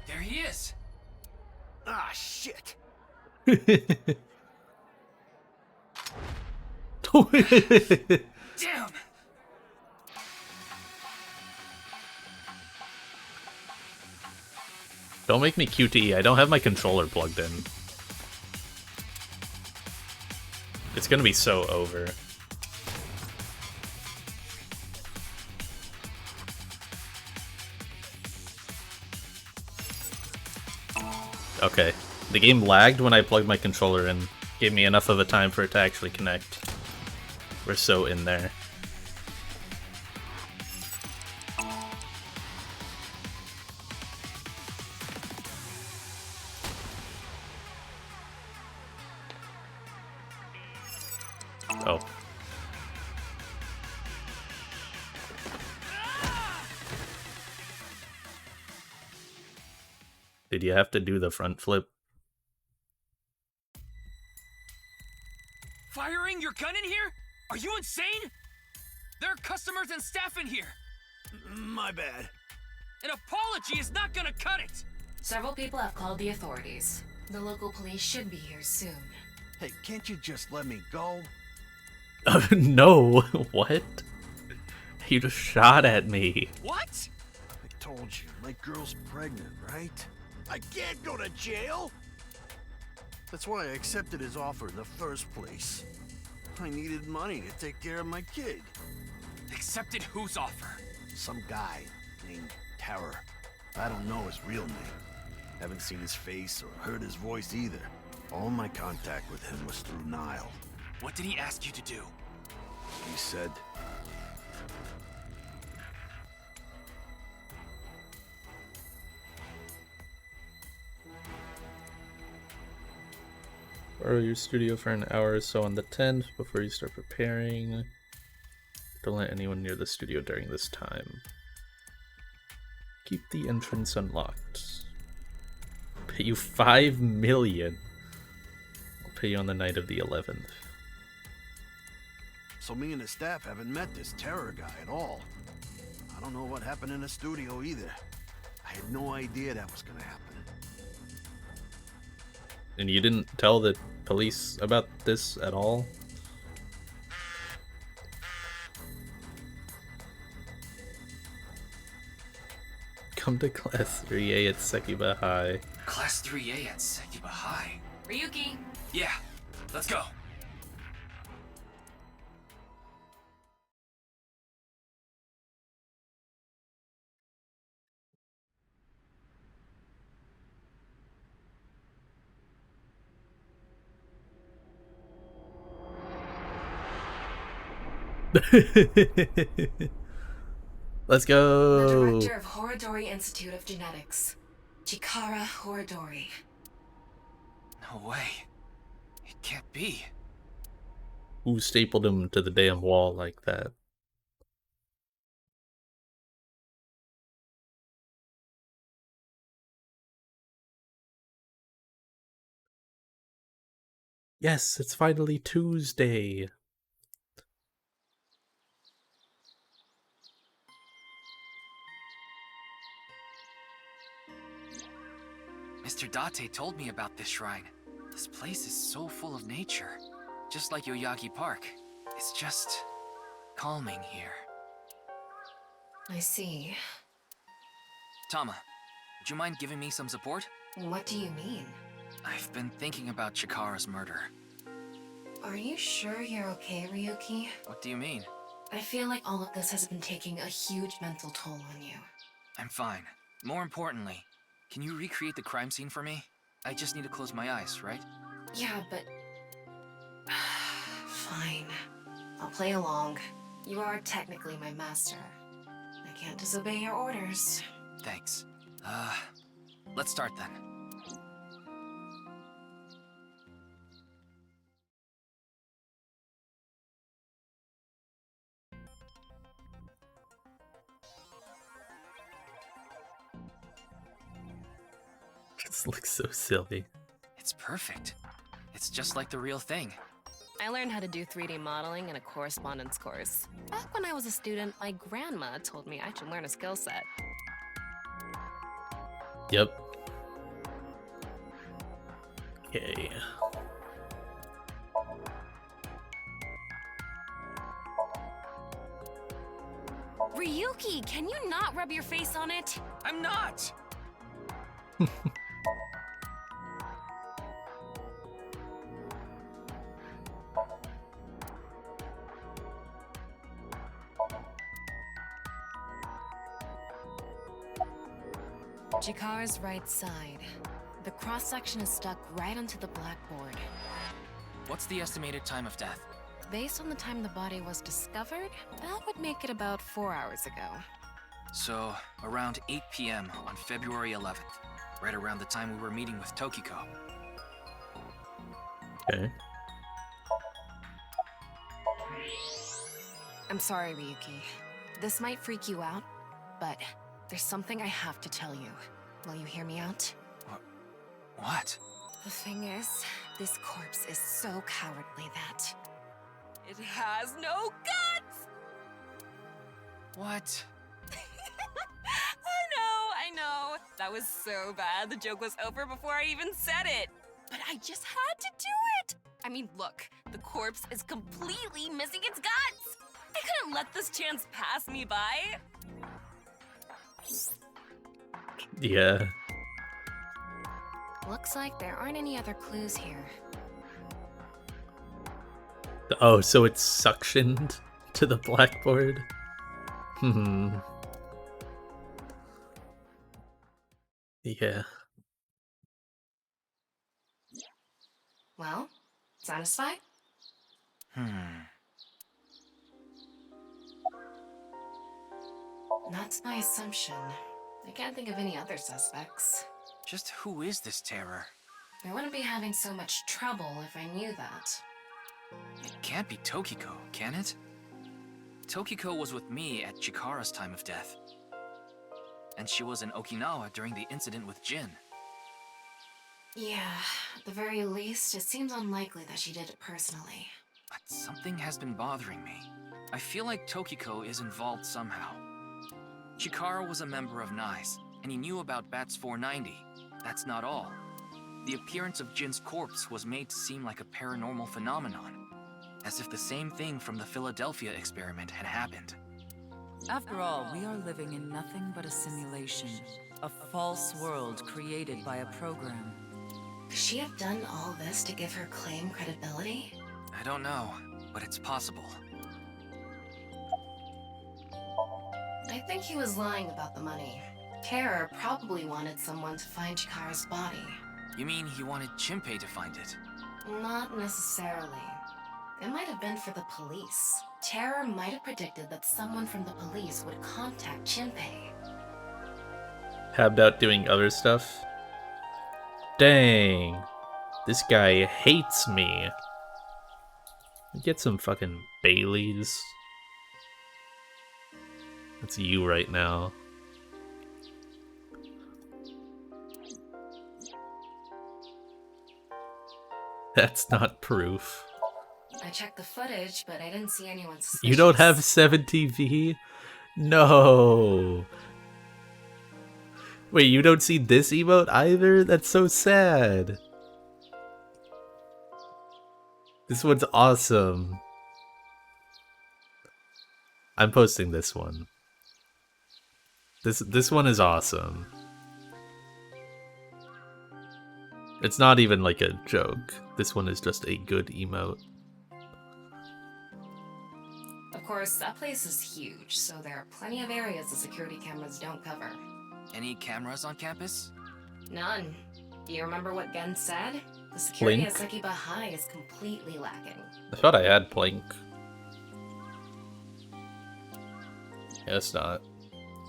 There he is! Ah, shit! Damn! Don't make me QTE. I don't have my controller plugged in. It's gonna be so over. Okay. The game lagged when I plugged my controller in. Gave me enough of a time for it to actually connect. We're so in there. Oh. Did you have to do the front flip? Firing your gun in here? Are you insane? There are customers and staff in here. My bad. An apology is not gonna cut it. Several people have called the authorities. The local police should be here soon. Hey, can't you just let me go? No. What? You just shot at me. What? I told you, my girl's pregnant, right? I can't go to jail! That's why I accepted his offer in the first place. I needed money to take care of my kid. Accepted whose offer? Some guy named Terror. I don't know his real name. Haven't seen his face or heard his voice either. All my contact with him was through Nile. What did he ask you to do? He said... Borrow your studio for an hour or so on the 10th before you start preparing. Don't let anyone near the studio during this time. Keep the entrance unlocked. Pay you 5 million. I'll pay you on the night of the 11th. So me and the staff haven't met this Terror guy at all. I don't know what happened in the studio either. I had no idea that was gonna happen. And you didn't tell the police about this at all? Come to Class 3A at Sekiba High. Class 3A at Sekiba High. Ryuki! Yeah, let's go. Let's go. The director of Horodori Institute of Genetics, Chikara Horodori. No way. It can't be. Who stapled him to the damn wall like that? Yes, it's finally Tuesday. Mr. Date told me about this shrine. This place is so full of nature. Just like Yoyagi Park. It's just... calming here. I see. Tama, would you mind giving me some support? What do you mean? I've been thinking about Chikara's murder. Are you sure you're okay, Ryuki? What do you mean? I feel like all of this has been taking a huge mental toll on you. I'm fine. More importantly, can you recreate the crime scene for me? I just need to close my eyes, right? Yeah, but... Fine. I'll play along. You are technically my master. I can't disobey your orders. Thanks. Let's start then. This looks so silly. It's perfect. It's just like the real thing. I learned how to do 3D modeling in a correspondence course. Back when I was a student, my grandma told me I should learn a skill set. Yep. Okay. Ryuki, can you not rub your face on it? I'm not! Chikara's right side. The cross-section is stuck right onto the blackboard. What's the estimated time of death? Based on the time the body was discovered, that would make it about 4 hours ago. So, around 8 p.m. on February 11th. Right around the time we were meeting with Tokiko. Okay. I'm sorry, Ryuki. This might freak you out, but there's something I have to tell you. Will you hear me out? What? The thing is, this corpse is so cowardly that it has no guts! What? I know. That was so bad. The joke was over before I even said it. But I just had to do it. I mean, look, the corpse is completely missing its guts. I couldn't let this chance pass me by. Yeah. Looks like there aren't any other clues here. Oh, so it's suctioned to the blackboard? Yeah. Well, satisfied? That's my assumption. I can't think of any other suspects. Just who is this terror? I wouldn't be having so much trouble if I knew that. It can't be Tokiko, can it? Tokiko was with me at Chikara's time of death. And she was in Okinawa during the incident with Jin. Yeah, at the very least, it seems unlikely that she did it personally. But something has been bothering me. I feel like Tokiko is involved somehow. Chikara was a member of NICE, and he knew about Bats 490. That's not all. The appearance of Jin's corpse was made to seem like a paranormal phenomenon, as if the same thing from the Philadelphia experiment had happened. After all, we are living in nothing but a simulation. A false world created by a program. Could she have done all this to give her claim credibility? I don't know, but it's possible. I think he was lying about the money. Terror probably wanted someone to find Chikara's body. You mean he wanted Chimpei to find it? Not necessarily. It might have been for the police. Terror might have predicted that someone from the police would contact Chimpei. How about doing other stuff? Dang. This guy hates me. Get some fucking Baileys. That's you right now. That's not proof. I checked the footage, but I didn't see anyone suspicious. You don't have 7TV? No. Wait, you don't see this emote either? That's so sad. This one's awesome. I'm posting this one. This one is awesome. It's not even like a joke. This one is just a good emote. Of course, that place is huge, so there are plenty of areas the security cameras don't cover. Any cameras on campus? None. Do you remember what Gen said? The security Blink? at Sekiba High is completely lacking. I thought I had Blink. Guess not.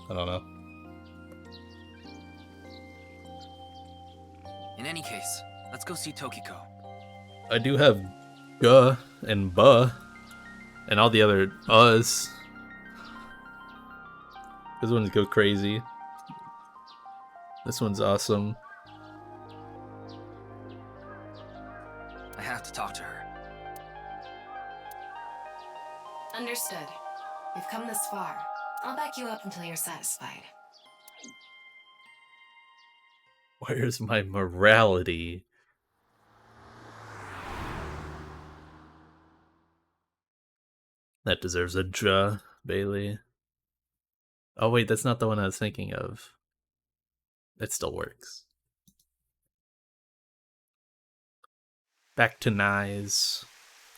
I don't know. In any case, let's go see Tokiko. I do have Guh and Buh and all the other Us. Those ones go crazy. This one's awesome. I have to talk to her. Understood. We've come this far. I'll back you up until you're satisfied. Where's my morality? That deserves a ja, Bailey. Oh wait, that's not the one I was thinking of. It still works. Back to Nyes.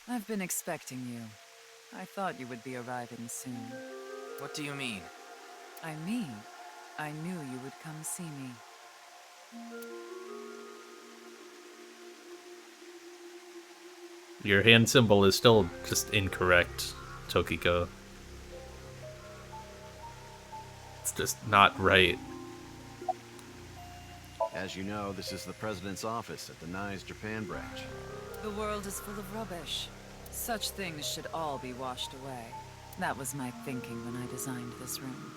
I've been expecting you. I thought you would be arriving soon. What do you mean? I mean, I knew you would come see me. Your hand symbol is still just incorrect, Tokiko. It's just not right. As you know, this is the president's office at the NICE Japan branch. The world is full of rubbish. Such things should all be washed away. That was my thinking when I designed this room.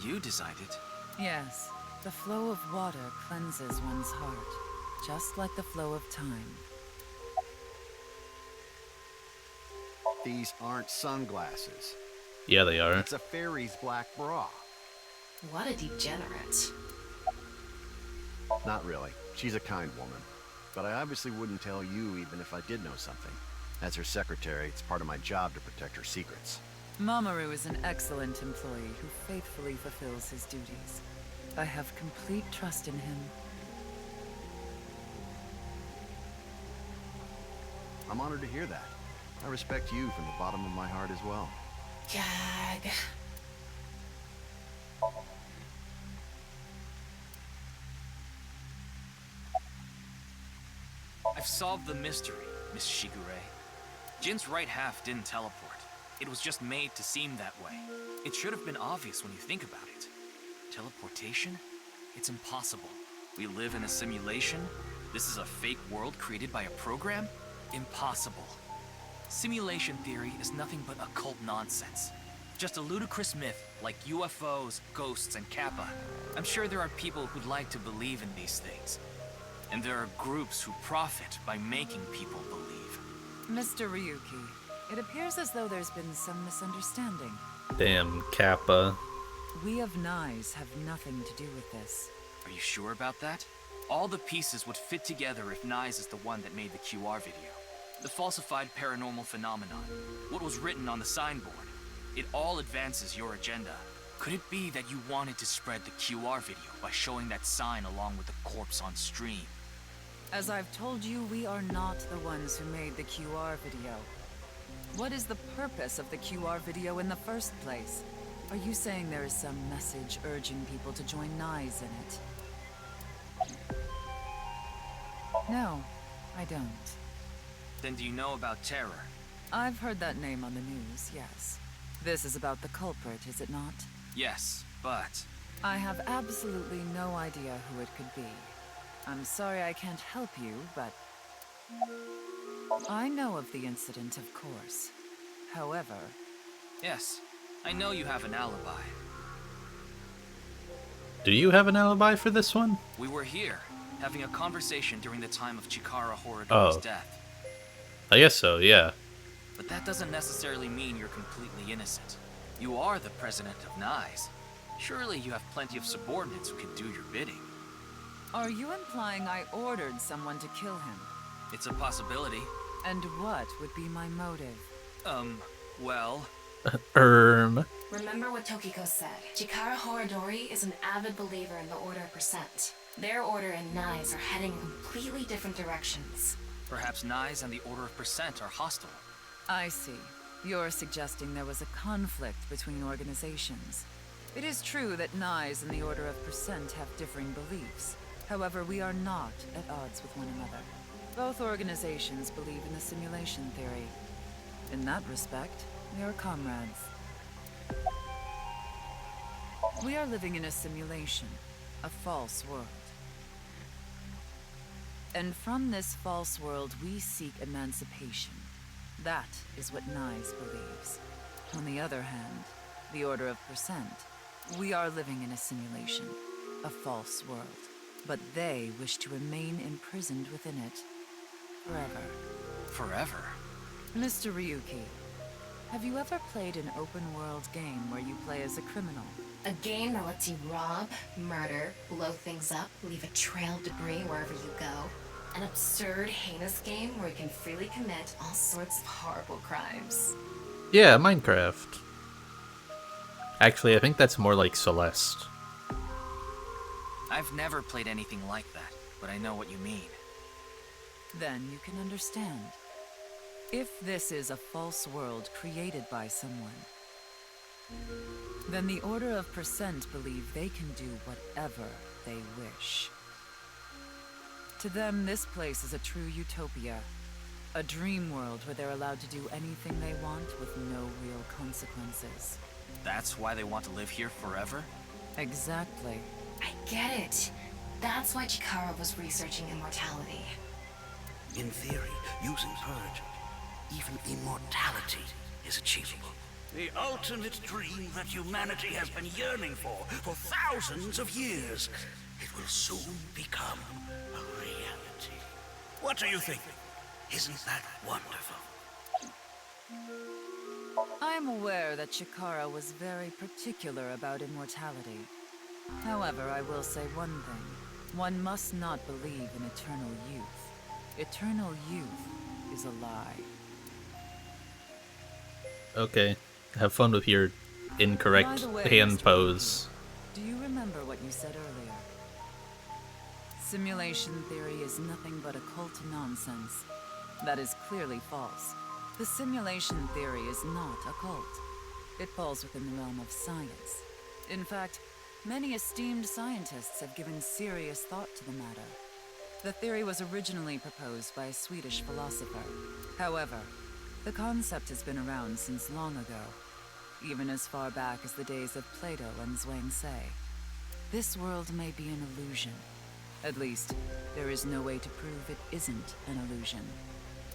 You designed it? Yes. The flow of water cleanses one's heart, just like the flow of time. These aren't sunglasses. Yeah, they are. It's a fairy's black bra. What a degenerate. Not really. She's a kind woman. But I obviously wouldn't tell you even if I did know something. As her secretary, it's part of my job to protect her secrets. Mamoru is an excellent employee who faithfully fulfills his duties. I have complete trust in him. I'm honored to hear that. I respect you from the bottom of my heart as well. Gag. I've solved the mystery, Miss Shigure. Jin's right half didn't teleport. It was just made to seem that way. It should have been obvious when you think about it. Teleportation? It's impossible. We live in a simulation? This is a fake world created by a program? Impossible. Simulation theory is nothing but occult nonsense. Just a ludicrous myth like UFOs, ghosts, and Kappa. I'm sure there are people who'd like to believe in these things. And there are groups who profit by making people believe. Mr. Ryuki, it appears as though there's been some misunderstanding. Damn, Kappa. We of Nyes have nothing to do with this. Are you sure about that? All the pieces would fit together if Nyes is the one that made the QR video. The falsified paranormal phenomenon, what was written on the signboard. It all advances your agenda. Could it be that you wanted to spread the QR video by showing that sign along with the corpse on stream? As I've told you, we are not the ones who made the QR video. What is the purpose of the QR video in the first place? Are you saying there is some message urging people to join Nyes in it? No, I don't. Then do you know about Terror? I've heard that name on the news, yes. This is about the culprit, is it not? Yes, but... I have absolutely no idea who it could be. I'm sorry I can't help you, but... I know of the incident, of course. However... Yes, I know you have an alibi. Do you have an alibi for this one? We were here, having a conversation during the time of Chikara Horadori's death. I guess so, yeah. But that doesn't necessarily mean you're completely innocent. You are the president of Nyes. Surely you have plenty of subordinates who can do your bidding. Are you implying I ordered someone to kill him? It's a possibility. And what would be my motive? Well... Remember what Tokiko said. Chikara Horadori is an avid believer in the Order of Percent. Their order and Nyes are heading in completely different directions. Perhaps Nyes and the Order of Percent are hostile. I see. You're suggesting there was a conflict between organizations. It is true that Nyes and the Order of Percent have differing beliefs. However, we are not at odds with one another. Both organizations believe in the simulation theory. In that respect, we are comrades. We are living in a simulation, a false world. And from this false world, we seek emancipation. That is what Nyes believes. On the other hand, the Order of Percent, we are living in a simulation, a false world. But they wish to remain imprisoned within it. Forever. Forever? Mr. Ryuki, have you ever played an open-world game where you play as a criminal? A game that lets you rob, murder, blow things up, leave a trail of debris wherever you go. An absurd, heinous game where you can freely commit all sorts of horrible crimes. Yeah, Minecraft. Actually, I think that's more like Celeste. I've never played anything like that, but I know what you mean. Then you can understand. If this is a false world created by someone, then the Order of Percent believe they can do whatever they wish. To them, this place is a true utopia, a dream world where they're allowed to do anything they want with no real consequences. That's why they want to live here forever? Exactly. I get it. That's why Chikara was researching immortality. In theory, using purge, even immortality is achievable. The ultimate dream that humanity has been yearning for thousands of years. It will soon become a reality. What do you think? Isn't that wonderful? I'm aware that Chikara was very particular about immortality. However, I will say one thing. One must not believe in eternal youth. Eternal youth is a lie. Okay, have fun with your incorrect By the way, hand Mr. pose. Do you remember what you said earlier? Simulation theory is nothing but occult nonsense. That is clearly false. The simulation theory is not a cult. It falls within the realm of science. In fact, many esteemed scientists have given serious thought to the matter. The theory was originally proposed by a Swedish philosopher. However, the concept has been around since long ago, even as far back as the days of Plato and Zhuangzi. This world may be an illusion. At least, there is no way to prove it isn't an illusion.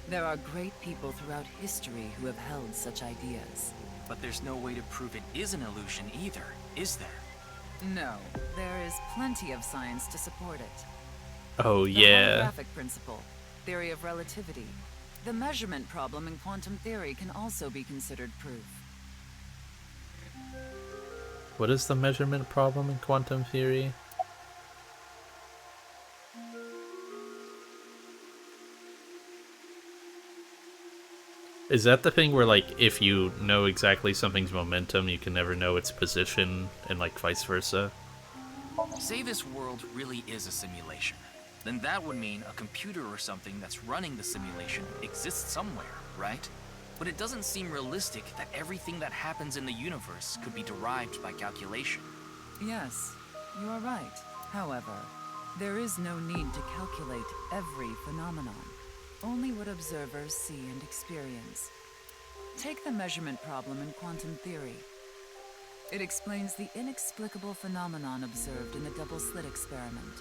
There are great people throughout history who have held such ideas. But there's no way to prove it is an illusion either, is there? No, there is plenty of science to support it. Oh, The yeah. holographic principle, theory of relativity, the measurement problem in quantum theory can also be considered proof. What is the measurement problem in quantum theory? Is that the thing where, like, if you know exactly something's momentum, you can never know its position, and, like, vice versa? Say this world really is a simulation. Then that would mean a computer or something that's running the simulation exists somewhere, right? But it doesn't seem realistic that everything that happens in the universe could be derived by calculation. Yes, you are right. However, there is no need to calculate every phenomenon, only what observers see and experience. Take the measurement problem in quantum theory. It explains the inexplicable phenomenon observed in the double-slit experiment.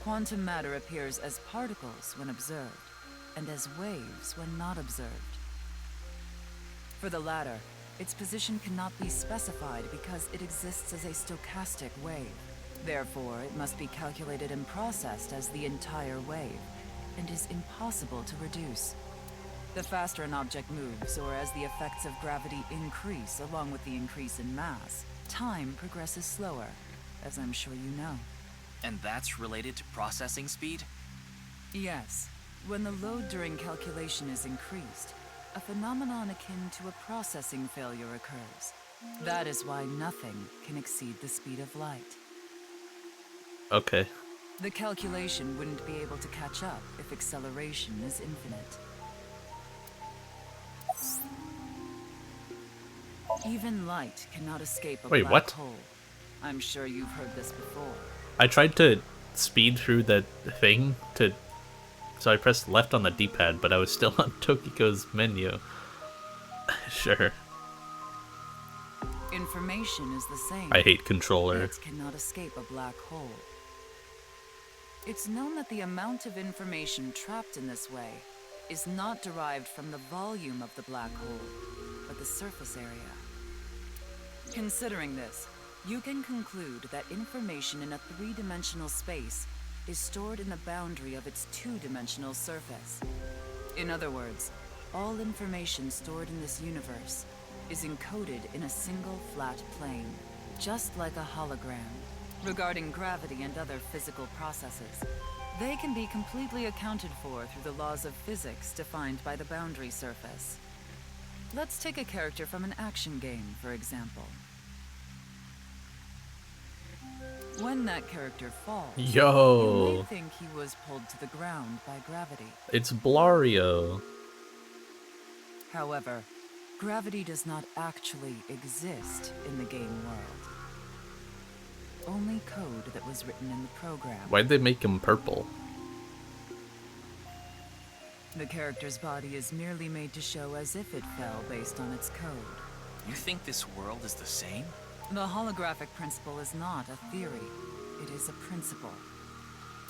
Quantum matter appears as particles when observed, and as waves when not observed. For the latter, its position cannot be specified because it exists as a stochastic wave. Therefore, it must be calculated and processed as the entire wave, and is impossible to reduce. The faster an object moves, or as the effects of gravity increase along with the increase in mass, time progresses slower, as I'm sure you know. And that's related to processing speed? Yes. When the load during calculation is increased, a phenomenon akin to a processing failure occurs. That is why nothing can exceed the speed of light. Okay. The calculation wouldn't be able to catch up if acceleration is infinite. Even light cannot escape a Wait, black what? hole. I'm sure you've heard this before. I tried to speed through that thing so I pressed left on the D-pad, but I was still on Tokiko's menu. Sure. Information is the same. I hate controller. It cannot escape a black hole. It's known that the amount of information trapped in this way is not derived from the volume of the black hole, but the surface area. Considering this, you can conclude that information in a three-dimensional space is stored in the boundary of its two-dimensional surface. In other words, all information stored in this universe is encoded in a single flat plane, just like a hologram. Regarding gravity and other physical processes, they can be completely accounted for through the laws of physics defined by the boundary surface. Let's take a character from an action game, for example. When that character falls, Yo. you may think he was pulled to the ground by gravity. It's Blario. However, gravity does not actually exist in the game world. Only code that was written in the program. Why'd they make him purple? The character's body is merely made to show as if it fell based on its code. You think this world is the same? The holographic principle is not a theory. It is a principle.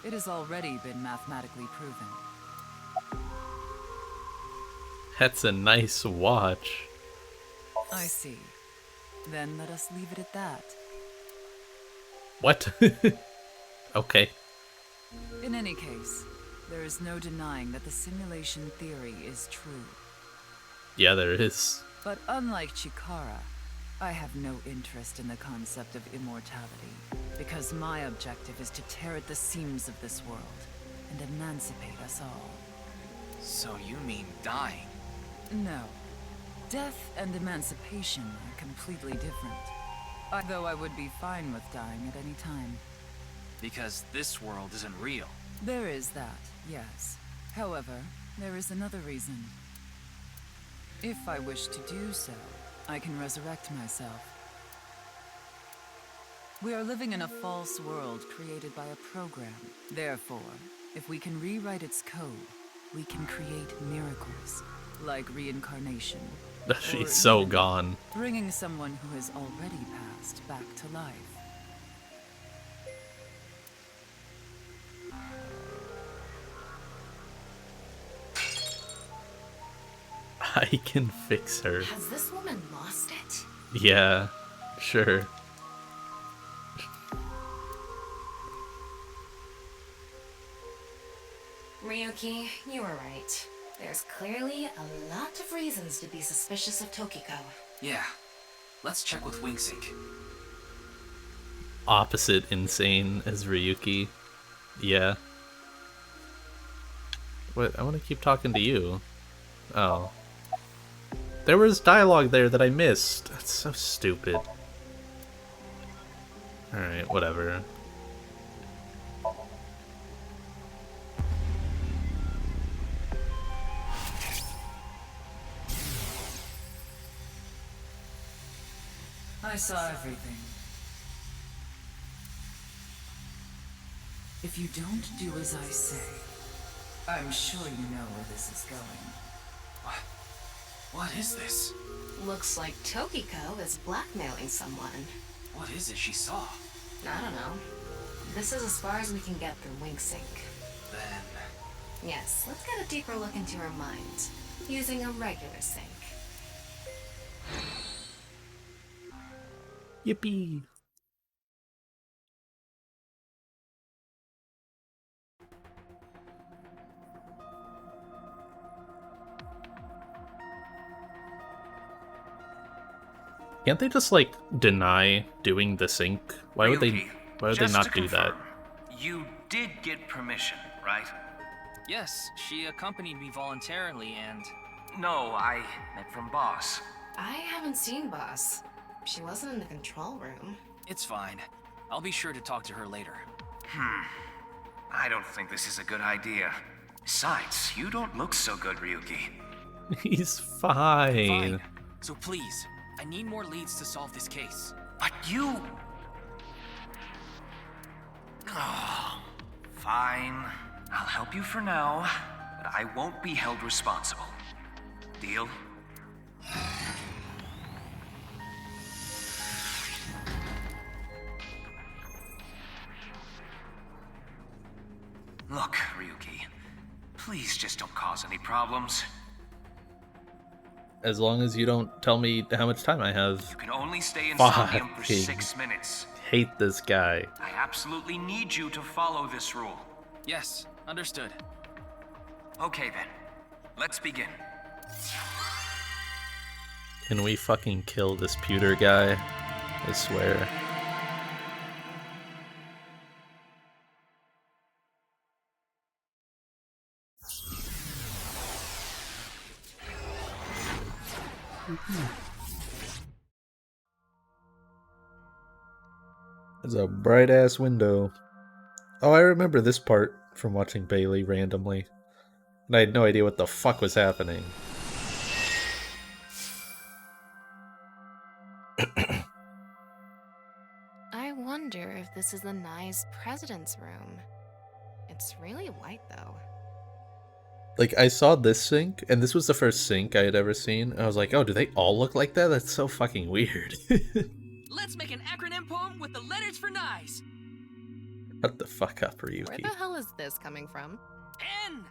It has already been mathematically proven. That's a nice watch. I see. Then let us leave it at that. What? Okay. In any case, there is no denying that the simulation theory is true. Yeah, there is. But unlike Chikara, I have no interest in the concept of immortality, because my objective is to tear at the seams of this world and emancipate us all. So you mean dying? No. Death and emancipation are completely different. Though I would be fine with dying at any time. Because this world isn't real. There is that, yes. However, There is another reason. If I wish to do so, I can resurrect myself. We are living in a false world created by a program. Therefore, if we can rewrite its code, we can create miracles, like reincarnation. She's so gone. Bringing someone who has already passed back to life. I can fix her. Has this woman lost it? Yeah, sure. Ryuki, you were right. There's clearly a lot of reasons to be suspicious of Tokiko. Yeah. Let's check with Winksink. Opposite insane as Ryuki. Yeah. What? I want to keep talking to you. Oh. There was dialogue there that I missed. That's so stupid. Alright, whatever. I saw everything. If you don't do as I say, I'm sure you know where this is going. What is this? Looks like Tokiko is blackmailing someone. What is it she saw? I don't know. This is as far as we can get through Winksink. Then... Yes, let's get a deeper look into her mind, using a regular sink. Yippee! Can't they just like deny doing the sync? Why would they not do that? You did get permission, right? Yes, she accompanied me voluntarily and... No, I meant from Boss. I haven't seen Boss. She wasn't in the control room. It's fine. I'll be sure to talk to her later. I don't think this is a good idea. Besides, you don't look so good, Ryuki. He's fine. Fine. So please, I need more leads to solve this case. But you... Oh, fine. I'll help you for now, but I won't be held responsible. Deal? Look, Ryuki, please just don't cause any problems. As long as you don't tell me how much time I have. You can only stay in Somnium for 6 minutes. Hate this guy. I absolutely need you to follow this rule. Yes, understood. Okay then, let's begin. Can we fucking kill this pewter guy? I swear. There's a bright ass window. Oh, I remember this part from watching Bailey randomly. And I had no idea what the fuck was happening. I wonder if this is the Nye's president's room. It's really white, though. Like, I saw this sink, and this was the first sink I had ever seen. I was like, oh, do they all look like that? That's so fucking weird. Let's make an acronym poem with the letters for Nyes. Shut the fuck up, Ryuki. Where the hell is this coming from? N.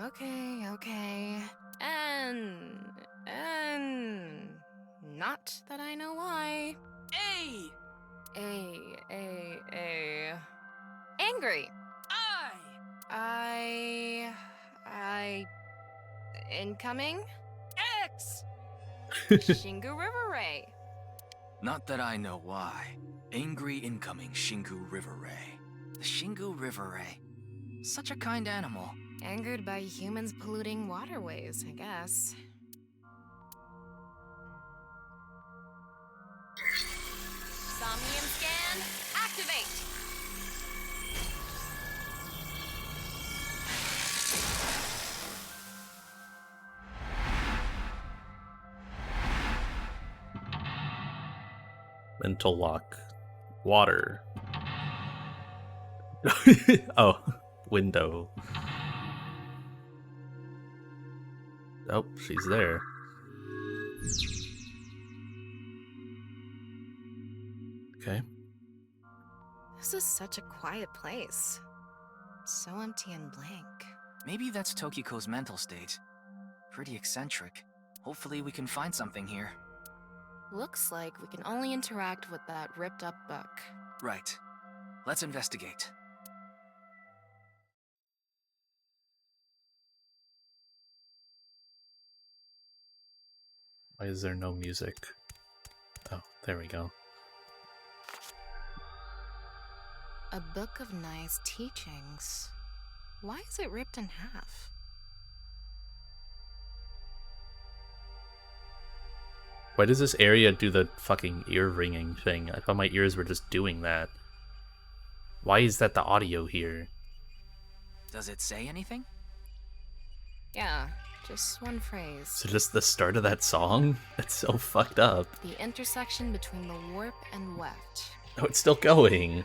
Okay. N. Not that I know why. A. Angry. I. Incoming? X. Shingu River Ray. Not that I know why. Angry incoming Shingu River Ray. The Shingu River Ray. Such a kind animal. Angered by humans polluting waterways, I guess. Somnium scan, activate! Mental lock. Water. Oh, window. Oh, she's there. Okay. This is such a quiet place. So empty and blank. Maybe that's Tokiko's mental state. Pretty eccentric. Hopefully we can find something here. Looks like we can only interact with that ripped up book. Right. Let's investigate. Why is there no music? Oh, there we go. A book of nice teachings. Why is it ripped in half? Why does this area do the fucking ear ringing thing? I thought my ears were just doing that. Why is that the audio here? Does it say anything? Yeah, just one phrase. So just the start of that song? That's so fucked up. The intersection between the warp and weft. Oh, it's still going.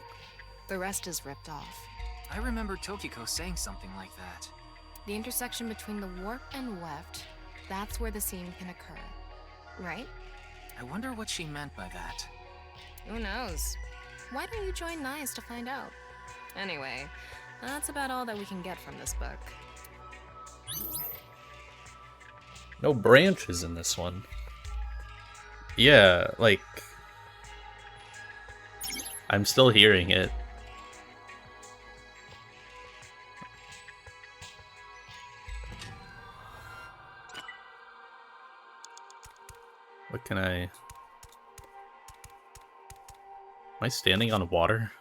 The rest is ripped off. I remember Tokiko saying something like that. The intersection between the warp and weft, that's where the seam can occur. Right? I wonder what she meant by that. Who knows? Why don't you join NICE to find out? Anyway, that's about all that we can get from this book. No branches in this one. Yeah, like... I'm still hearing it. What can I... Am I standing on water?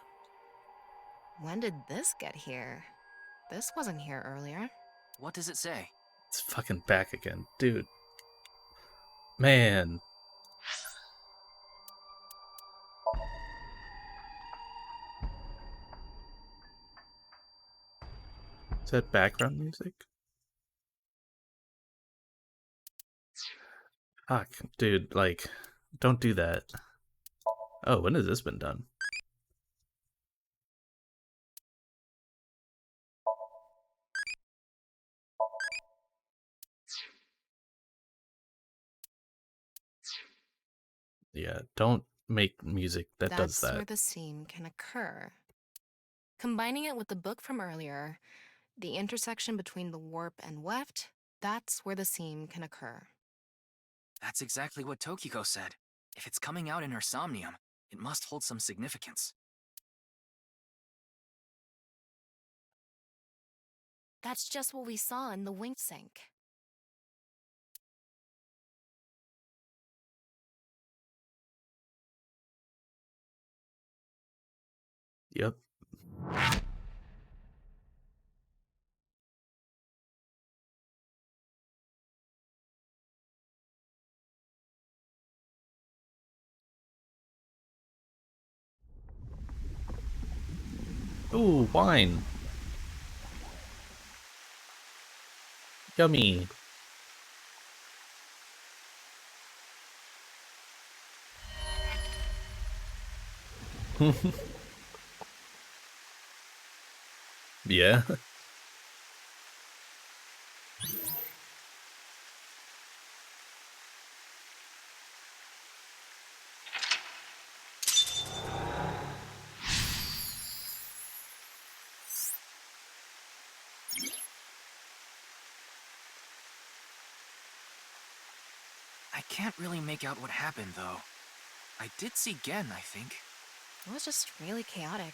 When did this get here? This wasn't here earlier. What does it say? It's fucking back again. Dude. Man. Is that background music? Fuck, dude, like, don't do that. Oh, when has this been done? Yeah, don't make music that does that. That's where the seam can occur. Combining it with the book from earlier, the intersection between the warp and weft, that's where the seam can occur. That's exactly what Tokiko said. If it's coming out in her somnium, it must hold some significance. That's just what we saw in the wing sink. Yep. Ooh, wine. Yummy. Yeah. I can't really make out what happened, though. I did see Gen, I think. It was just really chaotic.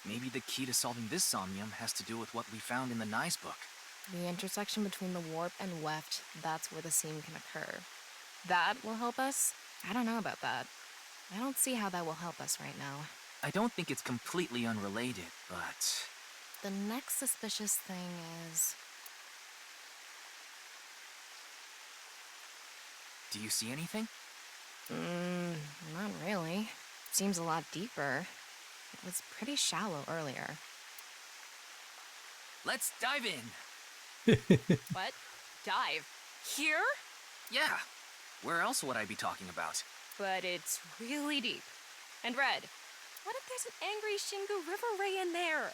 Maybe the key to solving this somnium has to do with what we found in the NICE book. The intersection between the warp and weft, that's where the seam can occur. That will help us? I don't know about that. I don't see how that will help us right now. I don't think it's completely unrelated, but... The next suspicious thing is... Do you see anything? Not really. Seems a lot deeper. It was pretty shallow earlier. Let's dive in! What? Dive? Here? Yeah. Where else would I be talking about? But it's really deep. And Red, what if there's an angry Shingu River Ray in there?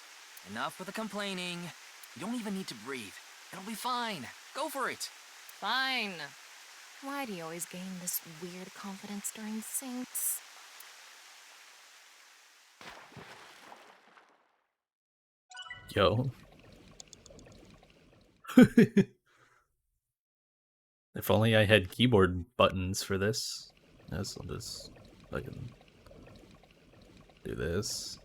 Enough with the complaining. You don't even need to breathe. It'll be fine. Go for it. Fine. Why do you always gain this weird confidence during syncs? Yo. If only I had keyboard buttons for this. Yes, I'll just fucking do this.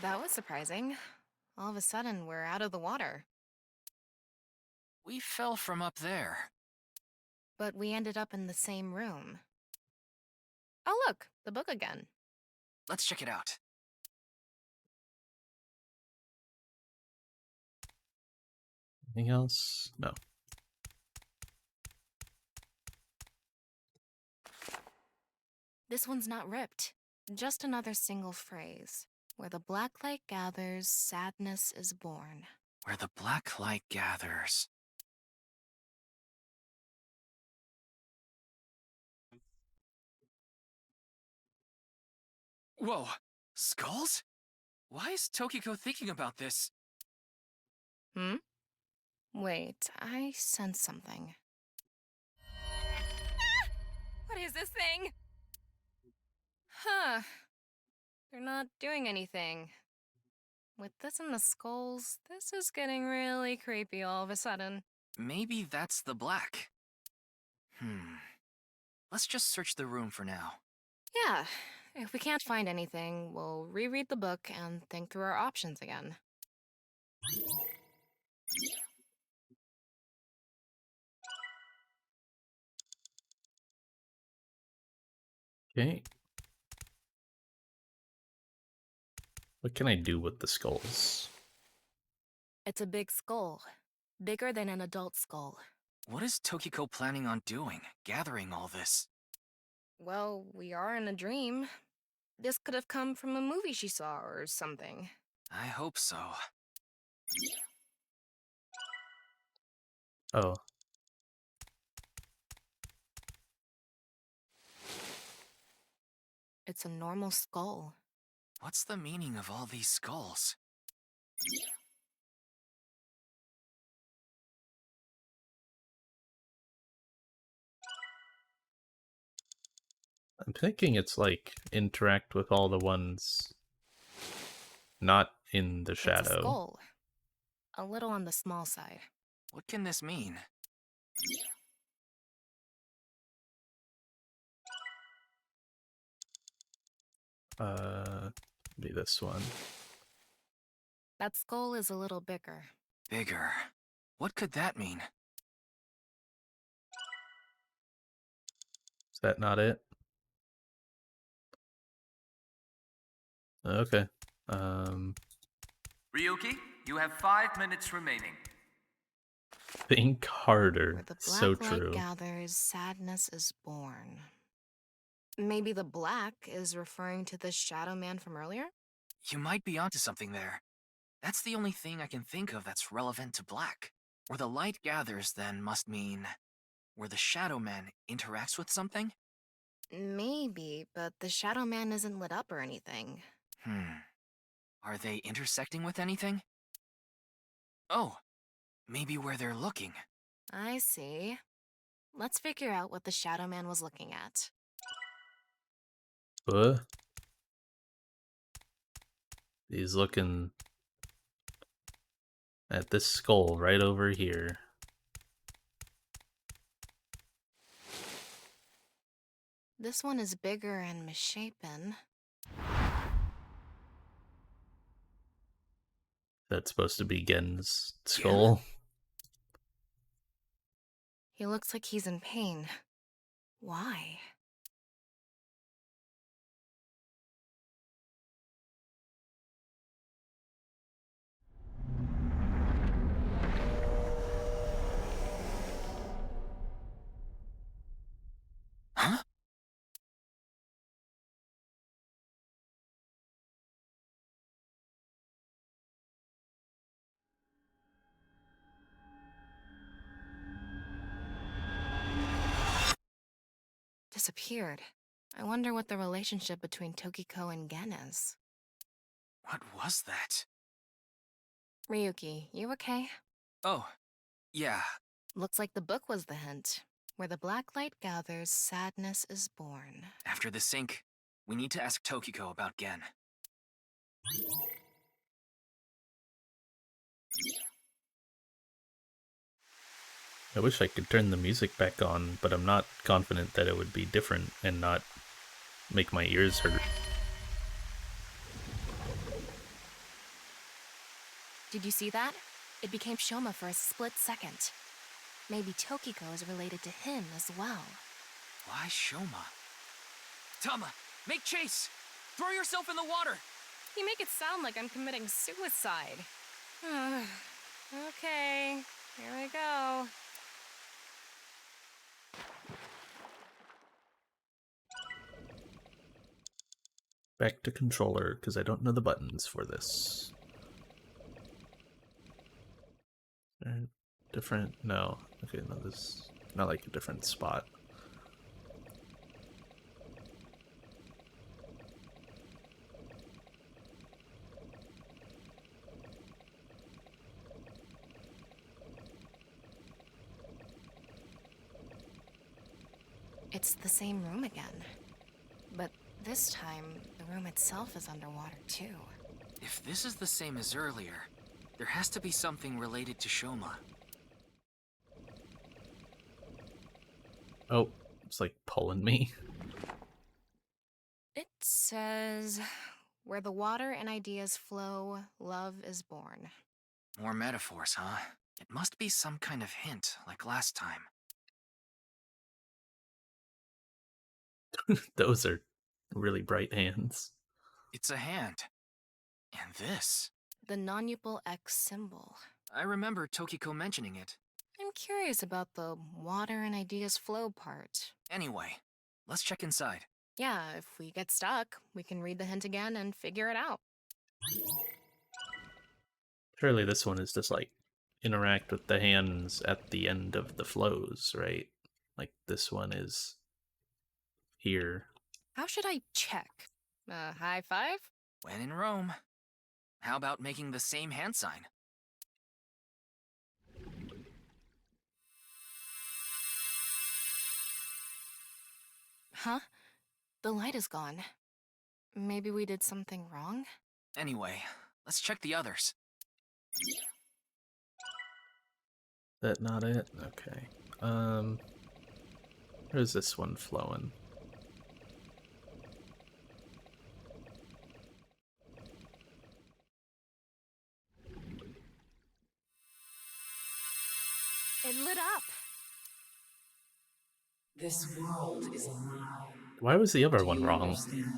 That was surprising. All of a sudden, we're out of the water. We fell from up there. But we ended up in the same room. Oh look, the book again. Let's check it out. Anything else? No. This one's not ripped. Just another single phrase. Where the black light gathers, sadness is born. Where the black light gathers. Whoa! Skulls? Why is Tokiko thinking about this? Hmm? Wait, I sense something. What is this thing? Huh. They're not doing anything. With this and the skulls, this is getting really creepy all of a sudden. Maybe that's the black. Let's just search the room for now. Yeah, if we can't find anything, we'll reread the book and think through our options again. Okay. What can I do with the skulls? It's a big skull. Bigger than an adult skull. What is Tokiko planning on doing, gathering all this? Well, we are in a dream. This could have come from a movie she saw or something. I hope so. Oh. It's a normal skull. What's the meaning of all these skulls? I'm thinking it's like interact with all the ones not in the shadow. It's a skull. A little on the small side. What can this mean? Be this one. That skull is a little bigger. Bigger. What could that mean? Is that not it? Okay. Ryuki, you have 5 minutes remaining. Think harder. Where the black So light true. gathers, sadness is born. Maybe the black is referring to the shadow man from earlier? You might be onto something there. That's the only thing I can think of that's relevant to black. Where the light gathers, then, must mean where the shadow man interacts with something? Maybe, but the shadow man isn't lit up or anything. Are they intersecting with anything? Oh, maybe where they're looking. I see. Let's figure out what the shadow man was looking at. He's looking at this skull right over here. This one is bigger and misshapen. That's supposed to be Gen's skull. He looks like he's in pain. Why? Huh? disappeared. I wonder what the relationship between Tokiko and Gen is. What was that? Ryuki, you okay? Oh, yeah. Looks like the book was the hint. Where the black light gathers, sadness is born. After the sync, we need to ask Tokiko about Gen. I wish I could turn the music back on, but I'm not confident that it would be different and not make my ears hurt. Did you see that? It became Shoma for a split second. Maybe Tokiko is related to him as well. Why Shoma? Tama, make chase! Throw yourself in the water! You make it sound like I'm committing suicide. Okay, here we go. Back to controller, because I don't know the buttons for this. Different? No. Okay, no, this is not like a different spot. It's the same room again. But this time, the room itself is underwater too. If this is the same as earlier, there has to be something related to Shoma. Oh, it's like pulling me. It says, where the water and ideas flow, love is born. More metaphors, huh? It must be some kind of hint, like last time. Those are really bright hands. It's a hand. And this. The non-upal X symbol. I remember Tokiko mentioning it. I'm curious about the water and ideas flow part. Anyway, let's check inside. Yeah, if we get stuck, we can read the hint again and figure it out. Surely this one is just like interact with the hands at the end of the flows, right? Like this one is here. How should I check? High five? When in Rome. How about making the same hand sign? Huh? The light is gone. Maybe we did something wrong? Anyway, let's check the others. That not it? Okay. Where's this one flowing? It lit up. This world is alive. Why was the other Do one you wrong? understand?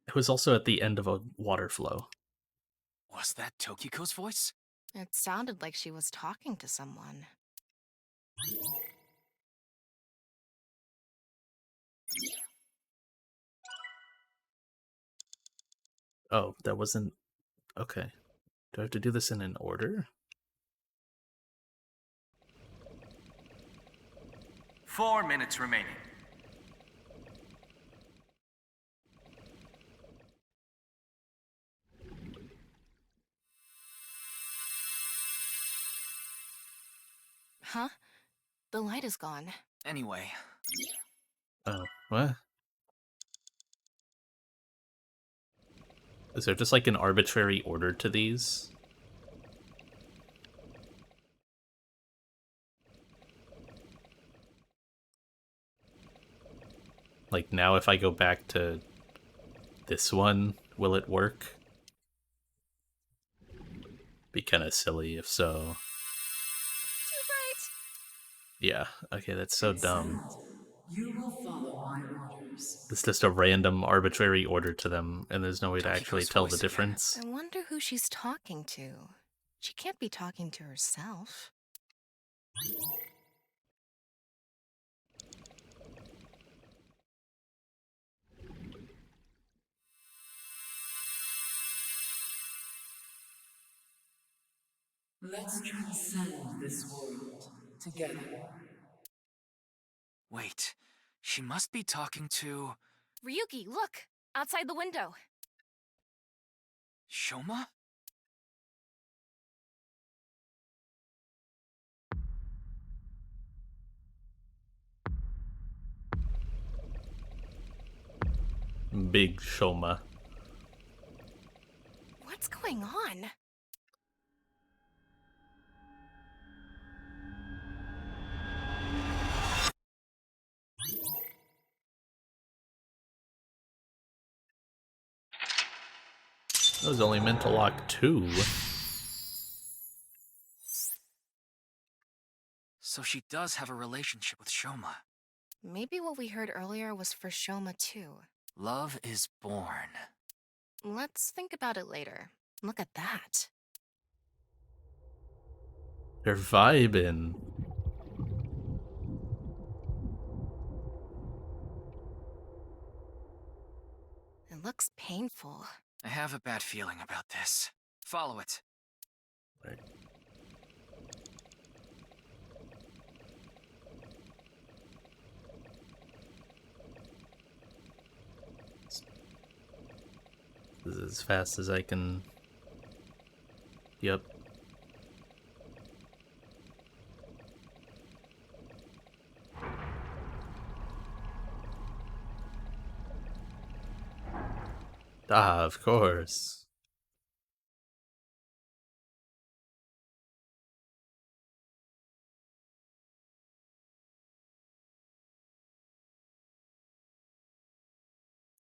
It was also at the end of a water flow. Was that Tokiko's voice? It sounded like she was talking to someone. Oh, that wasn't... Okay. Do I have to do this in an order? 4 minutes remaining. Huh? The light is gone. Anyway. Oh, what? Is there just like an arbitrary order to these? Like now if I go back to this one, will it work? Be kind of silly if so. Too bright. Yeah, okay, that's so dumb. You will follow my orders. It's just a random arbitrary order to them, and there's no way to actually tell the difference. I wonder who she's talking to. She can't be talking to herself. Let's transcend this world together. Wait, She must be talking to... Ryuki, look! Outside the window. Shoma? Big Shoma. What's going on? It was only meant to lock 2. So she does have a relationship with Shoma. Maybe what we heard earlier was for Shoma too. Love is born. Let's think about it later. Look at that. They're vibing. It looks painful. I have a bad feeling about this. Follow it. Right. This is as fast as I can. Yep. Ah, of course.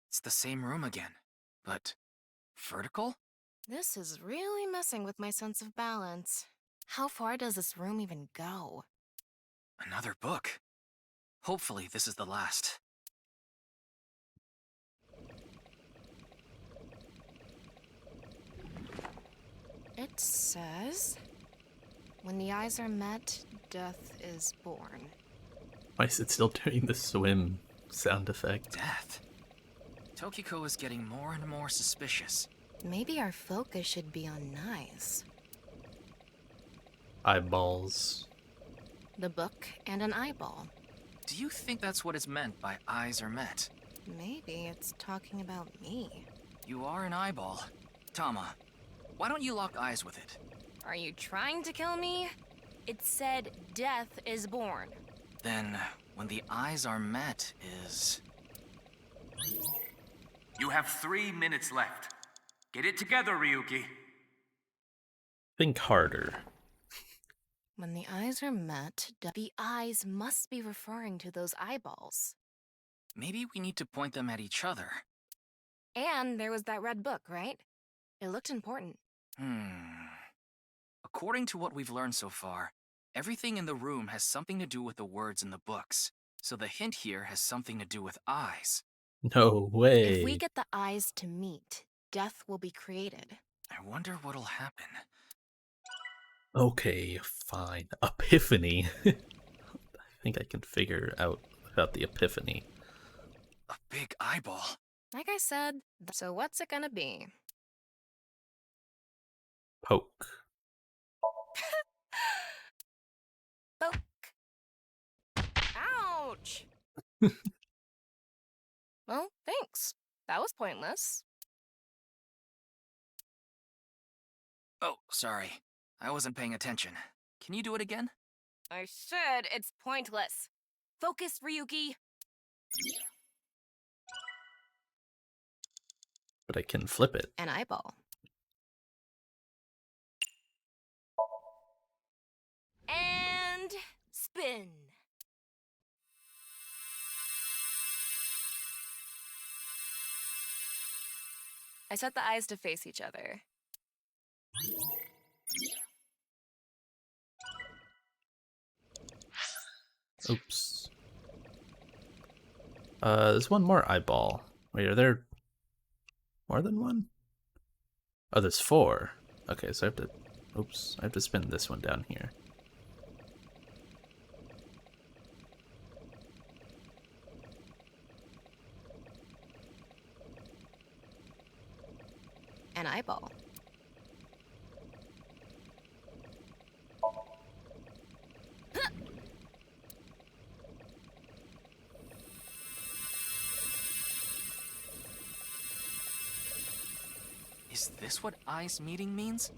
It's the same room again, but vertical? This is really messing with my sense of balance. How far does this room even go? Another book. Hopefully this is the last. It says, when the eyes are met, death is born. Why is it still doing the swim sound effect? Death? Tokiko is getting more and more suspicious. Maybe our focus should be on Nice. Eyeballs. The book and an eyeball. Do you think that's what is meant by eyes are met? Maybe it's talking about me. You are an eyeball. Tama, why don't you lock eyes with it? Are you trying to kill me? It said death is born. Then, when the eyes are met is... You have 3 minutes left. Get it together, Ryuki. Think harder. When the eyes are met, the eyes must be referring to those eyeballs. Maybe we need to point them at each other. And there was that red book, right? It looked important. According to what we've learned so far, everything in the room has something to do with the words in the books. So the hint here has something to do with eyes. No way. If we get the eyes to meet, death will be created. I wonder what'll happen. Okay, fine. Epiphany. I think I can figure out about the epiphany. A big eyeball. Like I said, so what's it gonna be? Poke. Poke. Ouch! Well, thanks. That was pointless. Oh, sorry. I wasn't paying attention. Can you do it again? I said it's pointless. Focus, Ryuki. But I can flip it. An eyeball. And spin. I set the eyes to face each other. Oops. There's one more eyeball. Wait, are there more than one? Oh, there's 4. Okay, so I have to... Oops, I have to spin this one down here. An eyeball. Is this what eyes meeting means?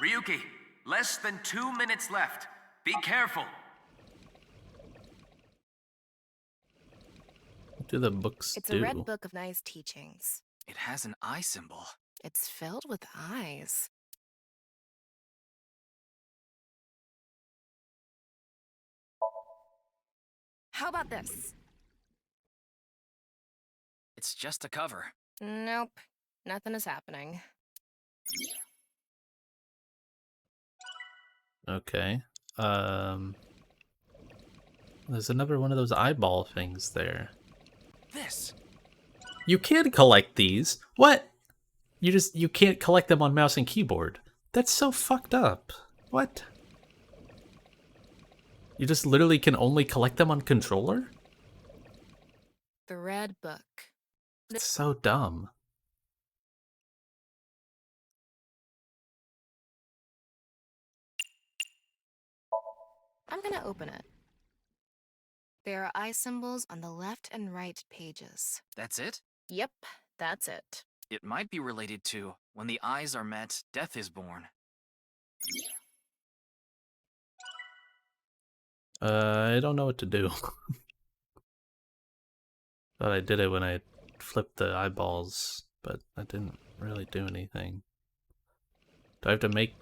Ryuki, less than 2 minutes left. Be careful. What do the books It's do? a red book of nice teachings. It has an eye symbol. It's filled with eyes. How about this? It's just a cover. Nope. Nothing is happening. Okay. There's another one of those eyeball things there. This. You can collect these. What? You can't collect them on mouse and keyboard. That's so fucked up. What? You just literally can only collect them on controller? The red book. It's so dumb. I'm gonna open it. There are eye symbols on the left and right pages. That's it? Yep, that's it. It might be related to when the eyes are met, death is born. I don't know what to do. Thought I did it when I flipped the eyeballs, but that didn't really do anything. Do I have to make...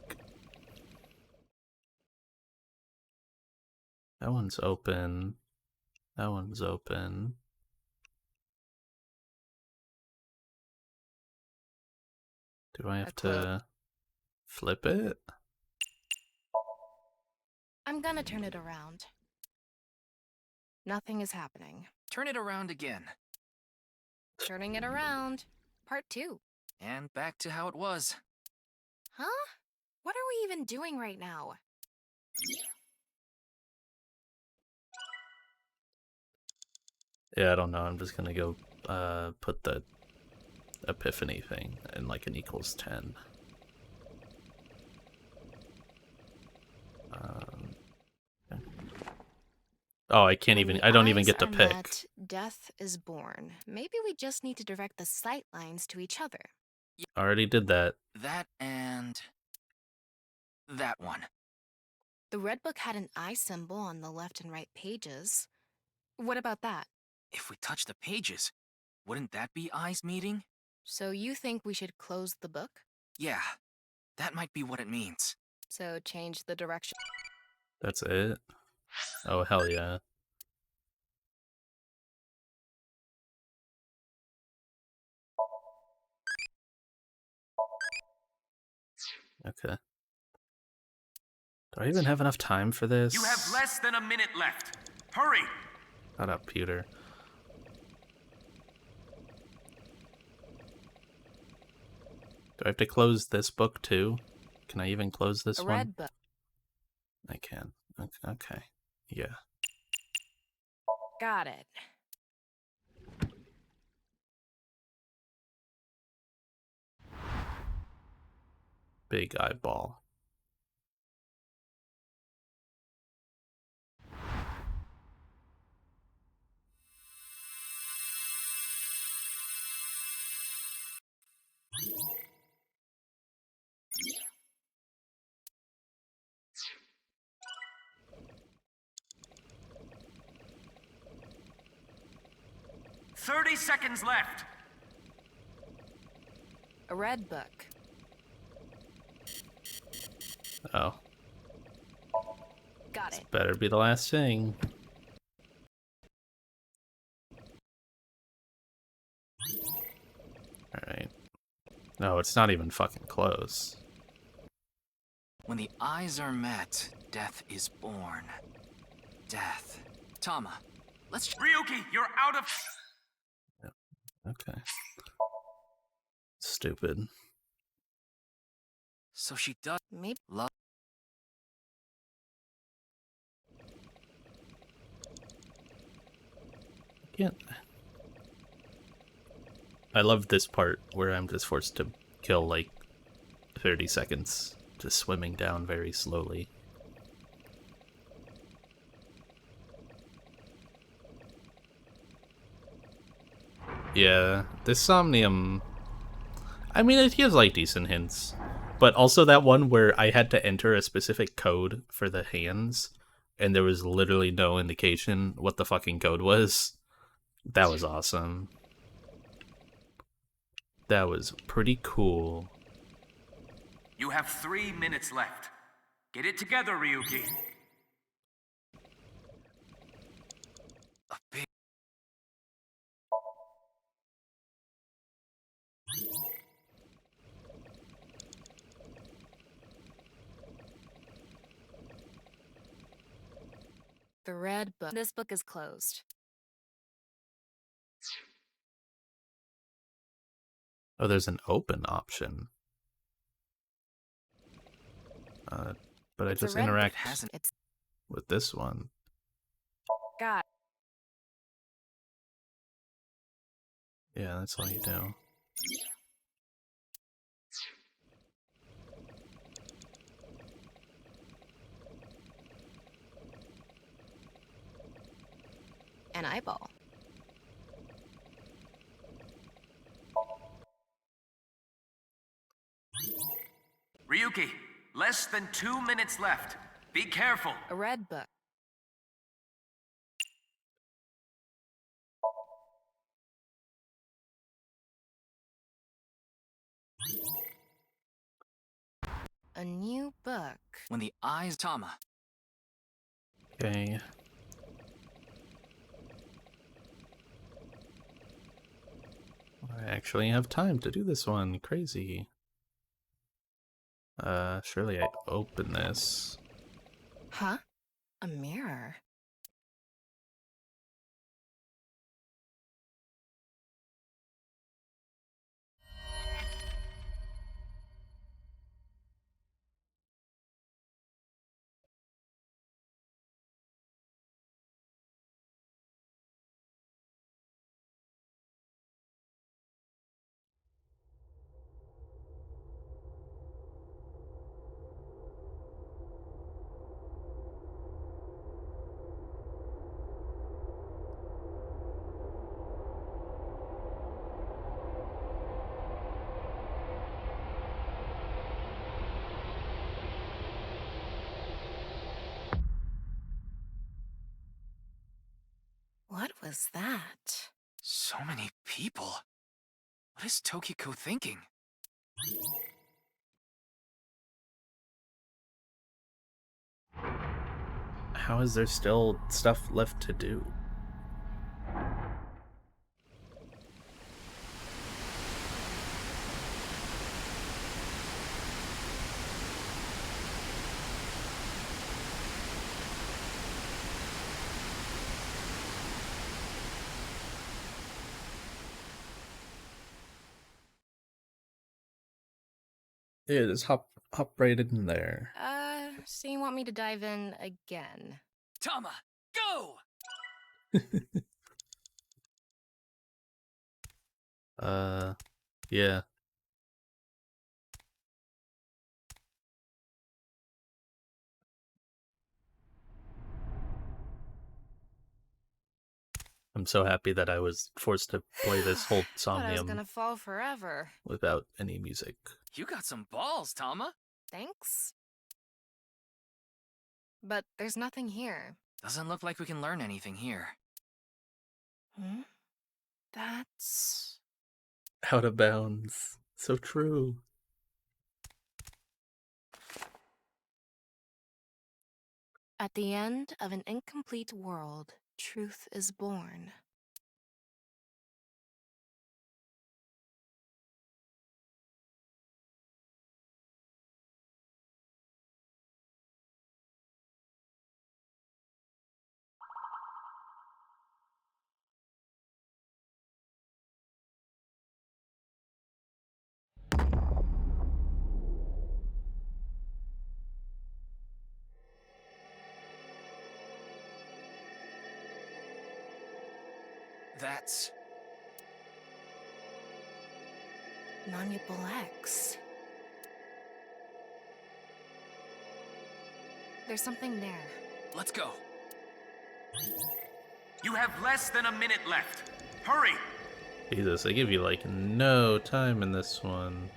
That one's open. That one's open. Do I have to flip it? I'm gonna turn it around. Nothing is happening. Turn it around again. Turning it around. Part 2. And back to how it was. Huh? What are we even doing right now? Yeah, I don't know. I'm just gonna go put the epiphany thing in like an equals 10. Okay. Oh, I can't even. I don't even get to pick. Met, death is born. Maybe we just need to direct the sight lines to each other. Already did that. That and that one. The red book had an eye symbol on the left and right pages. What about that? If we touch the pages, wouldn't that be eyes meeting? So you think we should close the book? Yeah, that might be what it means. So change the direction. That's it? Oh, hell yeah. Okay. Do I even have enough time for this? You have less than a minute left. Hurry! Shut up, Peter. Do I have to close this book too? Can I even close this A one? red book. I can. Okay. Yeah. Got it. Big eyeball. "30 seconds left. A red book. Oh. Got it. Better be the last thing. Alright. No, it's not even fucking close. When the eyes are met, death is born. Death. Tama, let's... Ryuki, you're out of... Okay. Stupid. So she does... Maybe... Love... Can't... I love this part where I'm just forced to kill like 30 seconds just swimming down very slowly. Yeah, this Somnium... I mean, it gives, like, decent hints. But also that one where I had to enter a specific code for the hands, and there was literally no indication what the fucking code was. That was awesome. That was pretty cool. You have 3 minutes left. Get it together, Ryuki. The red book. This book is closed. Oh, there's an open option. But I just interact with this one. God. Yeah, that's all you do. An eyeball. Ryuki, less than 2 minutes left. Be careful. A red book. A new book. When the eyes... Tama. Okay. I actually have time to do this one. Crazy. Surely I open this. Huh? A mirror. What was that? So many people. What is Tokiko thinking? How is there still stuff left to do? Yeah, just hop right in there. So you want me to dive in again? Tama, go! Yeah. I'm so happy that I was forced to play this whole Thought I was Somnium gonna fall forever. without any music. You got some balls, Tama. Thanks. But there's nothing here. Doesn't look like we can learn anything here. Hmm? That's... Out of bounds. So true. At the end of an incomplete world, truth is born. That's... Non-Upal X. There's something there. Let's go. You have less than a minute left. Hurry! Jesus, they give you like no time in this one.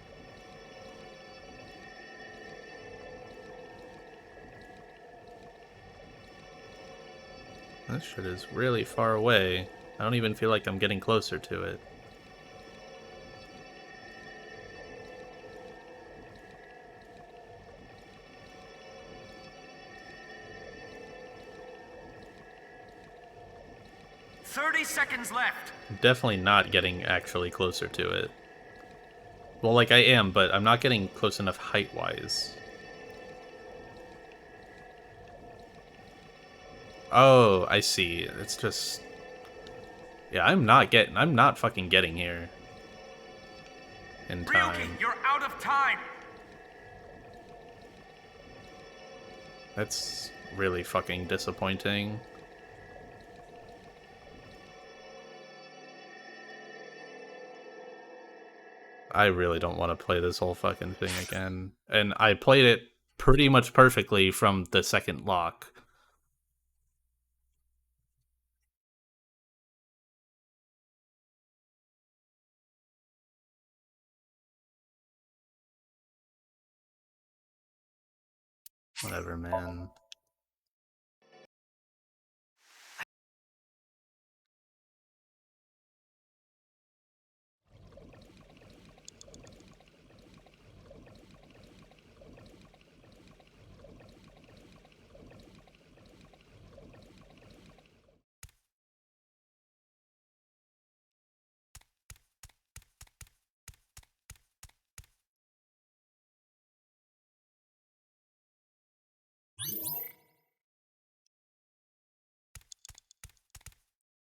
This shit is really far away. I don't even feel like I'm getting closer to it. Seconds left. I'm definitely not getting actually closer to it. Well, like I am, but I'm not getting close enough height-wise. Oh, I see. It's just... Yeah, I'm not fucking getting here. In time. Ryuki, you're out of time! That's really fucking disappointing. I really don't want to play this whole fucking thing again. And I played it pretty much perfectly from the second lock. Whatever, man.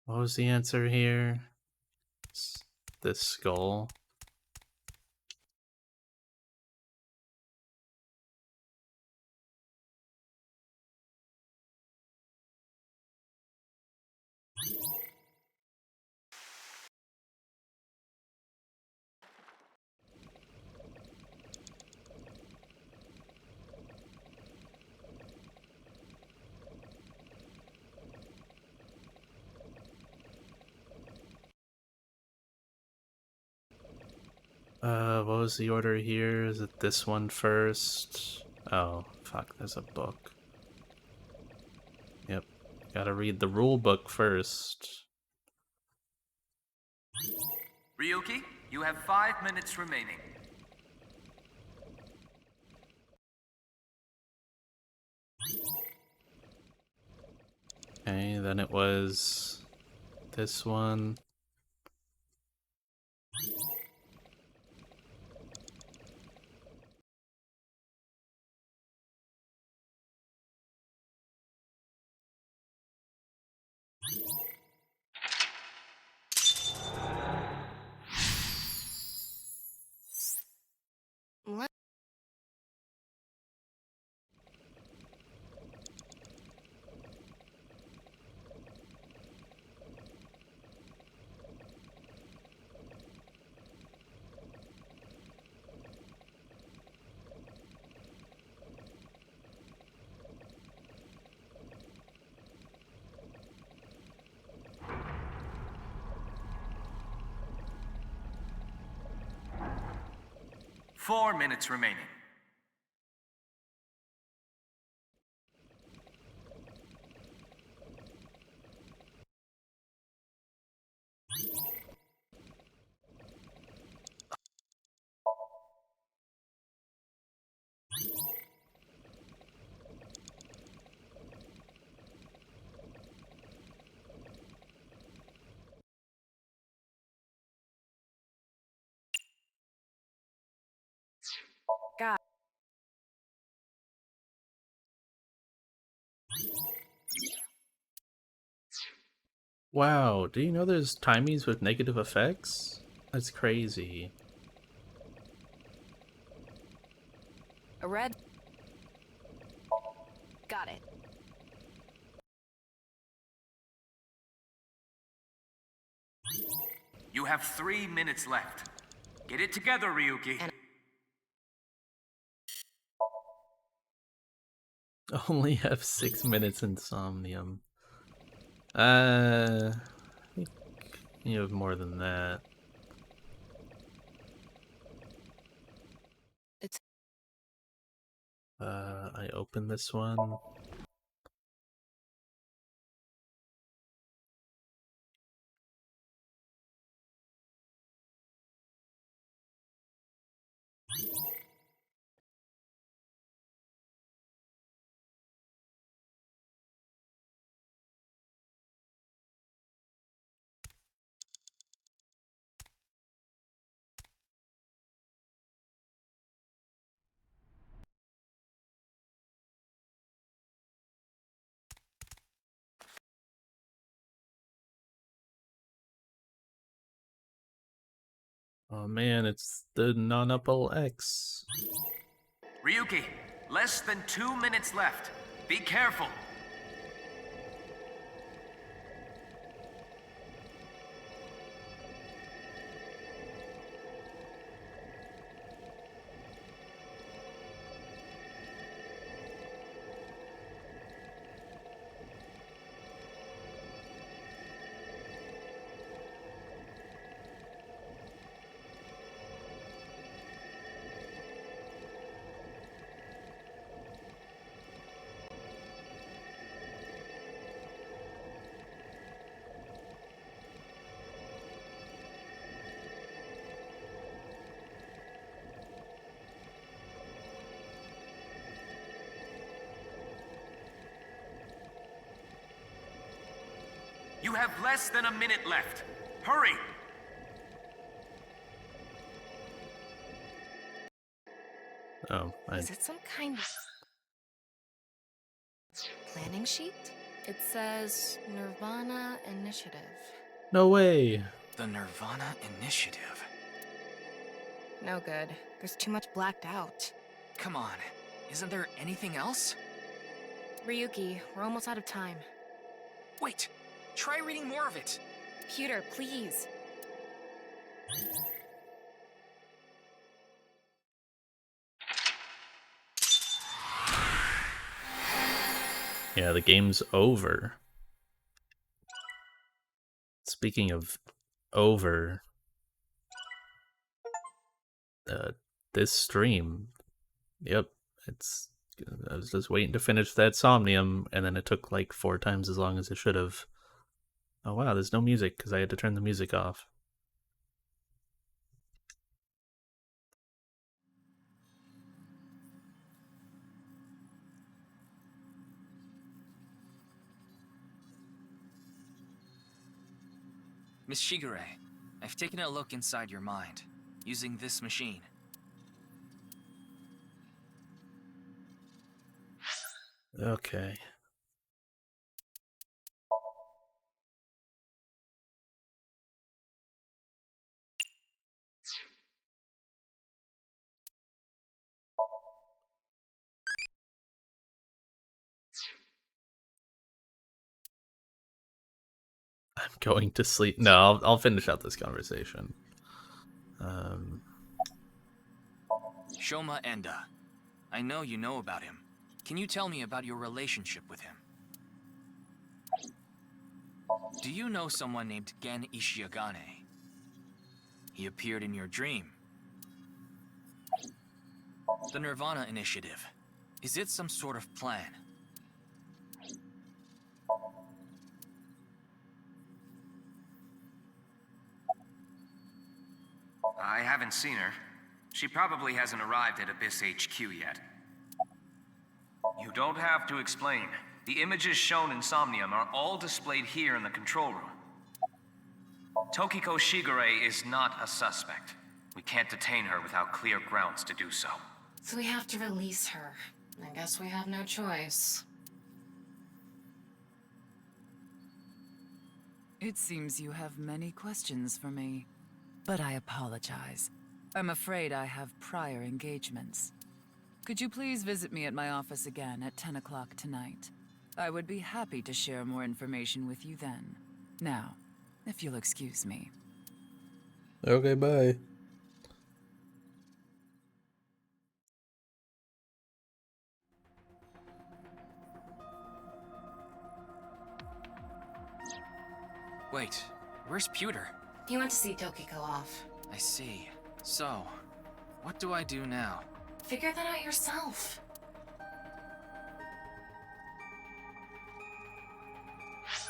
What was the answer here? This skull. What was the order here? Is it this one first? Oh, fuck, there's a book. Yep, gotta read the rule book first. Ryuki, you have 5 minutes remaining. Okay, then it was this one. Let- Four minutes remaining. God. Wow, do you know there's timies with negative effects? That's crazy. A red. Got it. You have 3 minutes left. Get it together, Ryuki. Only have 6 minutes insomnium. You have more than that. It's I open this one. Oh man, it's the non-upple X. Ryuki, less than 2 minutes left. Be careful. You have less than a minute left. Hurry! Oh, Is it some kind of planning sheet? It says Nirvana Initiative. No way. The Nirvana Initiative. No good. There's too much blacked out. Come on, isn't there anything else? Ryuki, we're almost out of time. Wait, try reading more of it. Pewter, please. Yeah, the game's over. Speaking of over, this stream, yep, it's. I was just waiting to finish that Somnium, and then it took like 4 times as long as it should have. Oh wow, there's no music because I had to turn the music off. Miss Shigure, I've taken a look inside your mind, using this machine. Okay. I'm going to sleep. No, I'll finish out this conversation. Shoma Enda. I know you know about him. Can you tell me about your relationship with him? Do you know someone named Gen Ishiagane? He appeared in your dream. The Nirvana Initiative. Is it some sort of plan? I haven't seen her. She probably hasn't arrived at Abyss HQ yet. You don't have to explain. The images shown in Somnium are all displayed here in the control room. Tokiko Shigure is not a suspect. We can't detain her without clear grounds to do so. So we have to release her. I guess we have no choice. It seems you have many questions for me, but I apologize. I'm afraid I have prior engagements. Could you please visit me at my office again at 10 o'clock tonight? I would be happy to share more information with you then. Now, if you'll excuse me. Okay, bye. Wait, where's Pewter? He went to see Tokiko off. I see. So, what do I do now? Figure that out yourself.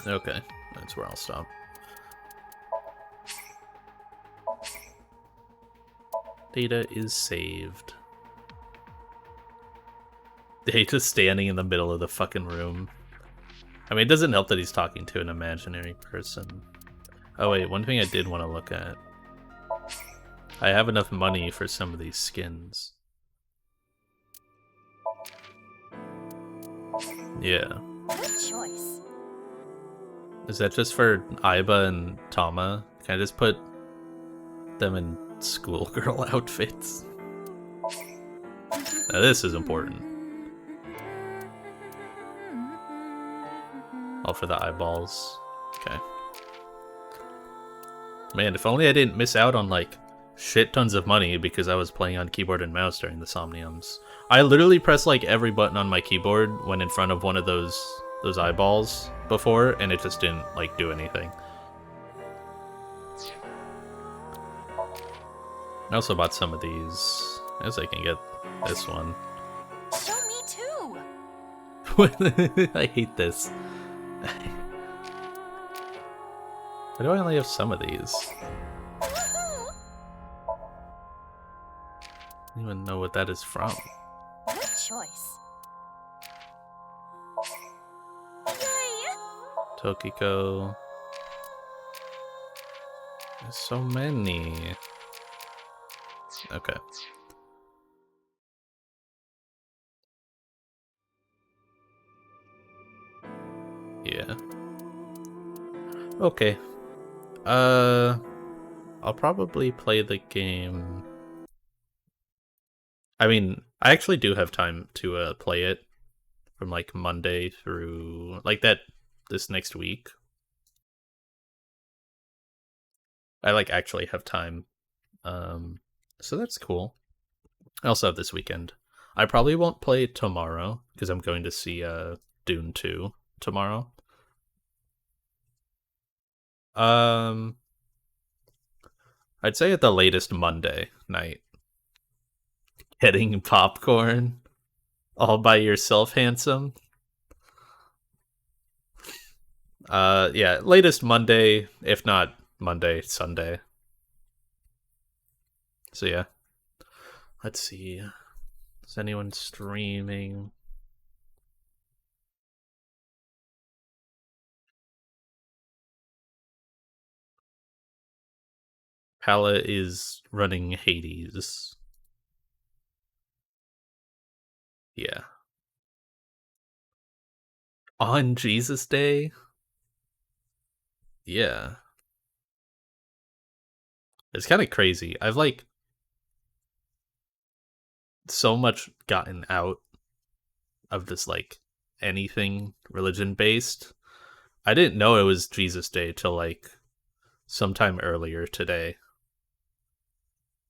Okay, that's where I'll stop. Data is saved. He's just standing in the middle of the fucking room. I mean, it doesn't help that he's talking to an imaginary person. Oh wait, one thing I did want to look at. I have enough money for some of these skins. Yeah. Good choice. Is that just for Aiba and Tama? Can I just put them in schoolgirl outfits? Now this is important. All for the eyeballs. Okay. Man, if only I didn't miss out on, like, shit tons of money because I was playing on keyboard and mouse during the Somniums. I literally pressed, like, every button on my keyboard when in front of one of those eyeballs before, and it just didn't, like, do anything. I also bought some of these. I guess I can get this one. Show me too. I hate this. Why do I only have some of these? I don't even know what that is from. Good choice. Tokiko. There's so many. Okay. Yeah. Okay. I'll probably play the game. I mean, I actually do have time to play it from like Monday through like this next week. I like actually have time. So that's cool. I also have this weekend. I probably won't play tomorrow because I'm going to see Dune 2 tomorrow. I'd say at the latest Monday night. Getting popcorn all by yourself, handsome. Yeah, latest Monday, if not Monday, Sunday. So yeah. Let's see. Is anyone streaming? Pala is running Hades. Yeah. On Jesus Day? Yeah. It's kind of crazy. I've like so much gotten out of this like anything religion based. I didn't know it was Jesus Day till like sometime earlier today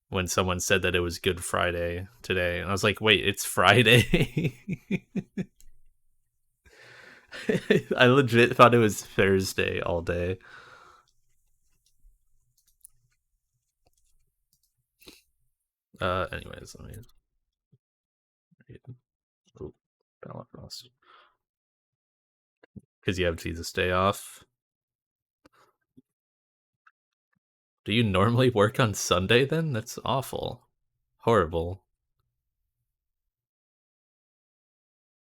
when someone said that it was Good Friday today, and I was like, wait, it's Friday. I legit thought it was Thursday all day. Anyways, let me read. Oh, Ballot Frost. Because you have Jesus Day off. Do you normally work on Sunday then? That's awful. Horrible.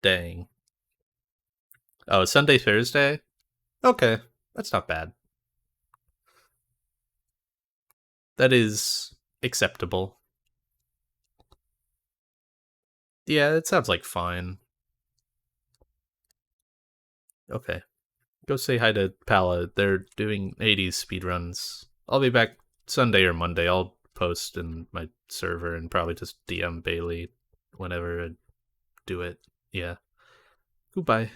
Dang. Oh, Sunday, Thursday? Okay, that's not bad. That is acceptable. Yeah, it sounds like fine. Okay. Go say hi to Pala. They're doing 80s speedruns. I'll be back Sunday or Monday. I'll post in my server and probably just DM Bailey whenever I do it. Yeah. Goodbye.